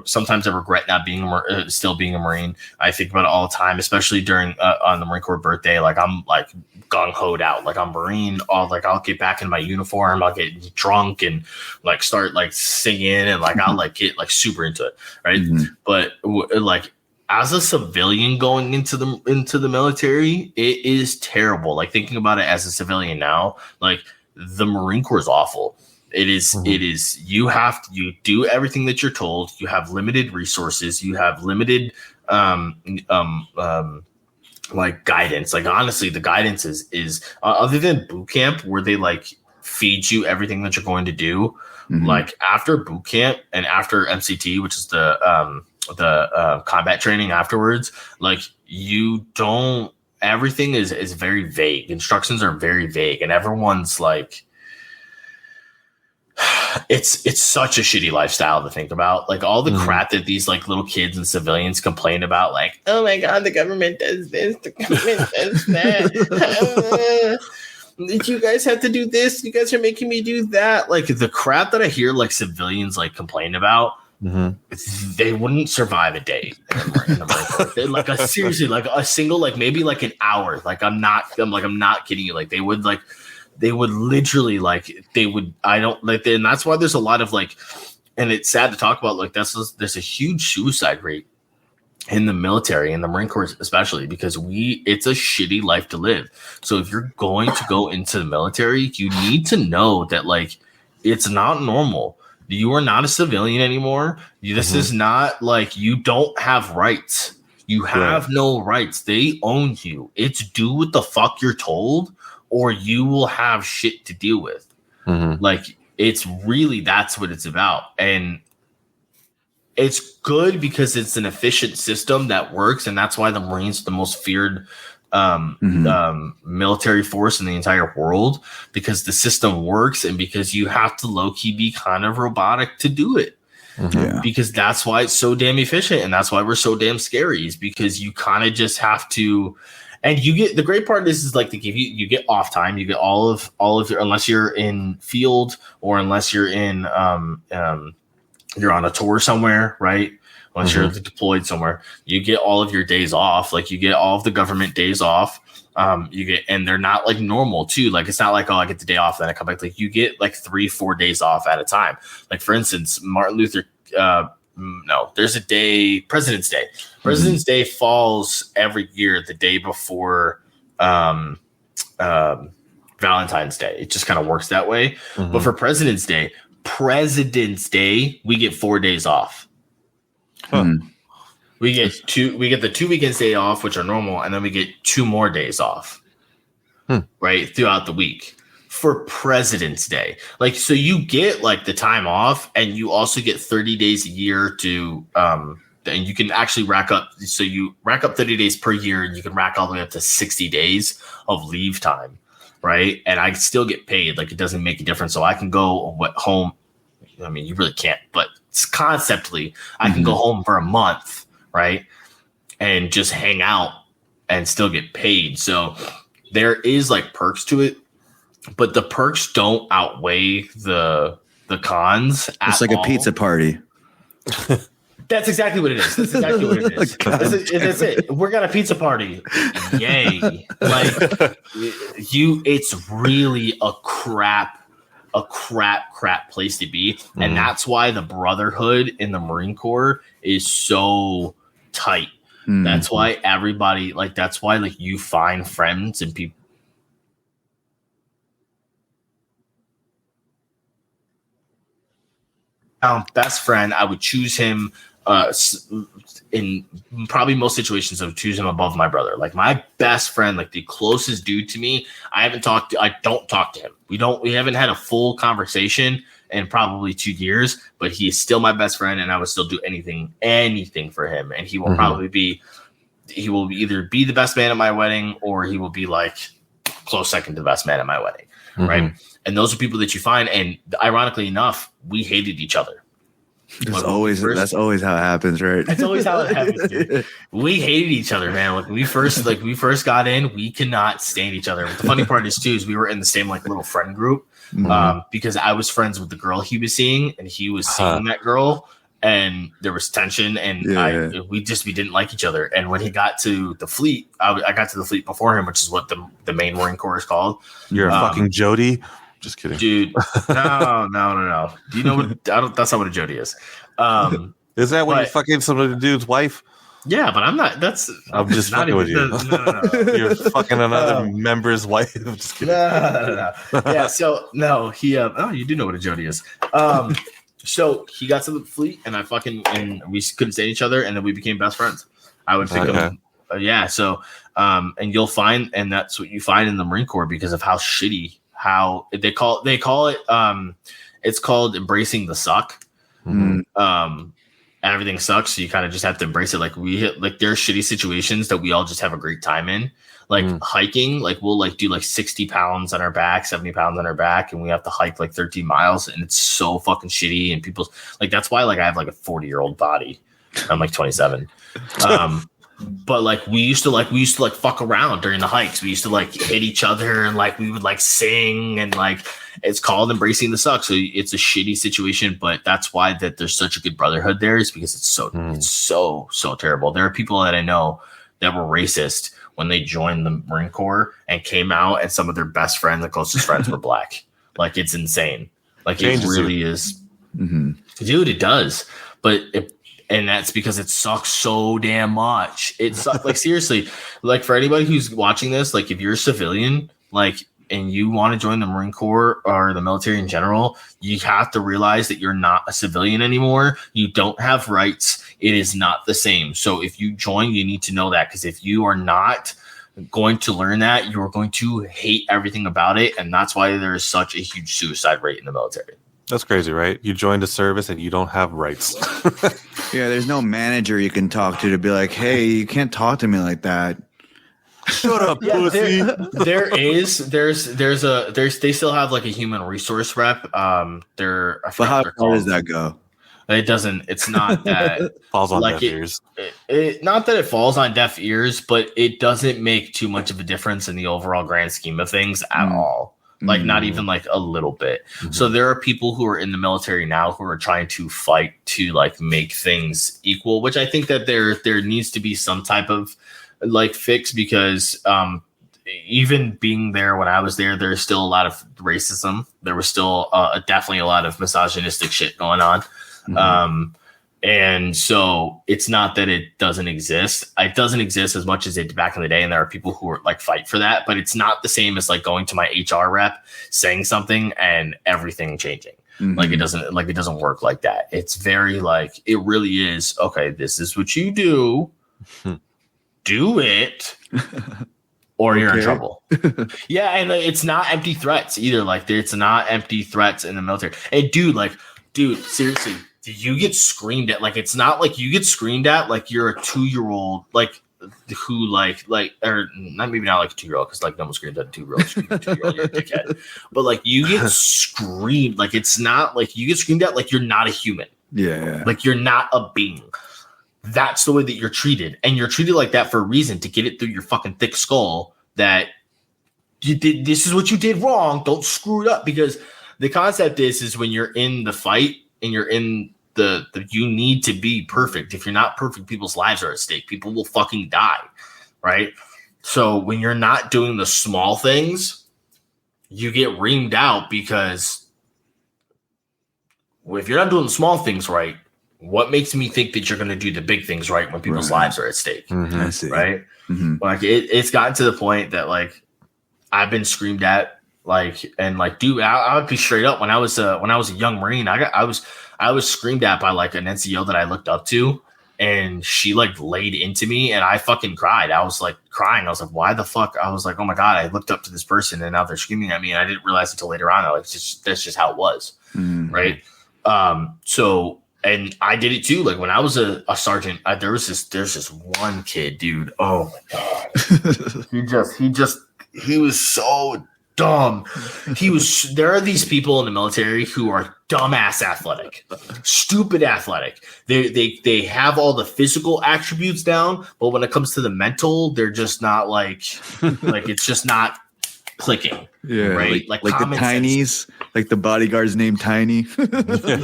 sometimes I regret not being still being a Marine. I think about it all the time, especially during on the Marine Corps birthday. Like I'm like gung-hoed out, like I'm Marine. I'll get back in my uniform. I'll get drunk and like start like singing and like I'll like get like super into it, right? But like as a civilian going into the military, it is terrible. Like thinking about it as a civilian now, like the Marine Corps is awful. It is, you do everything that you're told. You have limited resources. You have limited, like guidance. Like honestly, the guidance is other than boot camp where they like feed you everything that you're going to do. Like after boot camp and after MCT, which is the combat training afterwards, like everything is very vague. Instructions are very vague and everyone's like, it's such a shitty lifestyle to think about. Like all the crap that these like little kids and civilians complain about, like, oh my God, the government does this, the government does that. Did you guys have to do this? You guys are making me do that. Like the crap that I hear like civilians like complain about, they wouldn't survive a day in the Marine Corps. Like seriously, like a single, like maybe like an hour. Like I'm not kidding you. Like they would literally and that's why there's a lot of like, and it's sad to talk about, like there's a huge suicide rate in the military, in the Marine Corps especially, because it's a shitty life to live. So if you're going to go into the military, you need to know that like it's not normal. You are not a civilian anymore. This is not like, you don't have rights. You have no rights. They own you. It's do what the fuck you're told, or you will have shit to deal with. Like it's really, that's what it's about. And it's good because it's an efficient system that works. And that's why the Marines are the most feared military force in the entire world, because the system works and because you have to low-key be kind of robotic to do it. Because that's why it's so damn efficient. And that's why we're so damn scary, is because you kind of just have to. And you get, the great part is like they give you get off time. You get all of your, unless you're in field or unless you're in you're on a tour somewhere, right? Unless you're deployed somewhere, you get all of your days off. Like you get all of the government days off. And they're not like normal too. Like it's not like, oh, I get the day off, then I come back. Like you get like 3-4 days off at a time. Like for instance, Martin Luther. No, there's a day, President's Day. President's Day falls every year the day before Valentine's Day. It just kind of works that way. But for President's Day, we get 4 days off. We get the 2 weekends day off, which are normal, and then we get 2 more days off, right, throughout the week for President's Day. Like, so you get like the time off, and you also get 30 days a year to, and you can actually rack up. So you rack up 30 days per year, and you can rack all the way up to 60 days of leave time, right? And I still get paid. Like, it doesn't make a difference. So I can go home. I mean, you really can't, but conceptually, I can go home for a month, right, and just hang out and still get paid. So there is like perks to it, but the perks don't outweigh the cons. It's like a pizza party. That's exactly what it is. That's exactly what it is. That's it. We're got a pizza party. Yay. Like it's really a crap place to be. And that's why the brotherhood in the Marine Corps is so tight. That's why everybody, like, that's why like you find friends and people. best friend, I would choose him in probably most situations. I would choose him above my brother. Like my best friend, like the closest dude to me, I don't talk to him. We haven't had a full conversation in probably 2 years, but he is still my best friend, and I would still do anything for him. And he will he will either be the best man at my wedding, or he will be like close second to the best man at my wedding. Right. And those are people that you find. And ironically enough, we hated each other. That's always how it happens, right? That's always how it happens, dude. We hated each other, man. Like we first got in, we could not stand each other. But the funny part is too, is we were in the same like little friend group, because I was friends with the girl he was seeing, and he was seeing that girl, and there was tension, and we didn't like each other. And when he got to the fleet, I got to the fleet before him, which is what the main Marine Corps is called. You're a fucking Jody. Just kidding, dude. No. Do you know what? That's not what a Jody is. Is that when you're fucking some dude's wife? Yeah, but I'm not. I'm just fucking with you. No. You're fucking another member's wife. I'm just kidding. No. Yeah. So no, he. You do know what a Jody is. So he got to the fleet, and and we couldn't stand each other, and then we became best friends. I would pick him. Yeah. So, and you'll find, and that's what you find in the Marine Corps because of how shitty. How they call it, it's called embracing the suck. Everything sucks, so you kind of just have to embrace it. Like there are shitty situations that we all just have a great time in. Like hiking, like we'll like do like 60 pounds on our back, 70 pounds on our back, and we have to hike like 13 miles, and it's so fucking shitty. And people's like, that's why like I have like a 40-year-old body. I'm like 27. But like we used to fuck around during the hikes. We used to like hit each other, and like we would like sing, and like it's called embracing the suck. So it's a shitty situation, but that's why that there's such a good brotherhood there, is because it's so terrible. There are people that I know that were racist when they joined the Marine Corps and came out, and some of their best friends, the closest friends, were black. Like it's insane. Like it really is, dude. It does, but and that's because it sucks so damn much. It sucks. Like seriously, like for anybody who's watching this, like if you're a civilian, like, and you want to join the Marine Corps or the military in general, you have to realize that you're not a civilian anymore. You don't have rights. It is not the same. So if you join, you need to know that, because if you are not going to learn that, you're going to hate everything about it. And that's why there is such a huge suicide rate in the military. That's crazy, right? You joined a service and you don't have rights. Yeah, there's no manager you can talk to be like, hey, you can't talk to me like that. Shut up, pussy. They still have like a human resource rep. How does that go? It doesn't. It's not that falls on deaf ears. Not that it falls on deaf ears, but it doesn't make too much of a difference in the overall grand scheme of things at all. Like not even like a little bit. So there are people who are in the military now who are trying to fight to like make things equal, which I think that there needs to be some type of like fix, because even being there when I was there, there's still a lot of racism. There was still definitely a lot of misogynistic shit going on. And so it's not that it doesn't exist. It doesn't exist as much as it did back in the day. And there are people who are like fight for that, but it's not the same as like going to my HR rep, saying something and everything changing. Like it doesn't work like that. It's very like, it really is. Okay, this is what you do. Do it or you're in trouble. Yeah. And it's not empty threats either. Like it's not empty threats in the military. And dude, seriously, you get screamed at. Like it's not like you get screamed at like you're a 2-year-old, like who like or not, maybe not like a 2-year-old, because like no one screams at a 2-year-old. You're a dickhead. But like you get screamed, like it's not like you get screamed at like you're not a human. Yeah. Like you're not a being. That's the way that you're treated, and you're treated like that for a reason, to get it through your fucking thick skull that you did. This is what you did wrong. Don't screw it up, because the concept is when you're in the fight and you're in the you need to be perfect. If you're not perfect, people's lives are at stake. People will fucking die, right? So when you're not doing the small things, you get reamed out, because if you're not doing the small things right, what makes me think that you're going to do the big things right when people's lives are at stake? I see. Right? Like it's gotten to the point that like I've been screamed at, like, and like, dude, I would be straight up when I was a young Marine. I I was screamed at by like an NCO that I looked up to, and she like laid into me, and I fucking cried. I was like crying. I was like, why the fuck? I was like, oh my God, I looked up to this person and now they're screaming at me. And I didn't realize until later on. Like, that's just how it was. Right. So, and I did it too. Like when I was a sergeant, there's this one kid, dude. Oh my God. he was so dumb. There are these people in the military who are dumbass athletic, stupid athletic. They have all the physical attributes down, but when it comes to the mental, they're just not like it's just not clicking. Yeah, right. Like the Tinies, like the bodyguard's named Tiny.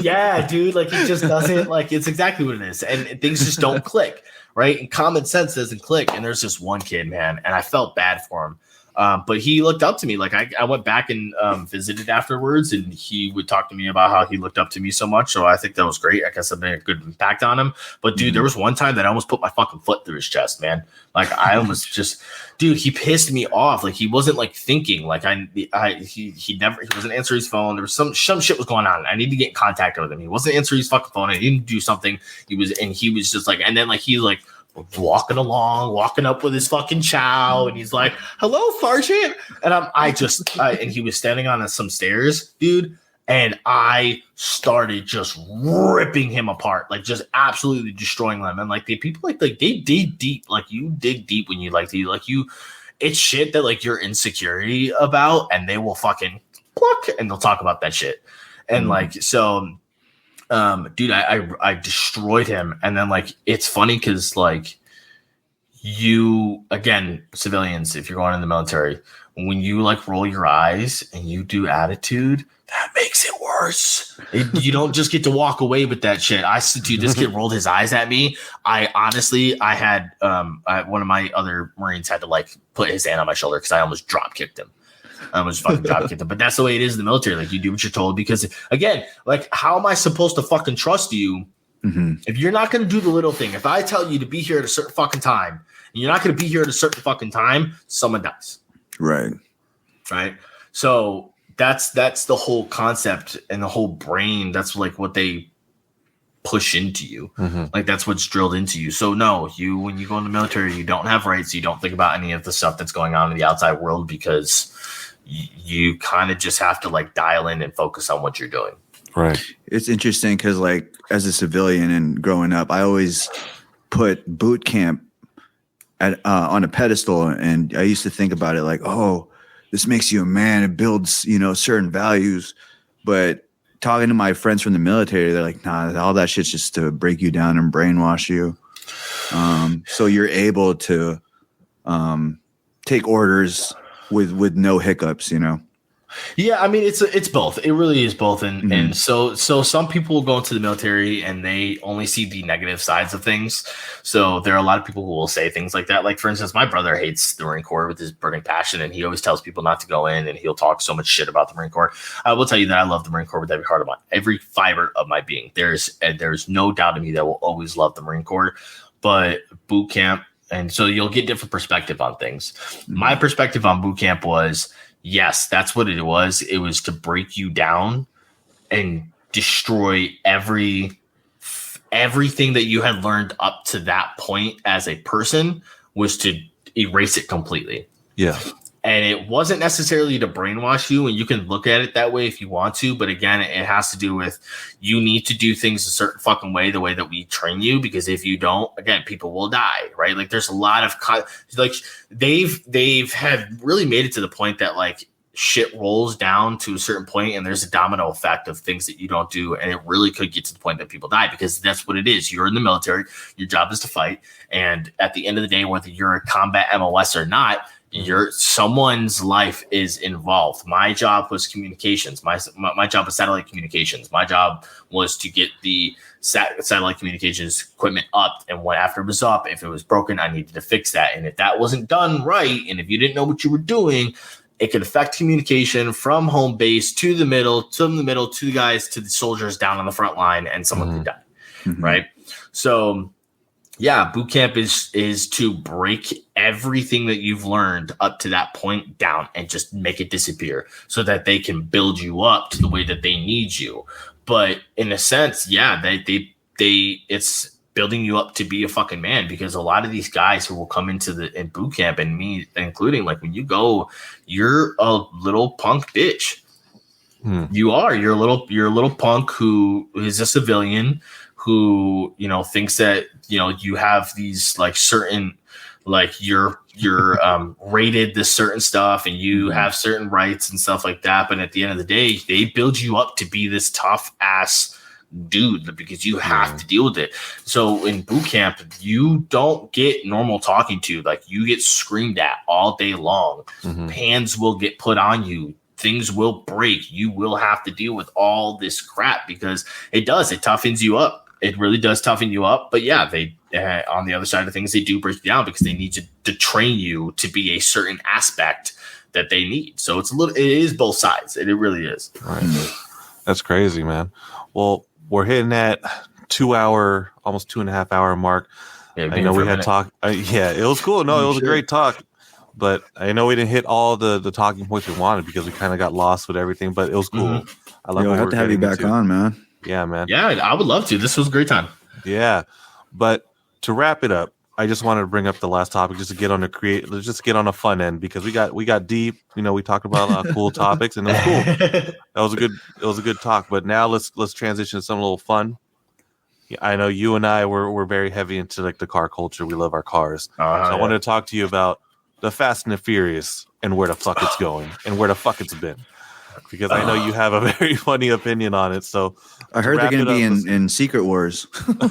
Yeah, dude. Like it just doesn't. Like it's exactly what it is, and things just don't click. Right, and common sense doesn't click. And there's this one kid, man, and I felt bad for him. But he looked up to me. Like I went back and visited afterwards, and he would talk to me about how he looked up to me so much. So I think that was great. I guess I made a good impact on him. But dude, there was one time that I almost put my fucking foot through his chest, man. Like I almost just, dude, he pissed me off. Like he wasn't like thinking. Like he wasn't answering his phone. There was some shit was going on. I need to get in contact with him. He wasn't answering his fucking phone. I didn't do something. He was just like, and then like he's like walking up with his fucking chow, and he's like, "Hello, Sergeant." And and he was standing on some stairs, dude, and I started just ripping him apart, like just absolutely destroying them. And like the people like they dig deep, like you dig deep when you it's shit that like you're insecurity about, and they will fucking pluck and they'll talk about that shit. And like so dude, I destroyed him. And then like it's funny because like you, again, civilians, if you're going in the military, when you like roll your eyes and you do attitude, that makes it worse. You don't just get to walk away with that shit. Dude, this kid rolled his eyes at me. I had one of my other Marines had to like put his hand on my shoulder because I almost drop kicked him. I was fucking drop kicked him. But that's the way it is in the military. Like you do what you're told, because again, like how am I supposed to fucking trust you if you're not going to do the little thing? If I tell you to be here at a certain fucking time and you're not going to be here at a certain fucking time, someone dies. Right. So that's the whole concept and the whole brain. That's like what they push into you. Like that's what's drilled into you. So no, when you go in the military, you don't have rights. You don't think about any of the stuff that's going on in the outside world, because you kind of just have to like dial in and focus on what you're doing. Right. It's interesting because like as a civilian and growing up, I always put boot camp on a pedestal, and I used to think about it like, oh, this makes you a man. It builds, certain values. But talking to my friends from the military, they're like, nah, all that shit's just to break you down and brainwash you. So you're able to take orders with no hiccups, Yeah, I mean it's both. It really is both, and so some people will go into the military and they only see the negative sides of things. So there are a lot of people who will say things like that. Like for instance, my brother hates the Marine Corps with his burning passion, and he always tells people not to go in, and he'll talk so much shit about the Marine Corps. I will tell you that I love the Marine Corps with every fiber of my being. There's no doubt in me that I will always love the Marine Corps, but boot camp. And so you'll get different perspective on things. My perspective on boot camp was, yes, that's what it was. It was to break you down and destroy everything that you had learned up to that point as a person, was to erase it completely. Yeah. And it wasn't necessarily to brainwash you, and you can look at it that way if you want to. But again, it has to do with you need to do things a certain fucking way, the way that we train you, because if you don't, again, people will die, right? Like there's a lot of like they've had really made it to the point that like shit rolls down to a certain point and there's a domino effect of things that you don't do. And it really could get to the point that people die, because that's what it is. You're in the military. Your job is to fight. And at the end of the day, whether you're a combat MOS or not, someone's life is involved. My job was communications. My job was satellite communications. My job was to get the satellite communications equipment up. And after it was up, if it was broken, I needed to fix that. And if that wasn't done right, and if you didn't know what you were doing, it could affect communication from home base to the middle, to the guys, to the soldiers down on the front line, and someone could die. Right. So Yeah, boot camp is to break everything that you've learned up to that point down and just make it disappear so that they can build you up to the way that they need you. But in a sense, yeah, they it's building you up to be a fucking man, because a lot of these guys who will come into in boot camp, and me including, like when you go, you're a little punk bitch. You're a little punk who is a civilian who, you know, thinks that, you know, you have these like certain, like you're rated this certain stuff and you have certain rights and stuff like that. But at the end of the day, they build you up to be this tough ass dude because you have to deal with it. So in boot camp, you don't get normal talking to. Like, you get screamed at all day long. Hands will get put on you. Things will break. You will have to deal with all this crap because it toughens you up. It really does toughen you up. But yeah, they on the other side of things, they do break you down because they need to train you to be a certain aspect that they need. So it is both sides. It really is. Right. That's crazy, man. Well, we're hitting that 2 hour, almost 2.5 hour mark. Yeah, I know we had talk. Yeah, it was cool. No, it was a great talk. But I know we didn't hit all the talking points we wanted because we kind of got lost with everything. But it was cool. I love. I have to have you back on, man. Yeah, man. Yeah, I would love to. This was a great time. Yeah, but to wrap it up, I just wanted to bring up the last topic just to get on let's just get on a fun end because we got deep. You know, we talked about a lot of cool topics and it was cool. It was a good talk. But now let's transition to something a little fun. Yeah, I know you and I we're very heavy into like the car culture. We love our cars. So I wanted to talk to you about the Fast and the Furious and where the fuck it's going and where the fuck it's been. Because I know you have a very funny opinion on it. So I heard they're going to be in Secret Wars. That'd be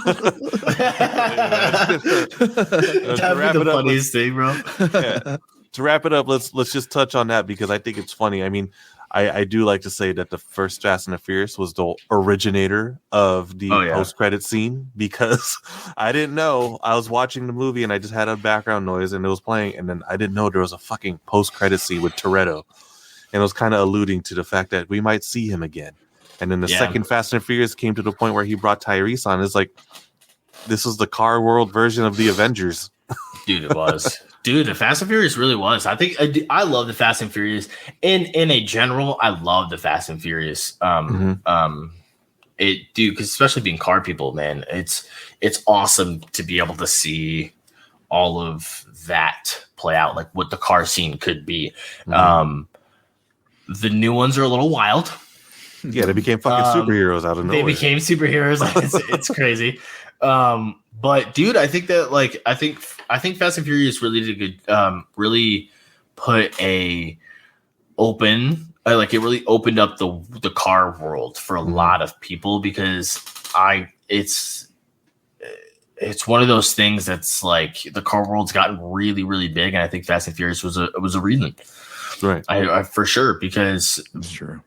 the funniest thing, bro. Yeah. To wrap it up, let's just touch on that because I think it's funny. I mean, I do like to say that the first Fast and the Furious was the originator of the post-credit scene because I didn't know. I was watching the movie and I just had a background noise and it was playing, and then I didn't know there was a fucking post-credit scene with Toretto. And it was kind of alluding to the fact that we might see him again. And then the second Fast and Furious came to the point where he brought Tyrese on. It's like, this is the car world version of the Avengers. Dude, it was. Dude, the Fast and Furious really was. I think I love the Fast and Furious. In a general, I love the Fast and Furious. Because especially being car people, man, it's awesome to be able to see all of that play out, like what the car scene could be. The new ones are a little wild. Yeah, they became fucking superheroes out of nowhere. They became superheroes. It's crazy. But dude, I think that I think Fast and Furious really did a good, really put it really opened up the car world for a lot of people because it's one of those things that's like the car world's gotten really, really big, and I think Fast and Furious was a reason. Right. I for sure, because that's true.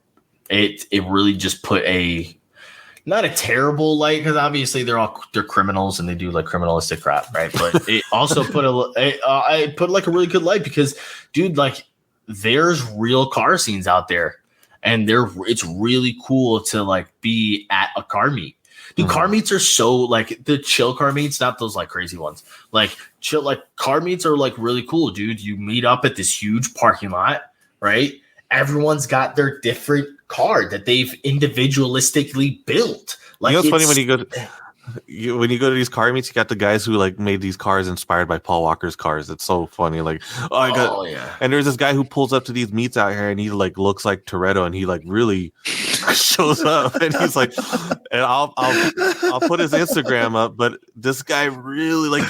It really just put not a terrible light, because obviously they're criminals and they do like criminalistic crap, right? But it also put I put like a really good light because, dude, like there's real car scenes out there, and it's really cool to like be at a car meet. Dude, car meets are so like the chill car meets, not those like crazy ones. Like chill, like car meets are like really cool, dude. You meet up at this huge parking lot, right? Everyone's got their different car that they've individualistically built. Like, you know, it's funny when you go to these car meets, you got the guys who like made these cars inspired by Paul Walker's cars. It's so funny. Like, and there's this guy who pulls up to these meets out here, and he like looks like Toretto, and he like really shows up, and he's like, and I'll put his Instagram up, but this guy really like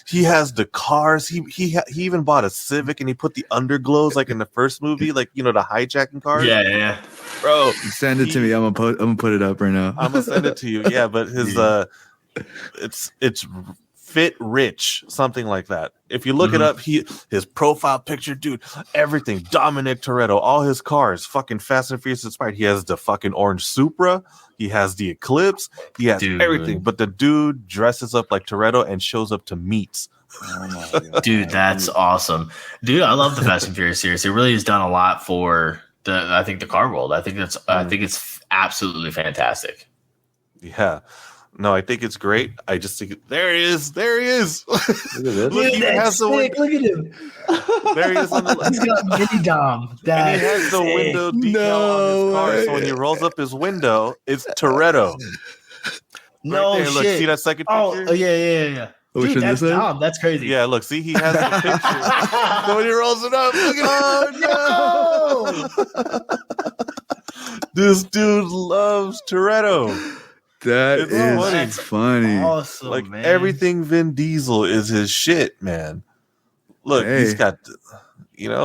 he has the cars. He even bought a Civic, and he put the underglows like in the first movie, like, you know, the hijacking cars. Yeah. Bro, send it to me. I'm gonna put it up right now. I'm gonna send it to you. Yeah, but his it's Fit Rich, something like that. If you look it up, his profile picture, dude, everything. Dominic Toretto, all his cars, fucking Fast and Furious inspired. He has the fucking orange Supra. He has the Eclipse. He has everything. But the dude dresses up like Toretto and shows up to meets. Oh my God. Dude, that's awesome. Dude, I love the Fast and Furious series. It really has done a lot for the car world. I think it's absolutely fantastic. Yeah. No, I think it's great. I just think there he is. There he is. Look at this. Look, he has the Look at him. There he is on the He's got mini dom. and he has the window decal on his car. So when he rolls up his window, it's Toretto. No right there. shit. Look, see that second picture? Oh yeah. Which Dude, one that's this is? Dom. That's crazy. Yeah, look, see, he has the picture. So when he rolls it up, look at This dude loves Toretto. That It's is funny. That's funny. Awesome, Like man. everything Vin Diesel is his shit, man. Look, he's Hey. got,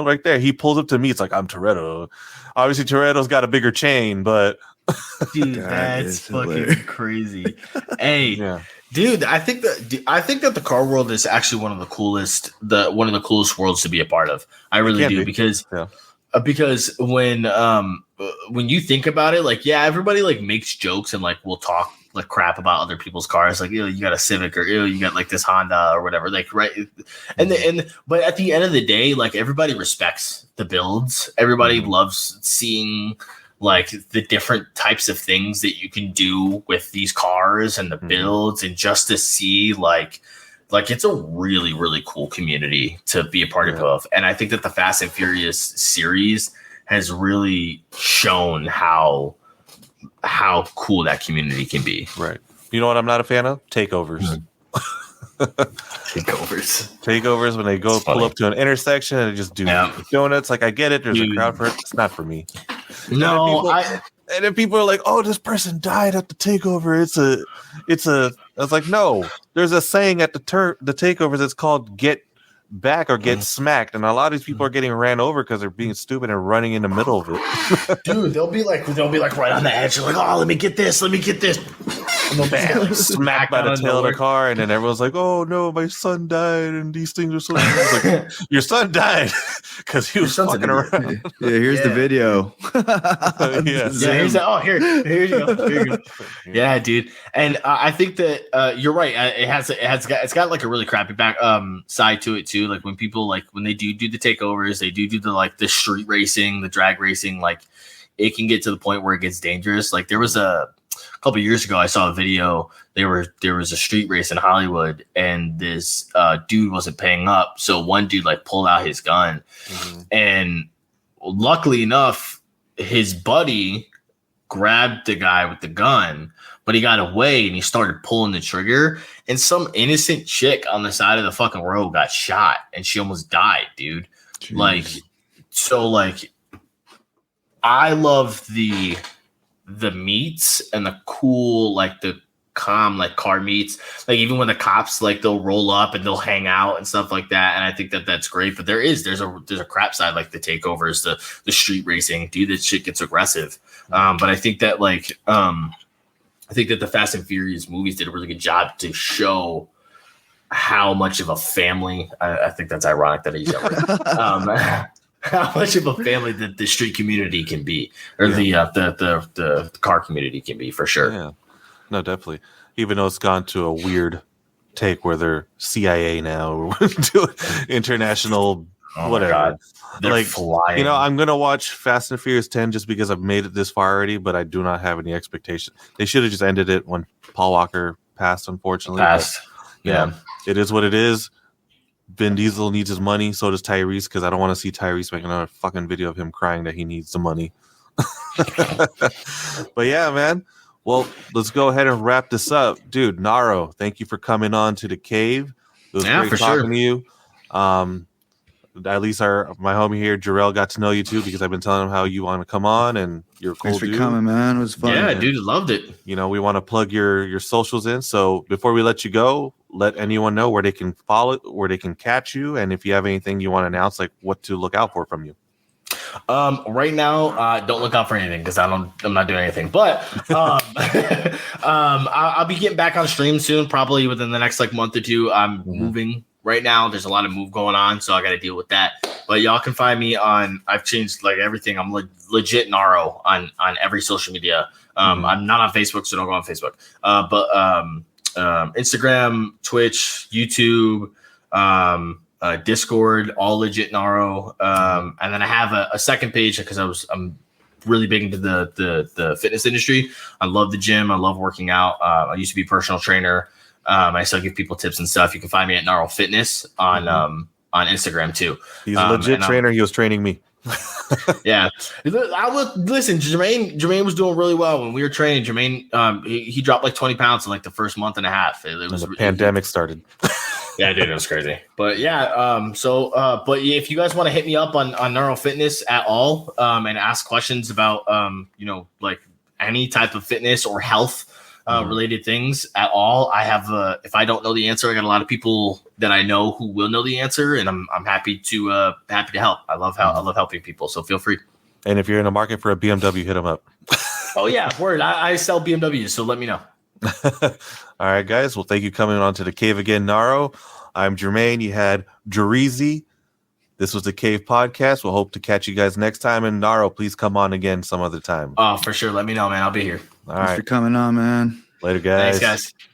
right there. He pulls up to me. It's like, I'm Toretto. Obviously, Toretto's got a bigger chain, but Dude, That that's is fucking hilarious. crazy. Hey, yeah, dude, I think that the car world is actually one of the coolest worlds to be a part of. I really can do be. because Yeah. because when you think about it, like, yeah, everybody like makes jokes and like will talk like crap about other people's cars, like, you got a Civic, or you got like this Honda or whatever, like, right? But at the end of the day, like, everybody respects the builds. Everybody loves seeing like the different types of things that you can do with these cars and the builds, and just to see like it's a really, really cool community to be a part of. And I think that the Fast and Furious series has really shown how cool that community can be. right. You know what I'm not a fan of? Takeovers. Takeovers when they go It's pull funny. up to an intersection and just do donuts. Like, I get it. There's a crowd for it. It's not for me. No, And then people are like, "Oh, this person died at the takeover." It's a. I was like, no. There's a saying at the takeovers. It's called "get back" or "get smacked," and a lot of these people are getting ran over because they're being stupid and running in the middle of it. dude, they'll be like right on the edge. They're like, oh, let me get this. And they'll bam, like, Smacked by the tail of the car, and then everyone's like, "Oh no, my son died," and these things are so. Like, your son died because he was fucking around. Yeah, here's the video. Yeah. Here you go. Yeah, dude. And I think that you're right. It's got like a really crappy back side to it too. Like when people when they do the takeovers, they do the street racing, the drag racing. Like it can get to the point where it gets dangerous. Like there was a couple of years ago, I saw a video. There was a street race in Hollywood, and this dude wasn't paying up. So one dude pulled out his gun, and luckily enough, his buddy grabbed the guy with the gun, but he got away and he started pulling the trigger, and some innocent chick on the side of the fucking road got shot and she almost died, dude. Jeez. I love the meets and the cool, the calm, car meets. Even when the cops, they'll roll up and they'll hang out and stuff like that. And I think that that's great. But there's a crap side, the takeovers, the street racing. Dude, that shit gets aggressive. But I think that the Fast and Furious movies did a really good job to show how much of a family. I think that's ironic that he's younger. How much of a family that the street community can be, or the car community can be, for sure. Yeah, no, definitely. Even though it's gone to a weird take where they're CIA now, doing international, whatever. God. They're flying. I'm gonna watch Fast and Furious 10 just because I've made it this far already, but I do not have any expectations. They should have just ended it when Paul Walker passed, unfortunately. Fast. But, it is what it is. Vin Diesel needs his money, so does Tyrese, because I don't want to see Tyrese make another fucking video of him crying that he needs the money. But yeah, man. Well, let's go ahead and wrap this up. Dude, Naro, thank you for coming on to the cave. It was great talking to you. At least my homie here, Jarrell, got to know you too, because I've been telling him how you want to come on, and you're a cool Thanks for dude. coming, man. It was fun. Yeah, man. dude, loved it. We want to plug your socials in. So before we let you go, let anyone know where they can follow, where they can catch you, and if you have anything you want to announce, what to look out for from you. Right now, don't look out for anything because I'm not doing anything. But I'll be getting back on stream soon, probably within the next month or two. I'm moving right now. There's a lot of move going on, so I got to deal with that. But y'all can find me on. I've changed everything. I'm legit Naro on every social media. I'm not on Facebook, so don't go on Facebook. But Instagram, Twitch, YouTube, Discord, all legit Naro. And then I have a second page because I'm really big into the fitness industry. I love the gym. I love working out. I used to be a personal trainer. I still give people tips and stuff. You can find me at Naro Fitness on Instagram too. He's a legit trainer. He was training me. Yeah, I was listen. Jermaine was doing really well when we were training. Jermaine, he dropped like 20 pounds in like the first month and a half. It was the pandemic started. Yeah, dude, it was crazy. But yeah, but if you guys want to hit me up on Naro Fitness at all, and ask questions about like any type of fitness or health related things at all, I have if I don't know the answer, I got a lot of people that I know who will know the answer, and I'm happy to help. I love helping people, so feel free. And if you're in the market for a BMW, hit them up. Oh yeah, word. I sell BMWs, so let me know. All right, guys. Well, thank you for coming on to the Cave again, Naro. I'm Jermaine. You had Jerizi. This was the Cave Podcast. We'll hope to catch you guys next time. And Naro, please come on again some other time. Oh, for sure. Let me know, man. I'll be here. All Thanks right. for coming on, man. Later, guys. Thanks, guys.